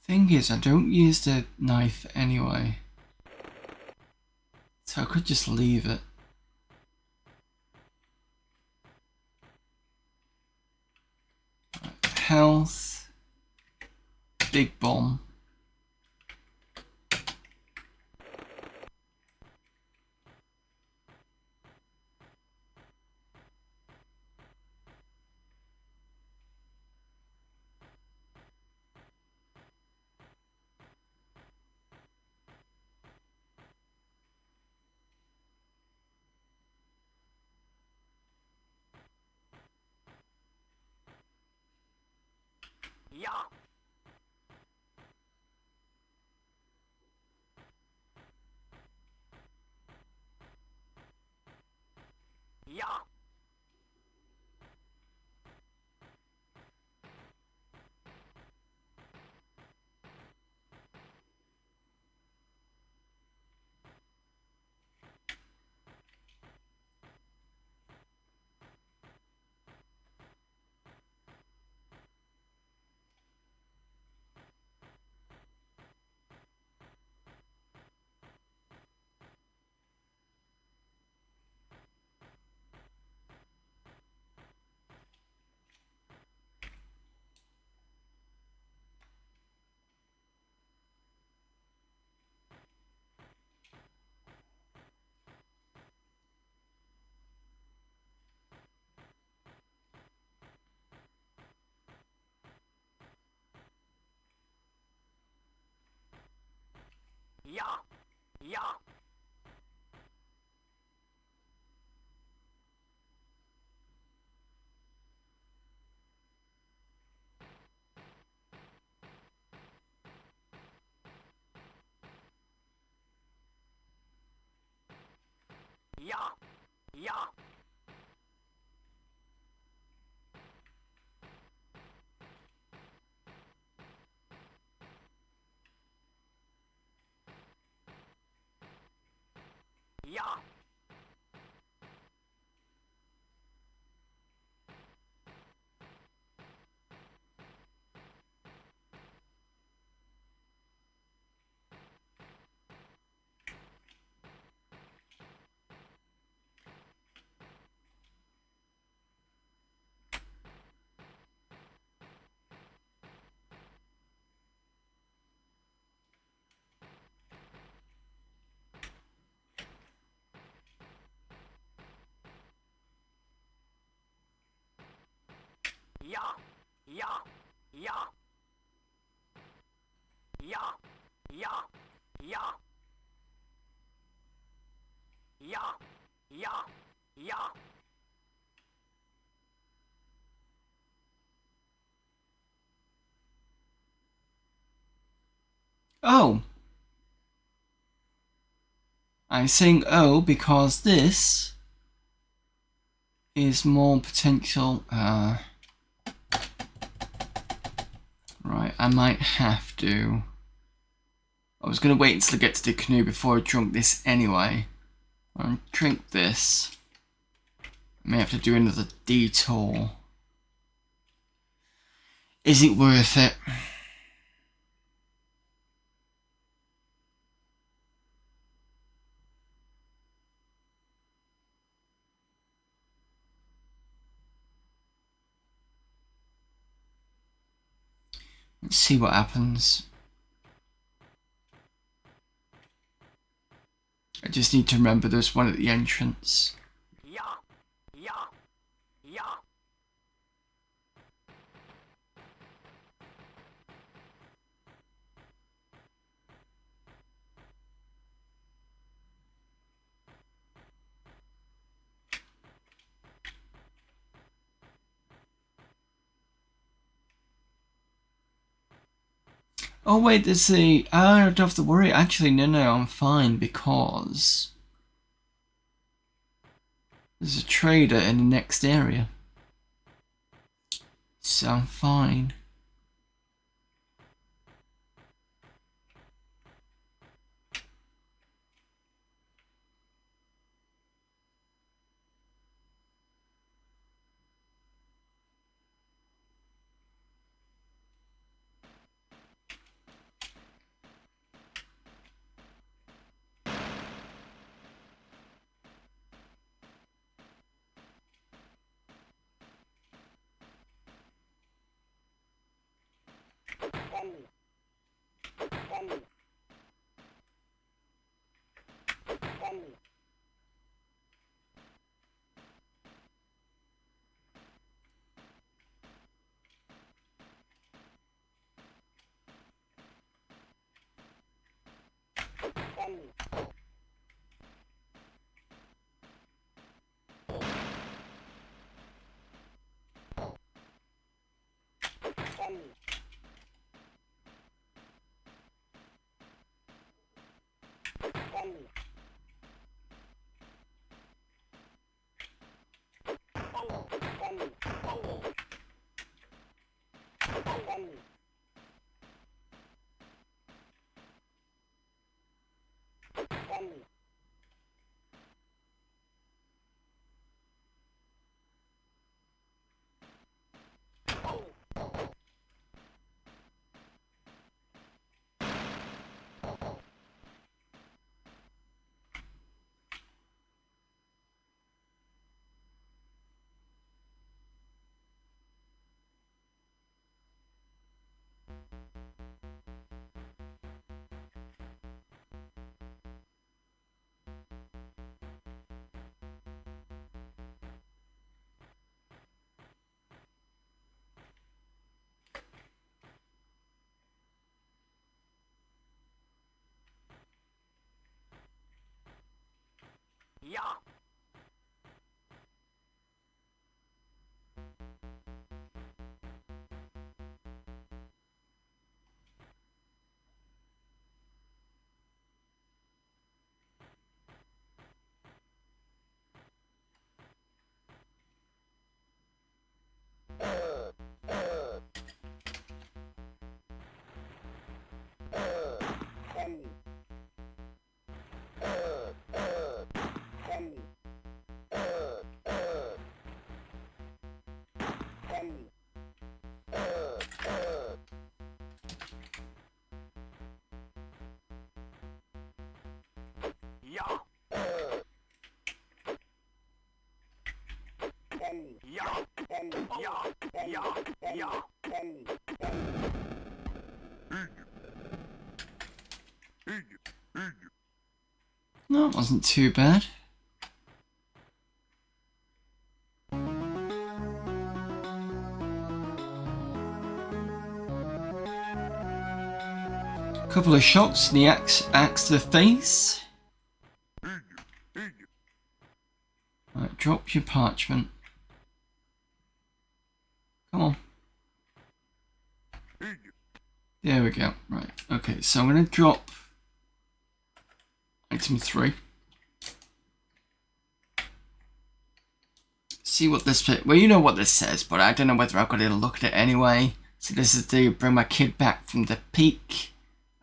Thing is, I don't use the knife anyway, so I could just leave it. Health, big bomb. Oh! I'm saying oh because this is more potential. Right, I might have to. I was going to wait until I get to the canoe before I drunk this anyway. I'll drink this. I may have to do another detour. Is it worth it? Let's see what happens. I just need to remember there's one at the entrance. Oh wait, there's the... I don't have to worry. Actually, no, I'm fine because... there's a trader in the next area. So I'm fine. Yeah. Yeah. Yeah. Yeah. Yeah. No, it wasn't too bad. Couple of shots in the axe to the face. Right, drop your parchment. Come on. There we go. Right, okay, so I'm going to drop item 3. See what this... Well, you know what this says, but I don't know whether I've got to look at it anyway. So this is to bring my kid back from the peak.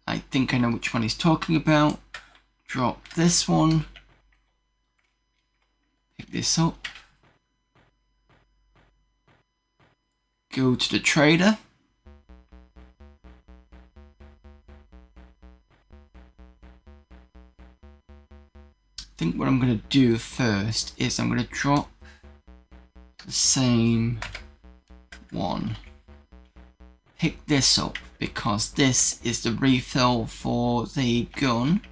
I think I know which one he's talking about. Drop this one. Pick this up. Go to the trader. I think what I'm going to do first is I'm going to drop the same one. Pick this up because this is the refill for the gun.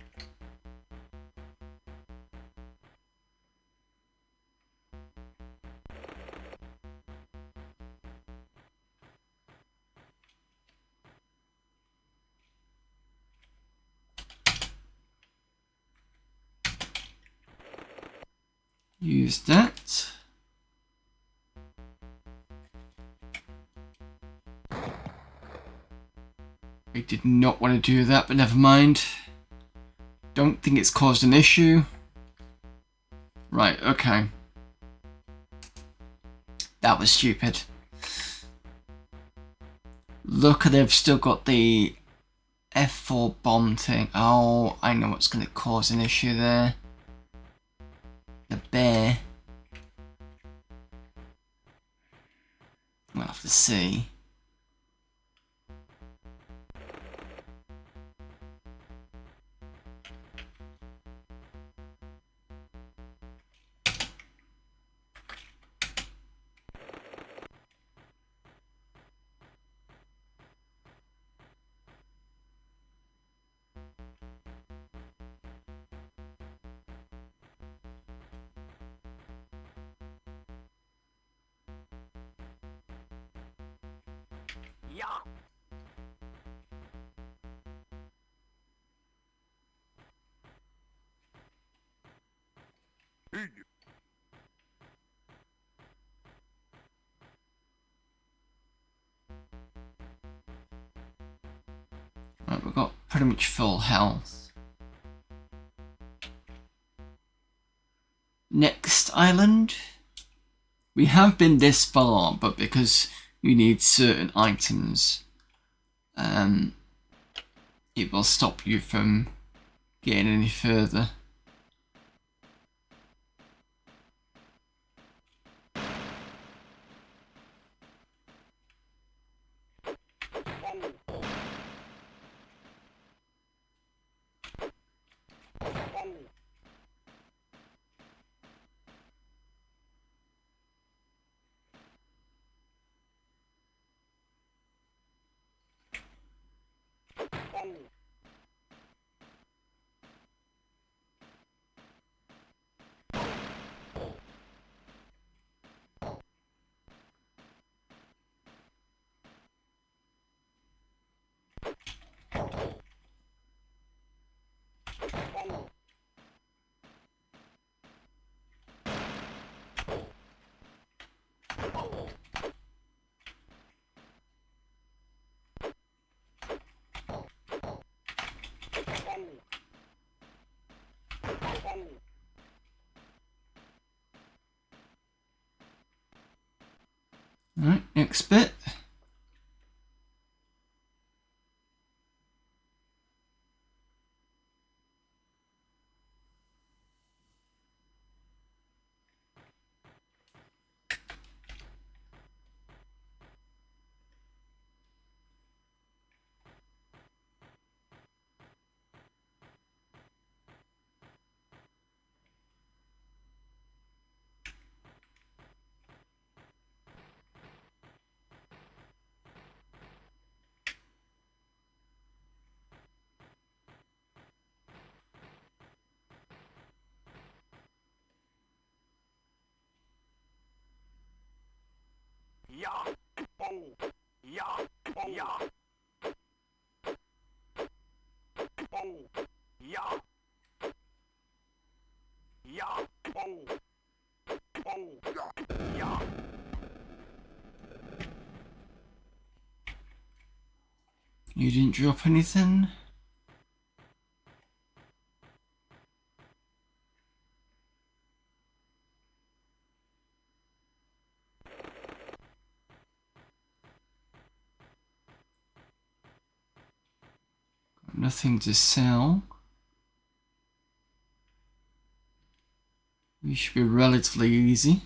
Use that. I did not want to do that, but never mind. Don't think it's caused an issue. Right, okay. That was stupid. Look, they've still got the F4 bomb thing. Oh, I know what's going to cause an issue there. The bear. We'll have to see. Right, we've got pretty much full health. Next island. We have been this far, but because you need certain items, it will stop you from getting any further. Alright, next bit. You didn't drop anything? Got nothing to sell. We should be relatively easy.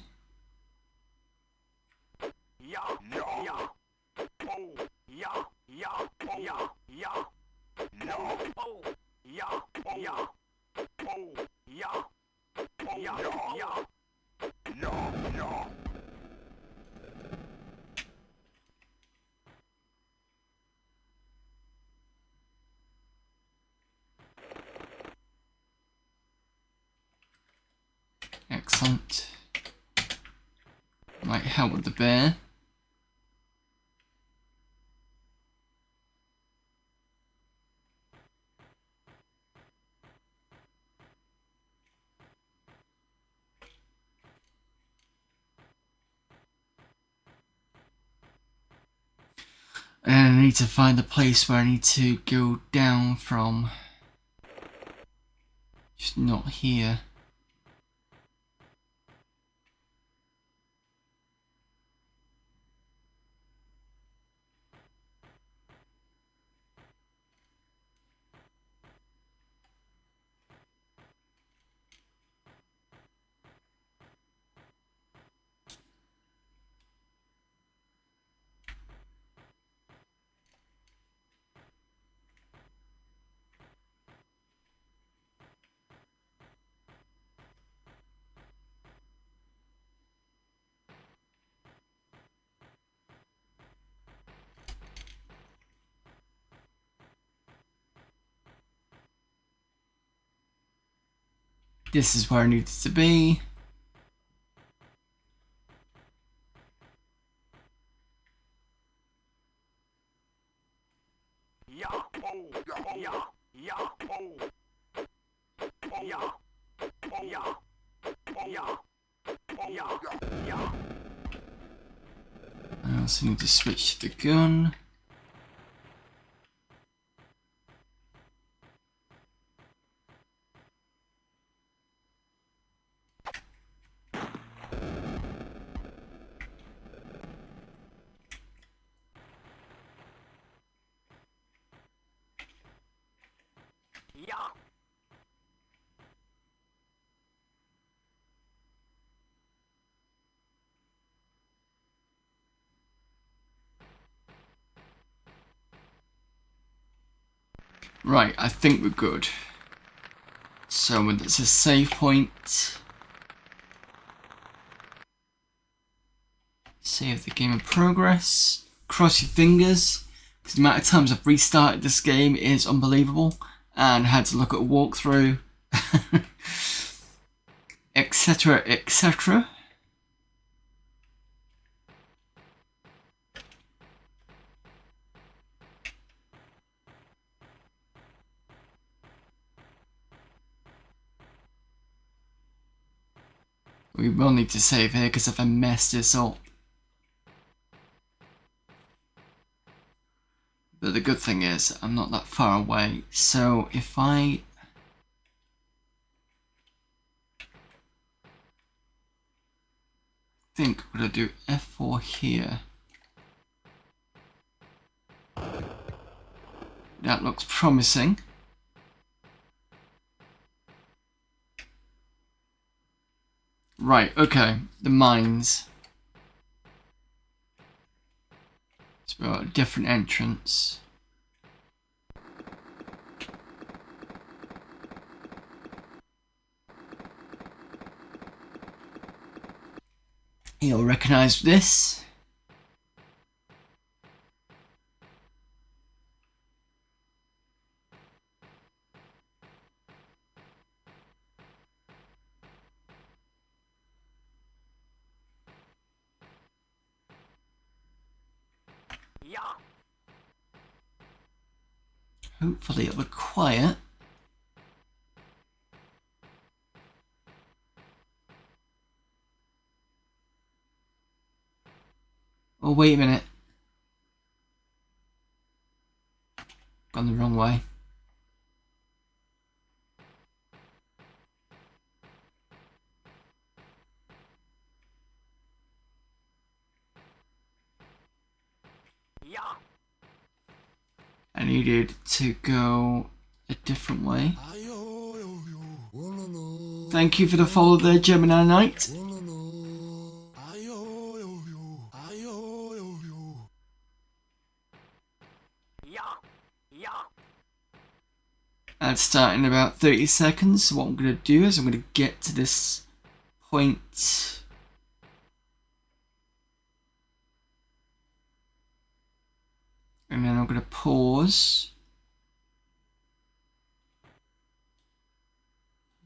Excellent. Might help with the bear. And I need to find the place where I need to go down from. Just not here. This is where I needed to be. I also need to switch to the gun. Right, I think we're good. So it's a save point. Save the game in progress. Cross your fingers, because the amount of times I've restarted this game is unbelievable, and had to look at a walkthrough, etc, etc. We will need to save here, because if I mess this up. But the good thing is, I'm not that far away, so if I think I'm going to do F4 here. That looks promising. Right, okay, the mines. So we've got a different entrance. You'll recognise this. Hopefully it'll be quiet. Oh, wait a minute. Gone the wrong way. I needed to go a different way. Thank you for the follow there, Gemini Knight. And start in about 30 seconds. So what I'm going to do is I'm going to get to this point. And then I'm going to pause.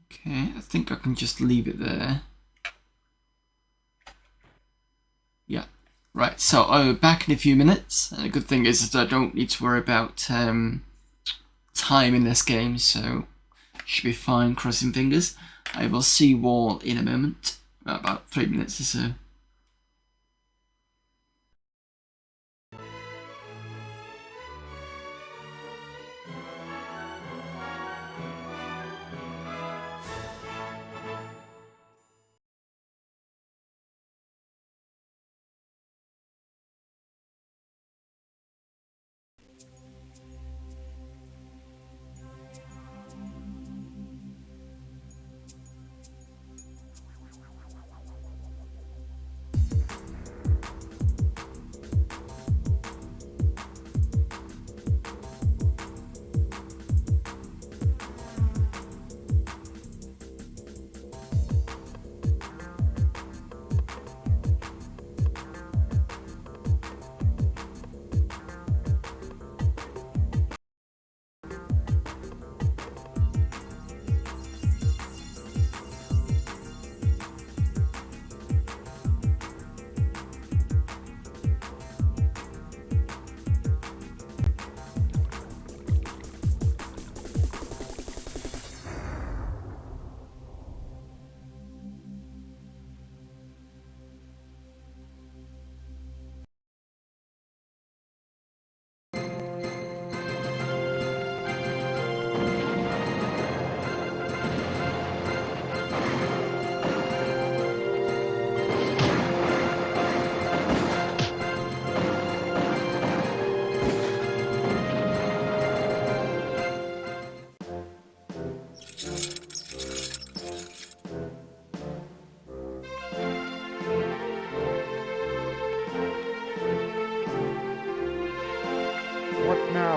Okay, I think I can just leave it there. Yeah. Right, so I'll be back in a few minutes. And the good thing is that I don't need to worry about time in this game, so should be fine, crossing fingers. I will see you all in a moment. About 3 minutes or so.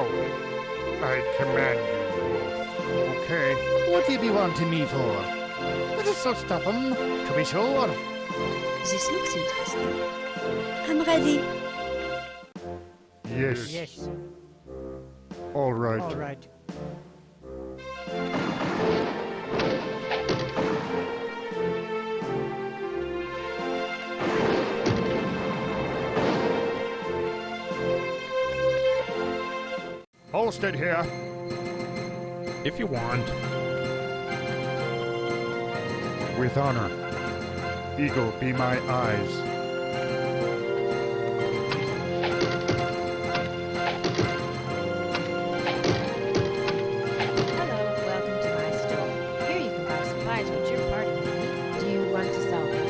Now, I command you. Okay. What do you be wanting me for? Let us so stop 'em, to be sure. This looks interesting. I'm ready. Yes. Yes. All right. All right. Holstead here. If you want. With honor. Eagle, be my eyes. Hello, welcome to my store. Here you can buy supplies which your party needs. Do you want to sell this?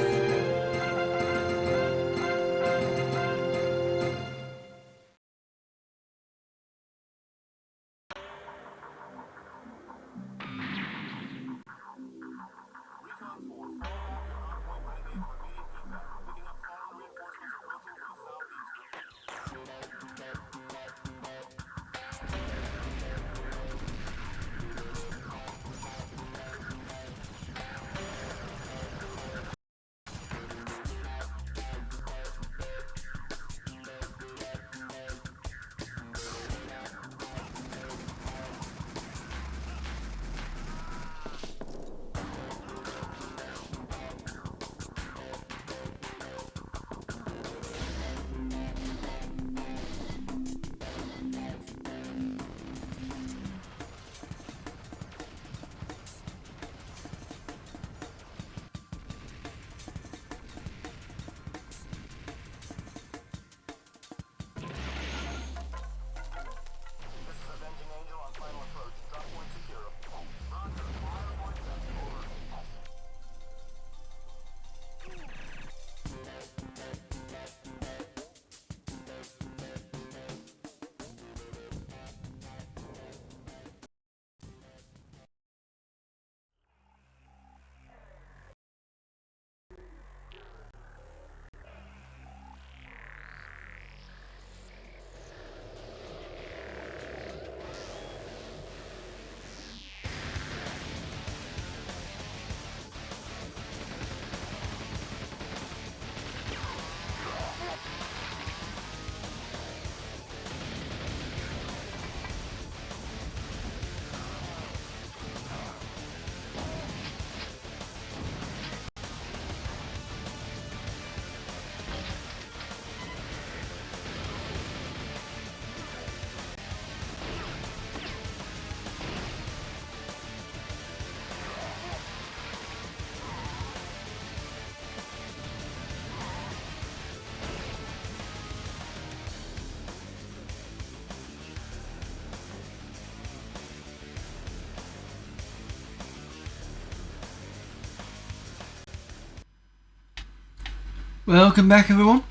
Welcome back, everyone.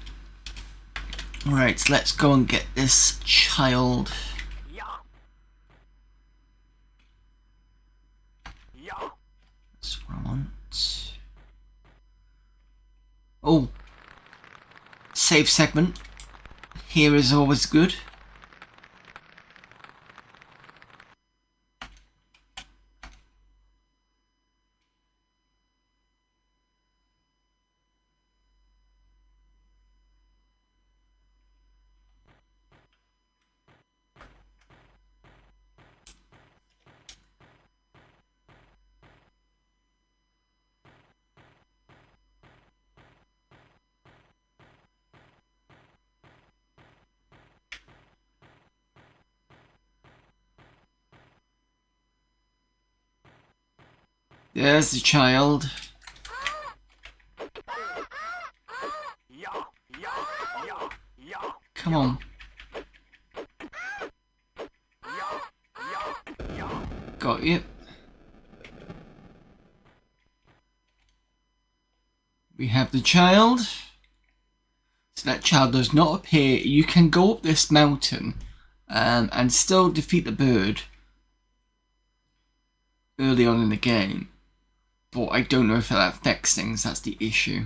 Alright, so let's go and get this child. That's what I want. Oh, save segment. Here is always good. There's the child. Come on. Got you. We have the child. So that child does not appear. You can go up this mountain and still defeat the bird early on in the game. But I don't know if that affects things, that's the issue.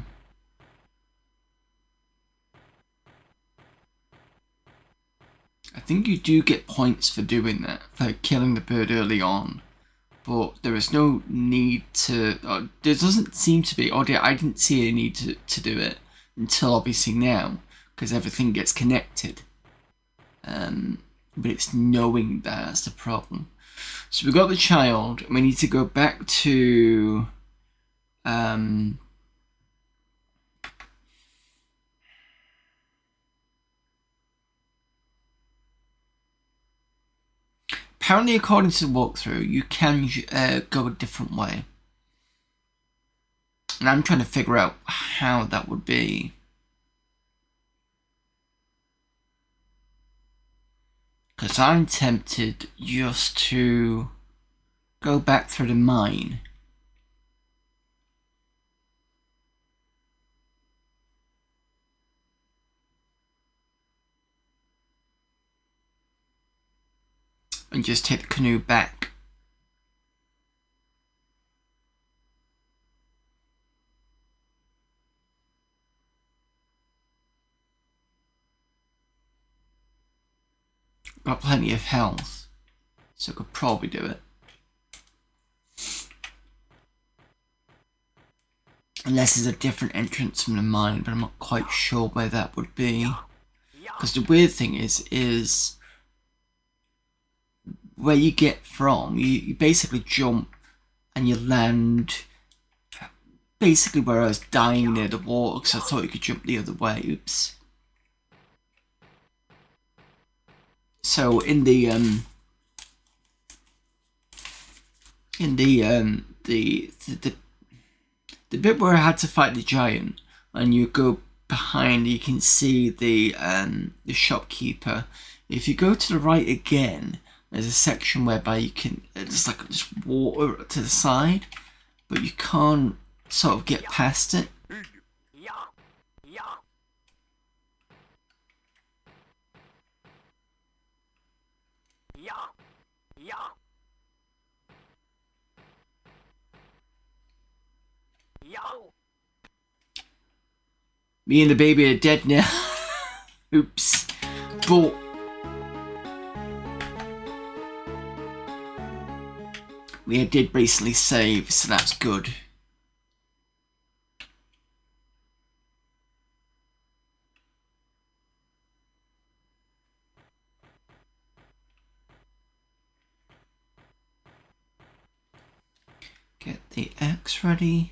I think you do get points for doing that, for killing the bird early on. But there is no need to, there doesn't seem to be, or I didn't see a need to do it until obviously now, because everything gets connected. But it's knowing that's the problem. So we've got the child, and we need to go back to apparently, according to the walkthrough, you can go a different way. And I'm trying to figure out how that would be. Because I'm tempted just to go back through the mine. And just take the canoe back. Got plenty of health, so I could probably do it. Unless there's a different entrance from the mine, but I'm not quite sure where that would be. Because the weird thing is where you get from, you basically jump and you land basically where I was dying near the water, because I thought you could jump the other way. Oops. So in the bit where I had to fight the giant, and you go behind, you can see the shopkeeper. If you go to the right again, there's a section whereby you can, it's like just water to the side, but you can't sort of get past it. Me and the baby are dead now. Oops. But we did recently save, so that's good. Get the axe ready.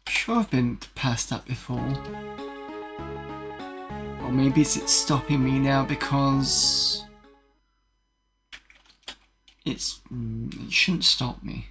Sure, I've been past that before. Or maybe it's stopping me now because it shouldn't stop me.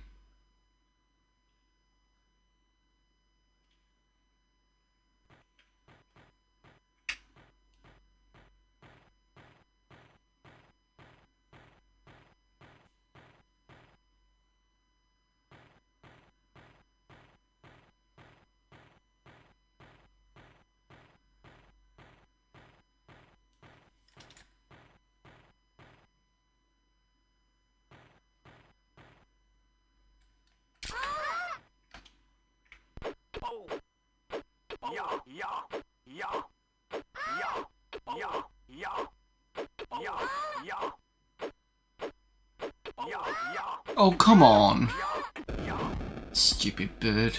Oh, come on. Stupid bird.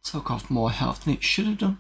Took off more health than it should have done.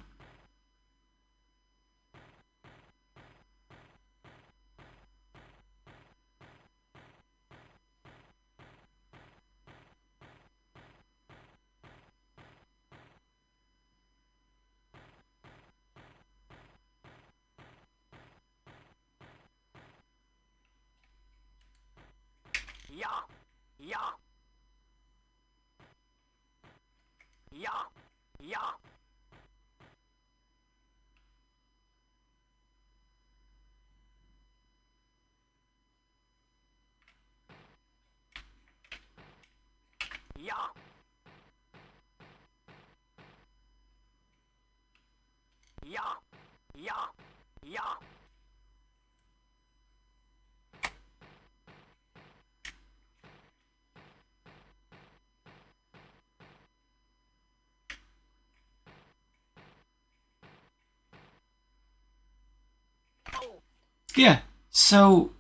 Yeah, so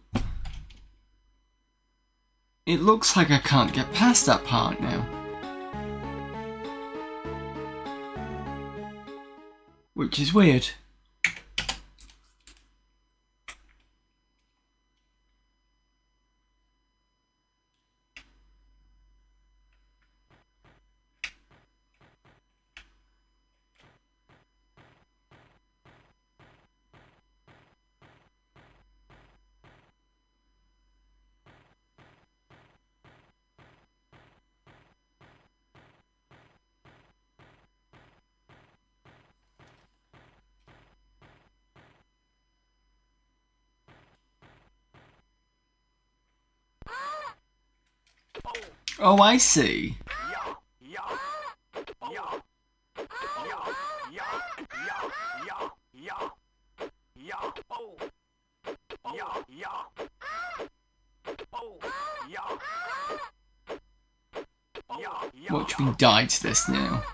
it looks like I can't get past that part now. Which is weird. Oh, I see. Watch me die to this now.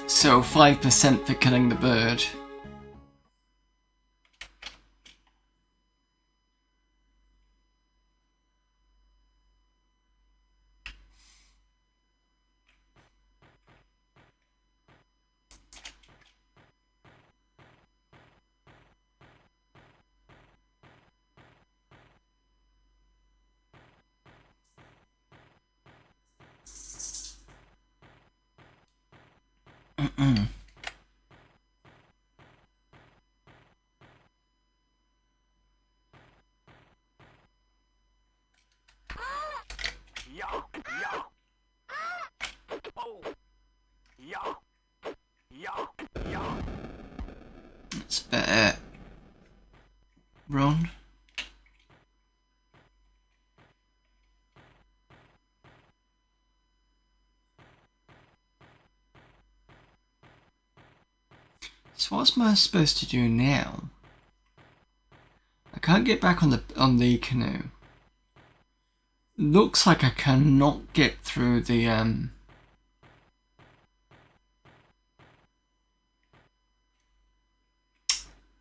So 5% for killing the bird. That's better. Run. So what am I supposed to do now? I can't get back on the canoe. Looks like I cannot get through the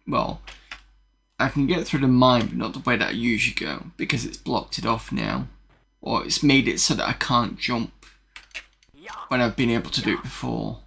well, I can get through the mine, but not the way that I usually go, because it's blocked it off now. Or it's made it so that I can't jump when I've been able to do it before.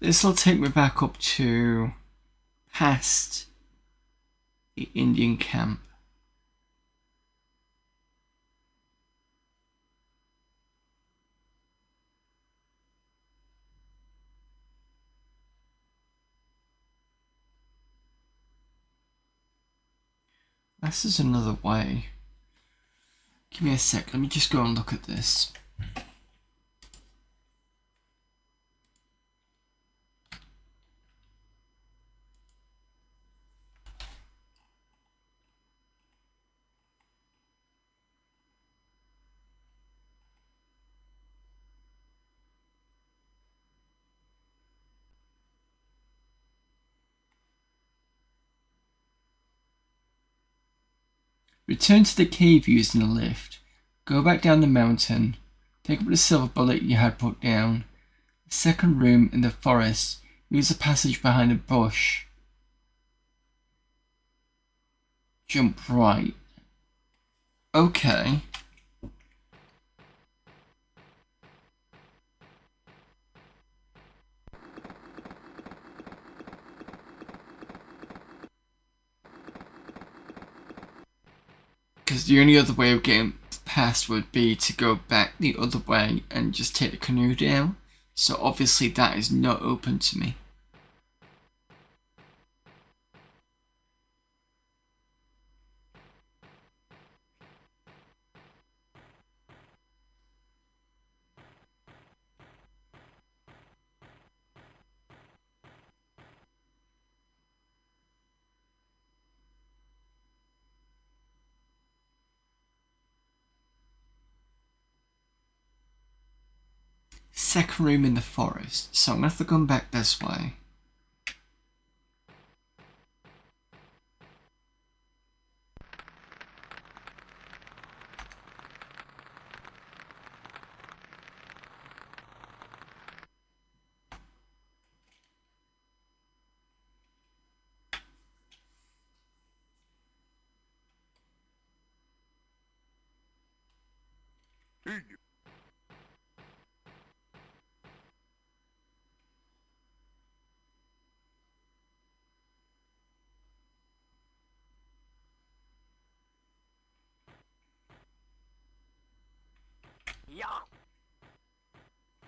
This will take me back up to past the Indian camp. This is another way. Give me a sec, let me just go and look at this. Return to the cave using the lift. Go back down the mountain. Take up the silver bullet you had put down. The second room in the forest. Use the passage behind a bush. Jump right. Okay. Because the only other way of getting past would be to go back the other way and just take the canoe down. So obviously that is not open to me. Second room in the forest, so I'm going to have to come back this way.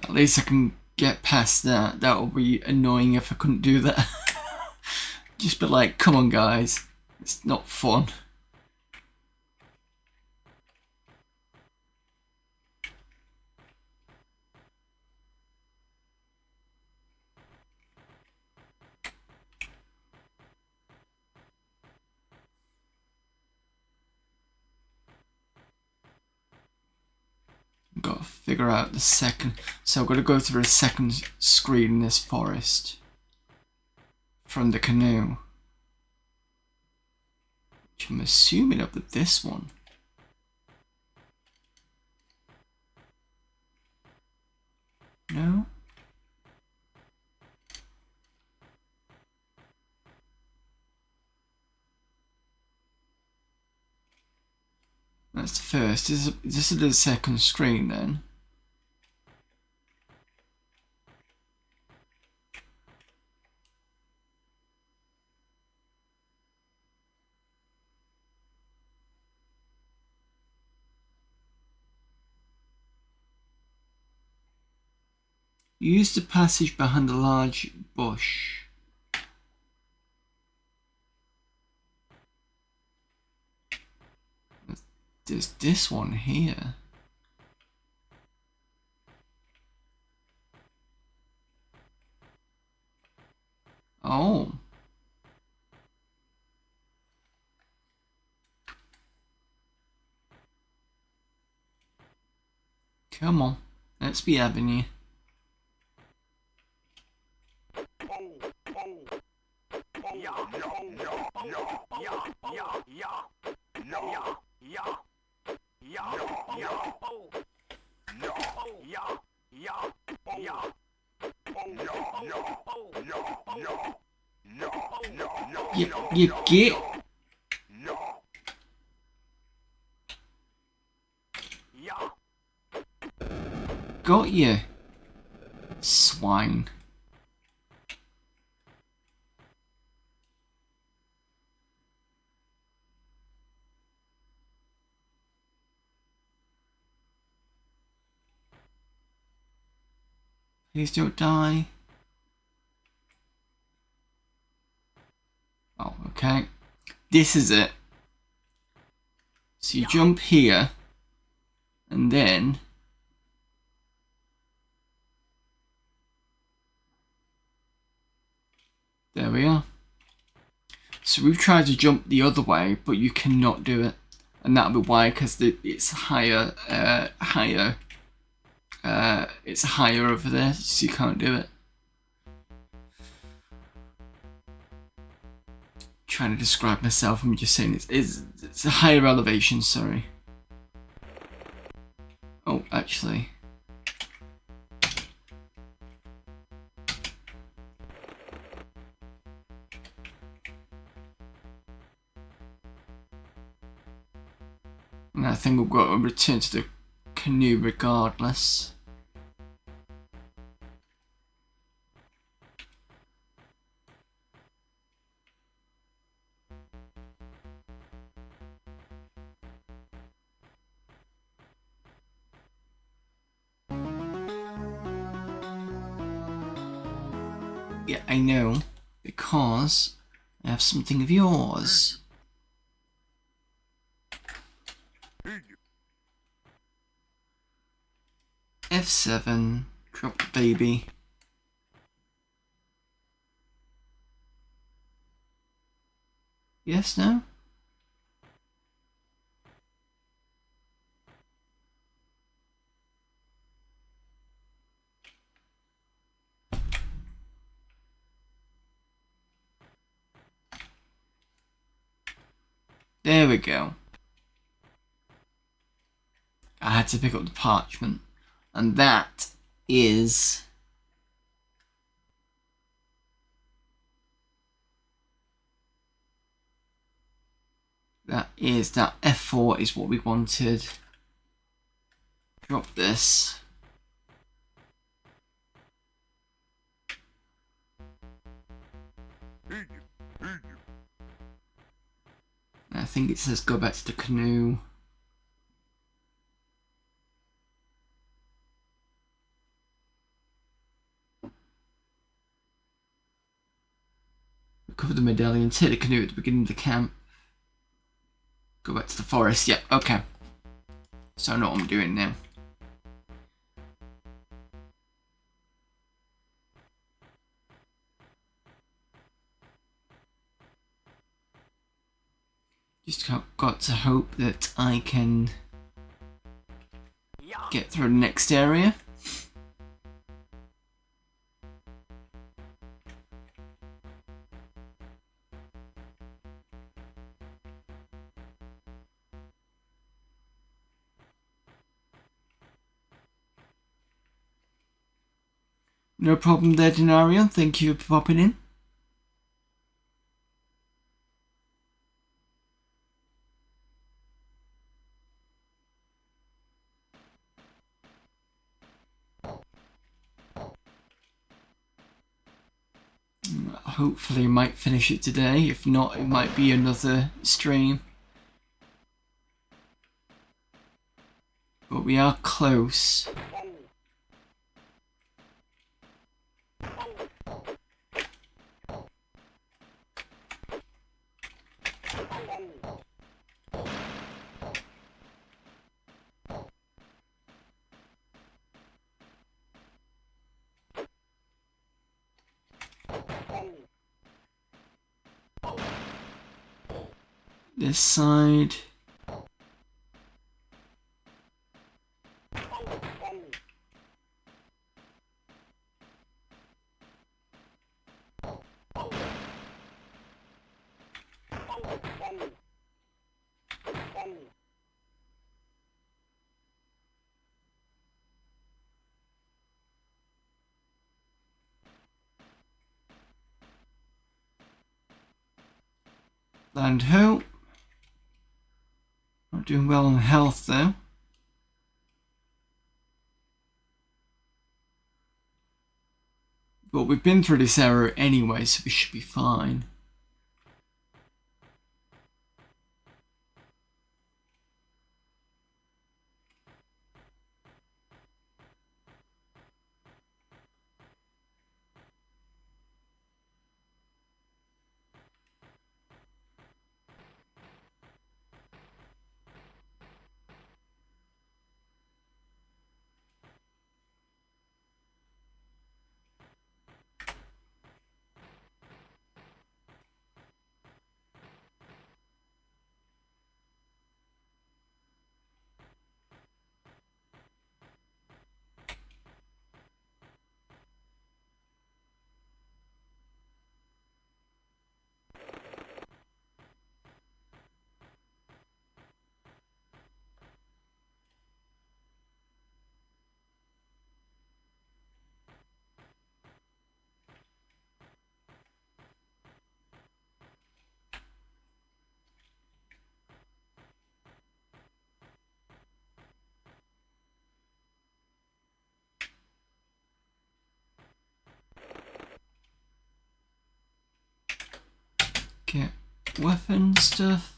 At least I can get past that. That would be annoying if I couldn't do that. Just be like, come on guys, it's not fun. Got to figure out the second, so I've got to go through a second screen in this forest from the canoe, which I'm assuming up with this one. No? That's the first. This is the second screen then. Use the passage behind a large bush. There's this one here. Oh. Come on, let's be having you. You get. Got you, swine. Please don't die. Oh, okay. This is it. So you jump here, and then there we are. So we've tried to jump the other way, but you cannot do it, and that'll be why, because it's higher, it's higher over there, so you can't do it. trying to describe myself. I'm just saying it's a higher elevation. Sorry. Oh, actually. And I think we've got to return to the canoe regardless. Yeah, I know, because I have something of yours. F7, drop the baby. Yes, no? There we go. I had to pick up the parchment. And that is... that F4 is what we wanted. Drop this. I think it says go back to the canoe. Recover the medallion, take the canoe at the beginning of the camp. Go back to the forest. Yep, okay. So I know what I'm doing now. Just got to hope that I can get through the next area. No problem there, Denarion. Thank you for popping in. Hopefully I might finish it today. If not, it might be another stream. But we are close. This side. Land ho. Not doing well on health though. But we've been through this area anyway, so we should be fine. Get weapon stuff.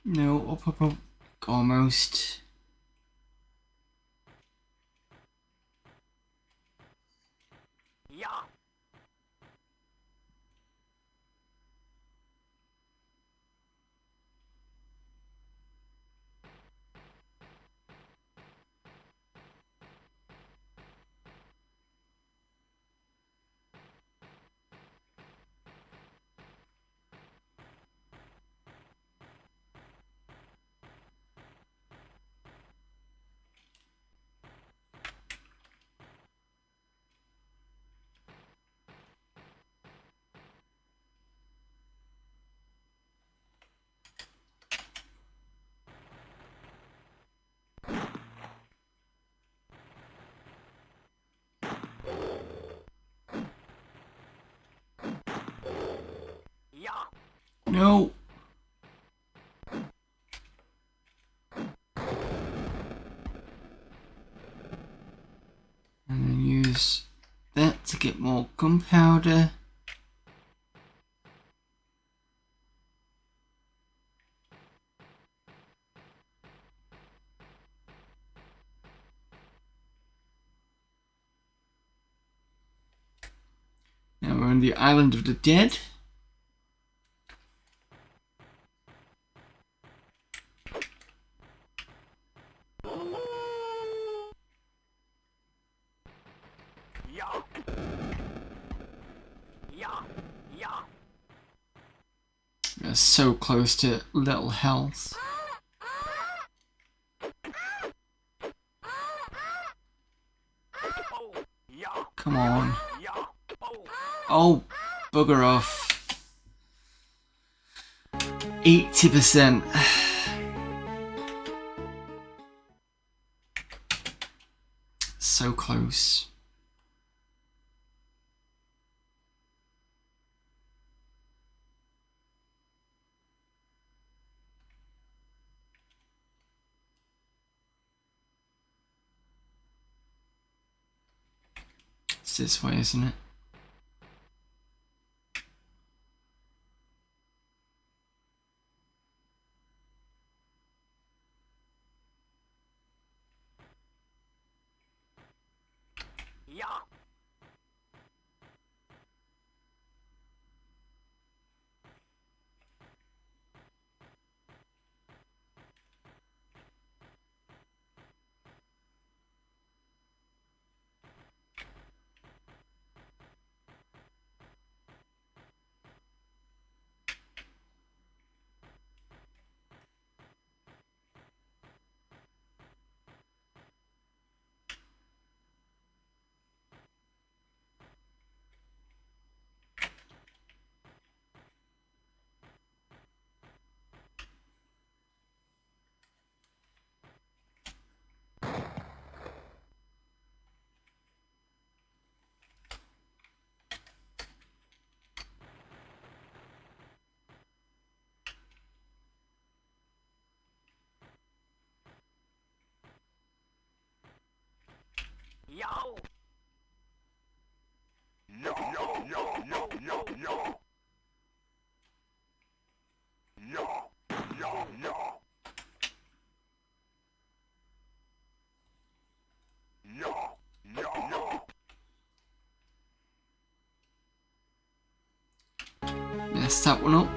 No, up, almost. No. And then use that to get more gunpowder. Now we're on the island of the dead. We're so close to little health. Come on. Oh, bugger off. 80%. So close. It's this way, isn't it? Messed that one up.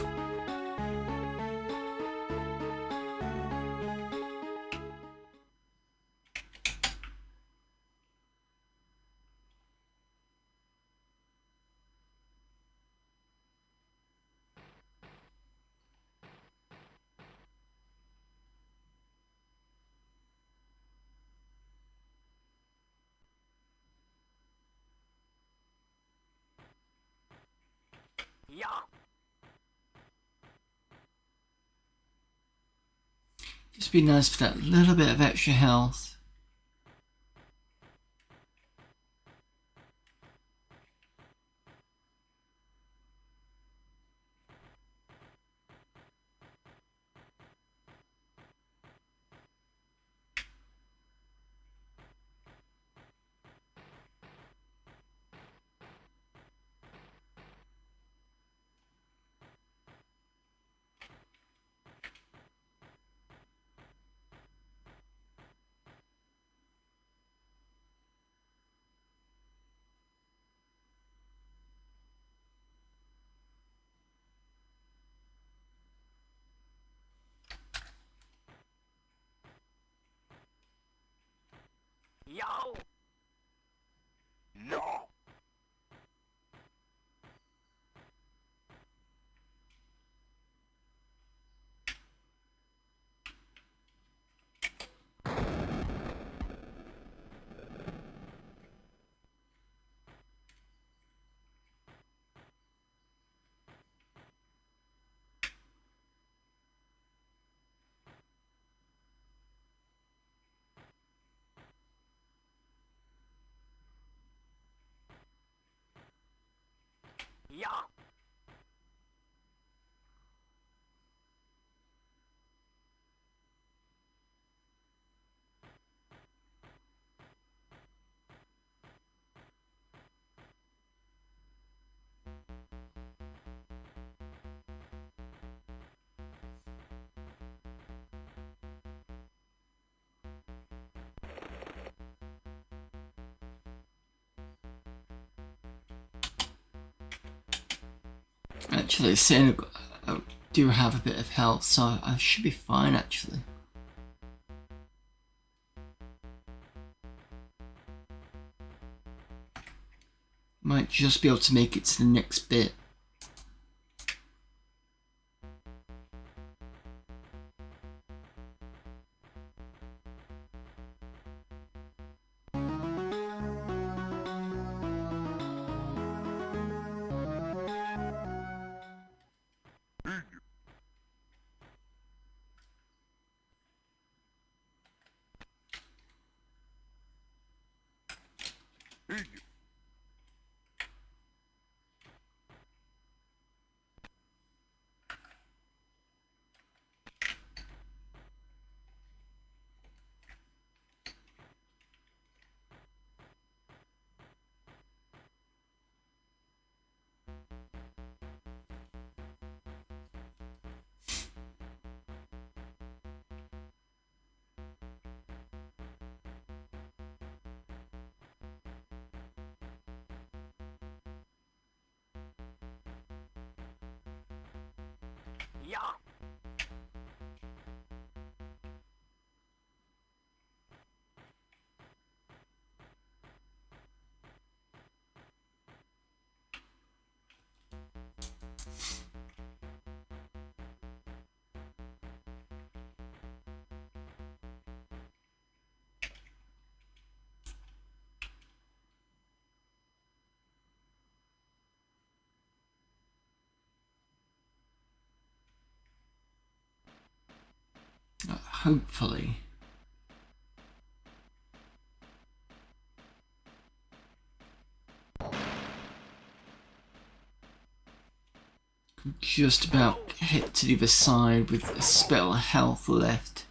Just be nice for that little bit of extra health. No. Actually, saying I do have a bit of health, so I should be fine actually. Might just be able to make it to the next bit. Hopefully. Just about hit to the other side with a spell of health left.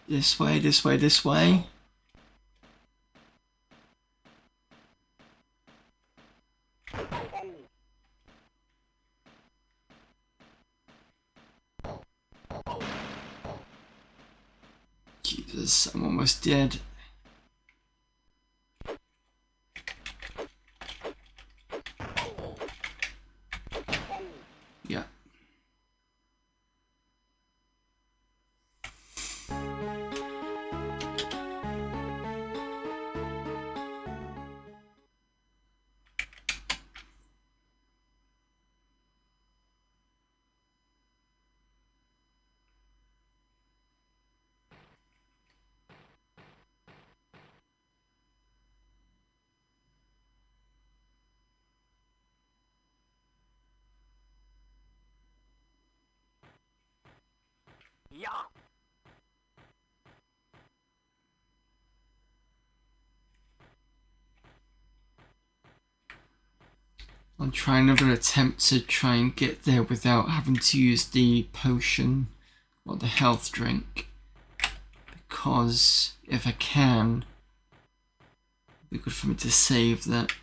This way, this way, this way. Jesus, I'm almost dead. Yeah. I'll try another attempt to try and get there without having to use the potion or the health drink. Because if I can, it'd be good for me to save that.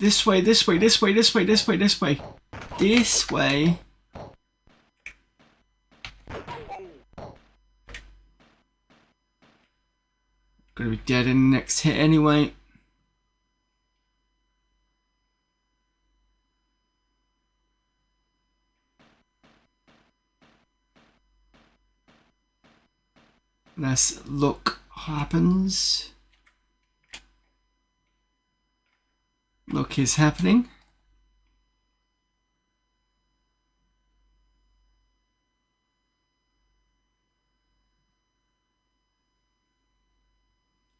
This way, this way, this way, this way, this way, this way. This way. Gonna be dead in the next hit anyway. Let's look what happens. Look is happening.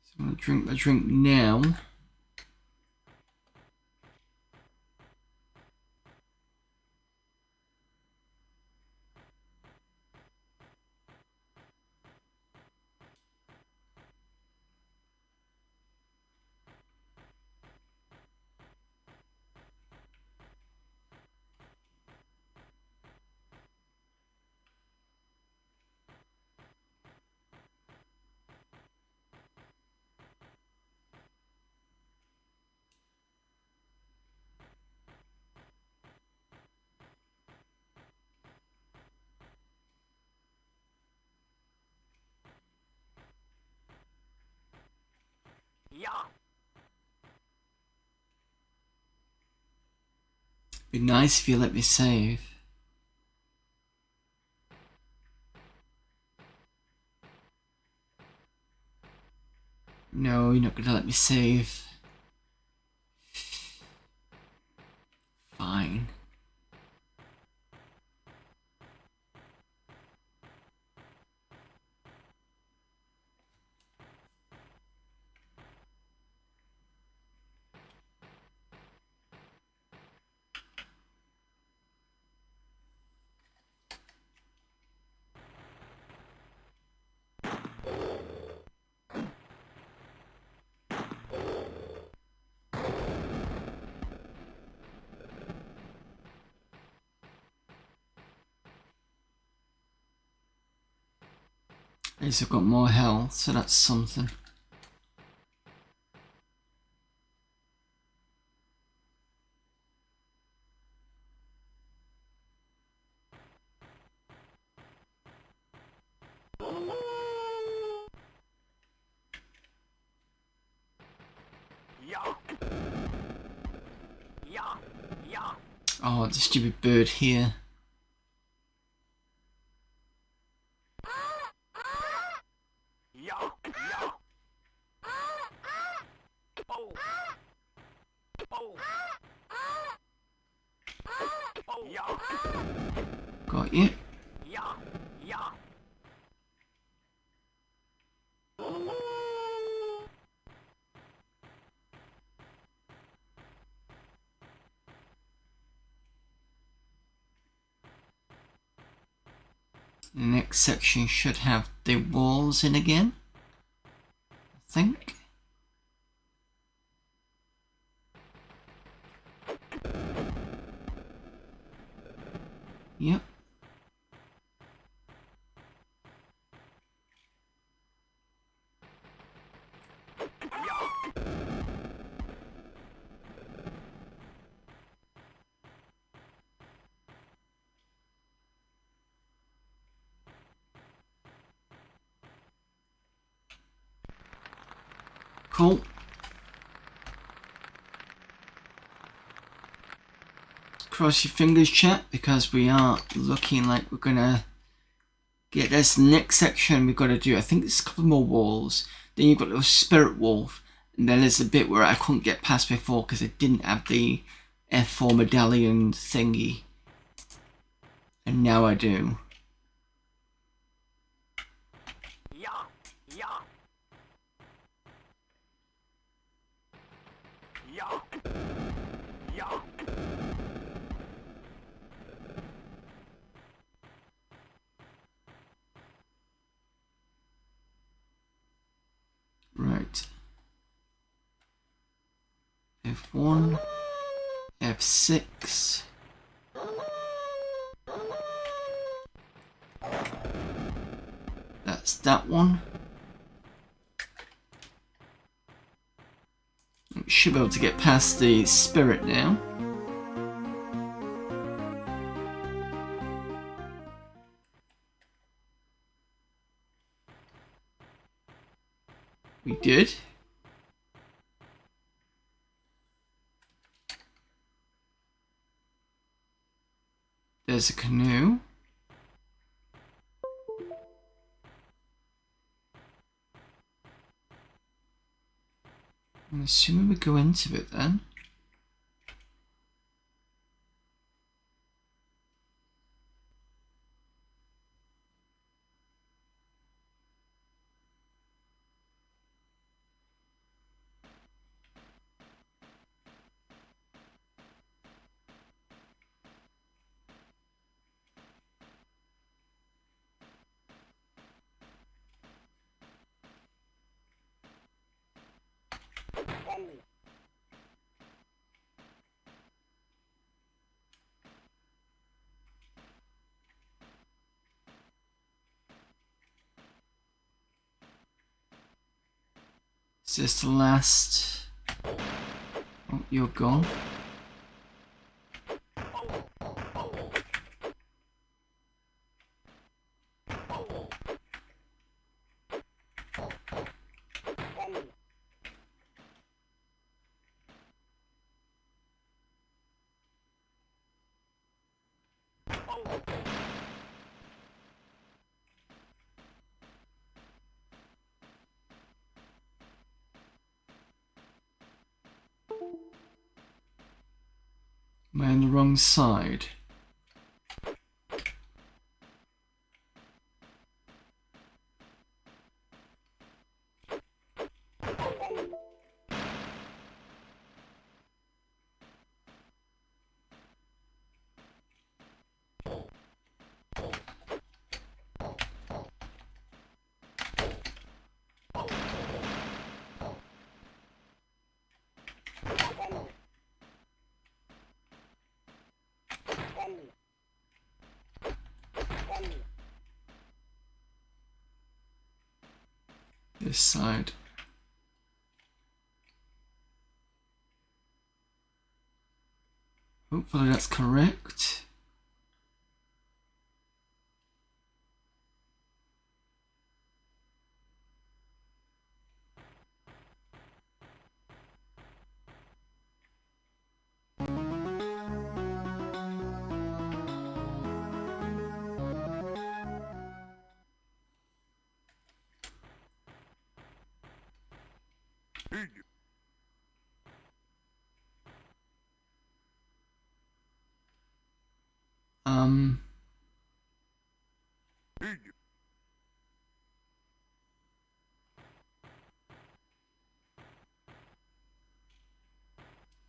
So I'm going to drink my drink now. Be nice if you let me save. No, you're not gonna let me save. Fine. At least I've got more health, so that's something. Oh, the stupid bird here. Got you. The next section should have the walls in again, I think. Yep. Cool. Cross your fingers, chat, because we are looking like we're gonna get this next section we've got to do. I think there's a couple more walls. Then you've got the spirit wolf, and then there's a bit where I couldn't get past before because I didn't have the F4 medallion thingy, and now I do. Right. F1, F6. That's that one. We should be able to get past the spirit now. We did. There's a canoe. I'm assuming we go into it then. Is this the last? Oh, you're gone. Am I on the wrong side? This side. Hopefully that's correct.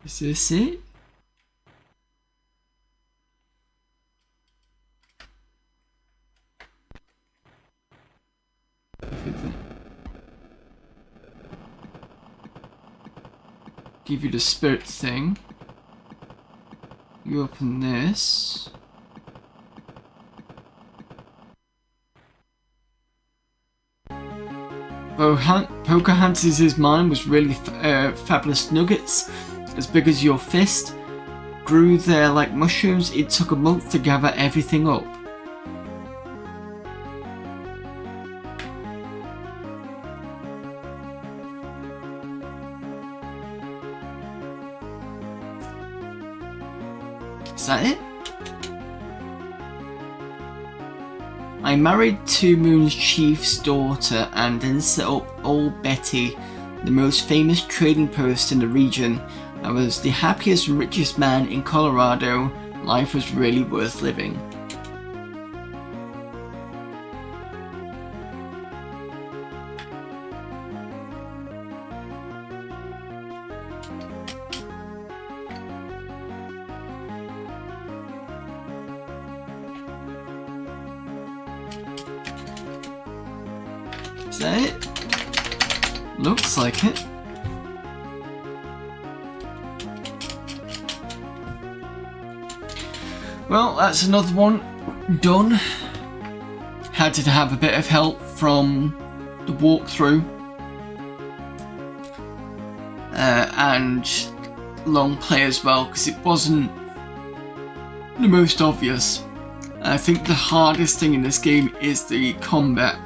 Is this it? Give you the spirit thing. You open this. Pocahontas' mind was really fabulous nuggets, as big as your fist. Grew there like mushrooms. It took a month to gather everything up. Is that it? I married Two Moons Chief's daughter and then set up Old Betty, the most famous trading post in the region. I was the happiest and richest man in Colorado. Life was really worth living. Is that it? Looks like it. Well, that's another one done. Had to have a bit of help from the walkthrough and long play as well, because it wasn't the most obvious. I think the hardest thing in this game is the combat,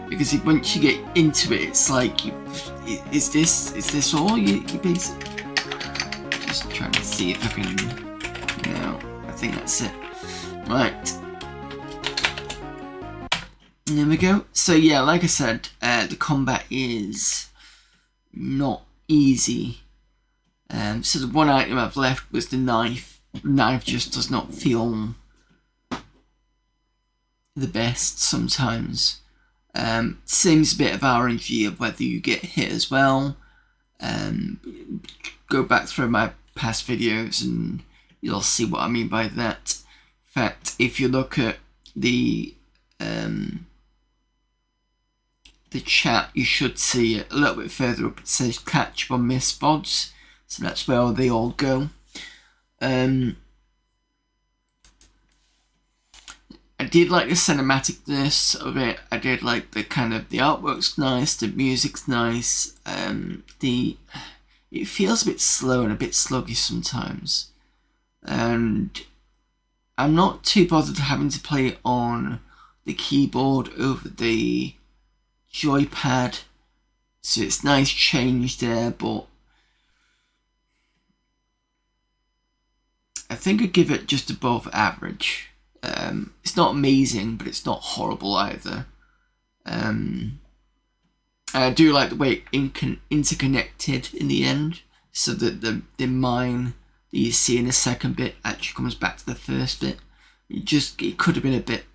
because once you get into it, it's like, is this all you basically? Just trying to see if I can. No, I think that's it. Right. There we go. So yeah, like I said, the combat is not easy. So the one item I've left was the knife. The knife just does not feel the best sometimes. Seems a bit of RNG of whether you get hit as well. Go back through my past videos and you'll see what I mean by that. In fact, if you look at the chat, you should see it a little bit further up. It says catch or miss VODs, so that's where they all go. I did like the cinematicness of it. I did like the kind of, the artwork's nice, the music's nice. It feels a bit slow and a bit sluggish sometimes, and I'm not too bothered having to play it on the keyboard over the joypad, so it's nice change there, but I think I'd give it just above average. It's not amazing, but it's not horrible either. I do like the way it interconnected in the end, so that the mine that you see in the second bit actually comes back to the first bit. It could have been a bit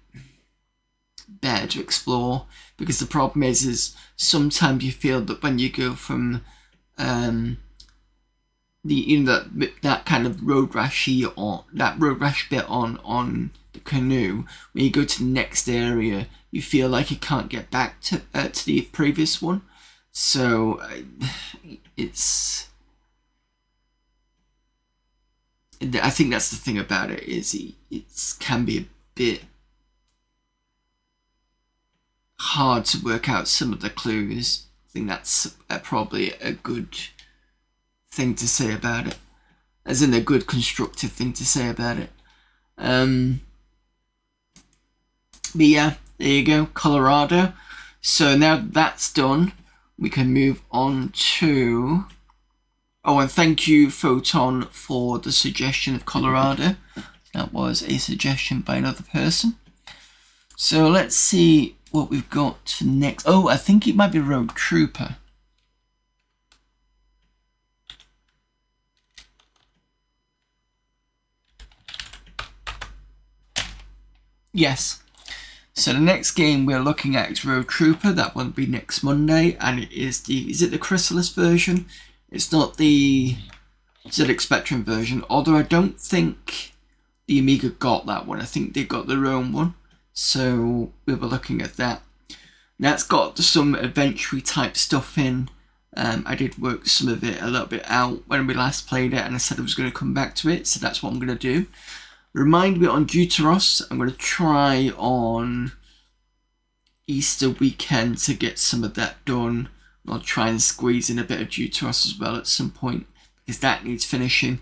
better to explore, because the problem is sometimes you feel that when you go from that kind of road rashy, or that road rash bit on the canoe, when you go to the next area, you feel like you can't get back to the previous one. So I think that's the thing about it, is it can be a bit hard to work out some of the clues. I think that's probably a good thing to say about it, as in a good constructive thing to say about it. But yeah, there you go, Colorado. So now that's done, we can move on to... Oh, and thank you, Photon, for the suggestion of Colorado. That was a suggestion by another person. So let's see what we've got next. Oh, I think it might be Road Trooper. Yes. So the next game we're looking at is Road Trooper. That will be next Monday, and it is the Chrysalis version. It's not the ZX Spectrum version, although I don't think the Amiga got that one. I think they got their own one, so we were looking at that. Now it's got some adventure type stuff in. I did work some of it a little bit out when we last played it, and I said I was going to come back to it, so that's what I'm going to do. Remind me on Deuteros, I'm going to try on Easter weekend to get some of that done. I'll try and squeeze in a bit of Deuteros as well at some point, because that needs finishing,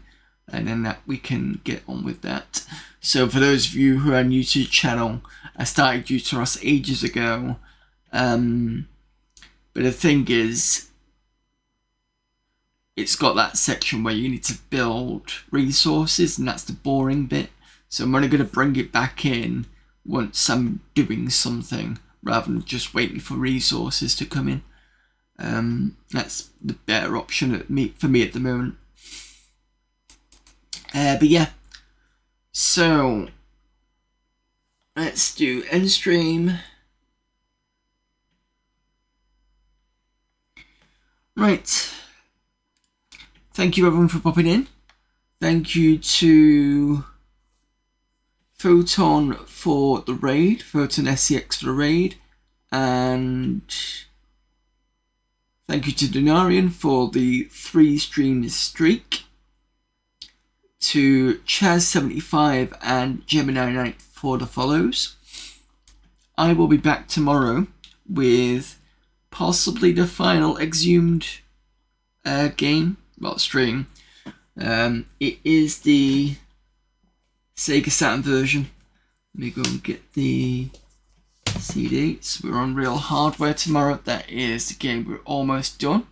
and then that we can get on with that. So for those of you who are new to the channel, I started Deuteros ages ago, but the thing is, it's got that section where you need to build resources, and that's the boring bit. So I'm only going to bring it back in once I'm doing something, rather than just waiting for resources to come in. That's the better option for me at the moment. But yeah, so let's do end stream. Right. Thank you everyone for popping in. Thank you to Photon for the raid, Photon SCX for the raid, and thank you to Denarian for the 3 streams streak, to Chaz75 and Gemini Knight for the follows. I will be back tomorrow with possibly the final Exhumed game, well, stream. It is the Sega Saturn version. Let me go and get the CD. So we're on Real Hardware tomorrow. That is the game we're almost done.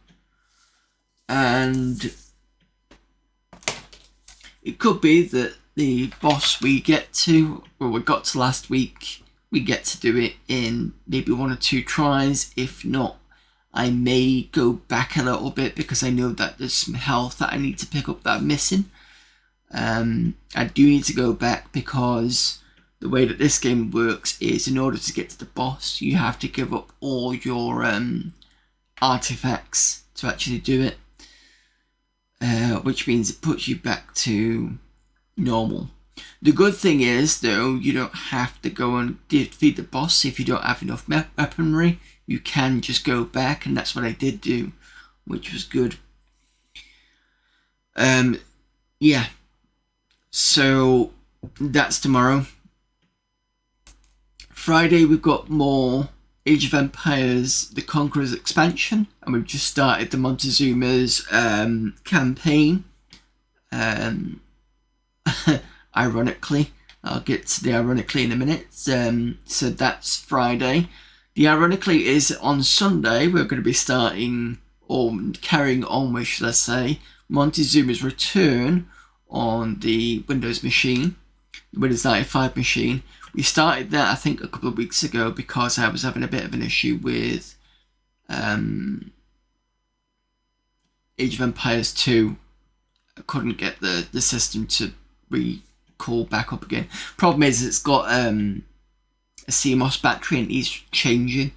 And it could be that the boss we get to, well, we got to last week, we get to do it in maybe 1 or 2 tries. If not, I may go back a little bit because I know that there's some health that I need to pick up that I'm missing. I do need to go back because the way that this game works is in order to get to the boss, you have to give up all your artifacts to actually do it. Which means it puts you back to normal. The good thing is, though, you don't have to go and defeat the boss if you don't have enough weaponry. You can just go back, and that's what I did do, which was good. Yeah. So that's tomorrow. Friday we've got more Age of Empires: The Conqueror's expansion, and we've just started the Montezuma's campaign. Ironically, I'll get to the ironically in a minute. So that's Friday. The ironically is on Sunday. We're going to be starting, or carrying on with, should I say, Montezuma's Return on the Windows machine, the Windows 95 machine. We started that, I think, a couple of weeks ago because I was having a bit of an issue with Age of Empires 2. I couldn't get the system to recall back up again. Problem is, it's got a CMOS battery and it needs changing.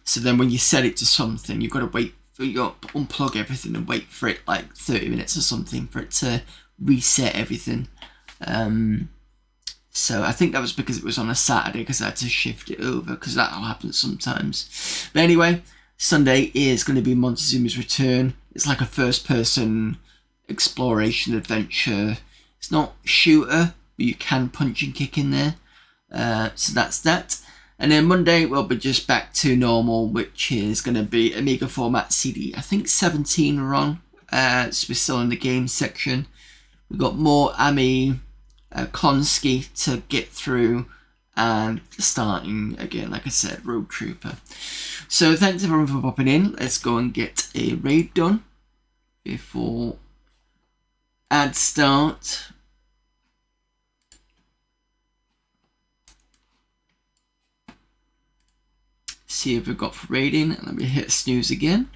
So then when you set it to something, you've got to wait for unplug everything and wait for it like 30 minutes or something for it to reset everything. So I think that was because it was on a Saturday, because I had to shift it over, because that'll happen sometimes. But anyway, Sunday is going to be Montezuma's Return. It's like a first-person exploration adventure. It's not shooter, but you can punch and kick in there. So that's that. And then Monday we'll be just back to normal, which is going to be Amiga format CD. I think 17 are on. So we're still in the game section. We've got more AmiKlotski to get through, and starting again, like I said, Road Trooper. So thanks everyone for popping in. Let's go and get a raid done before ads start. See if we've got for raiding. Let me hit snooze again.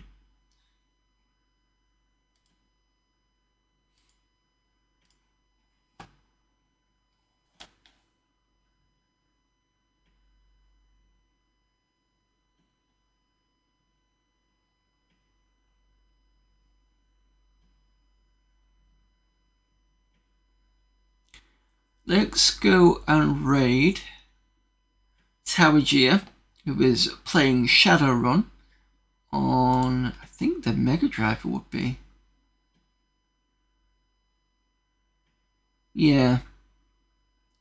Let's go and raid Tawajia, who is playing Shadowrun on, I think, the Mega Drive it would be. Yeah.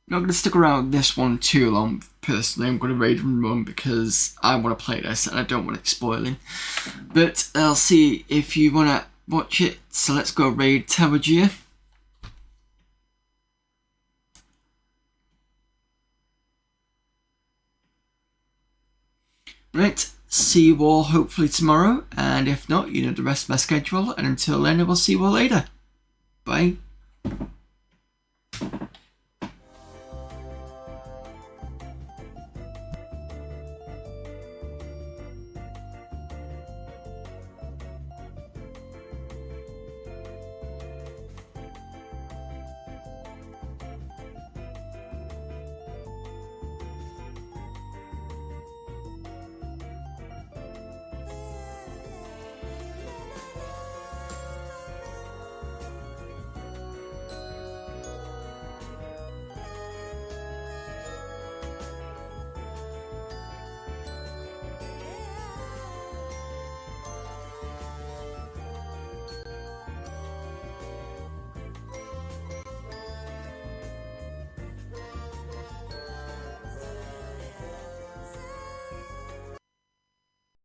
Not going to stick around with this one too long, personally. I'm going to raid and run because I want to play this and I don't want it spoiling. But I'll see if you want to watch it. So let's go raid Tawajia. Right, see you all hopefully tomorrow, and if not, you know the rest of my schedule, and until then I will see you all later. Bye.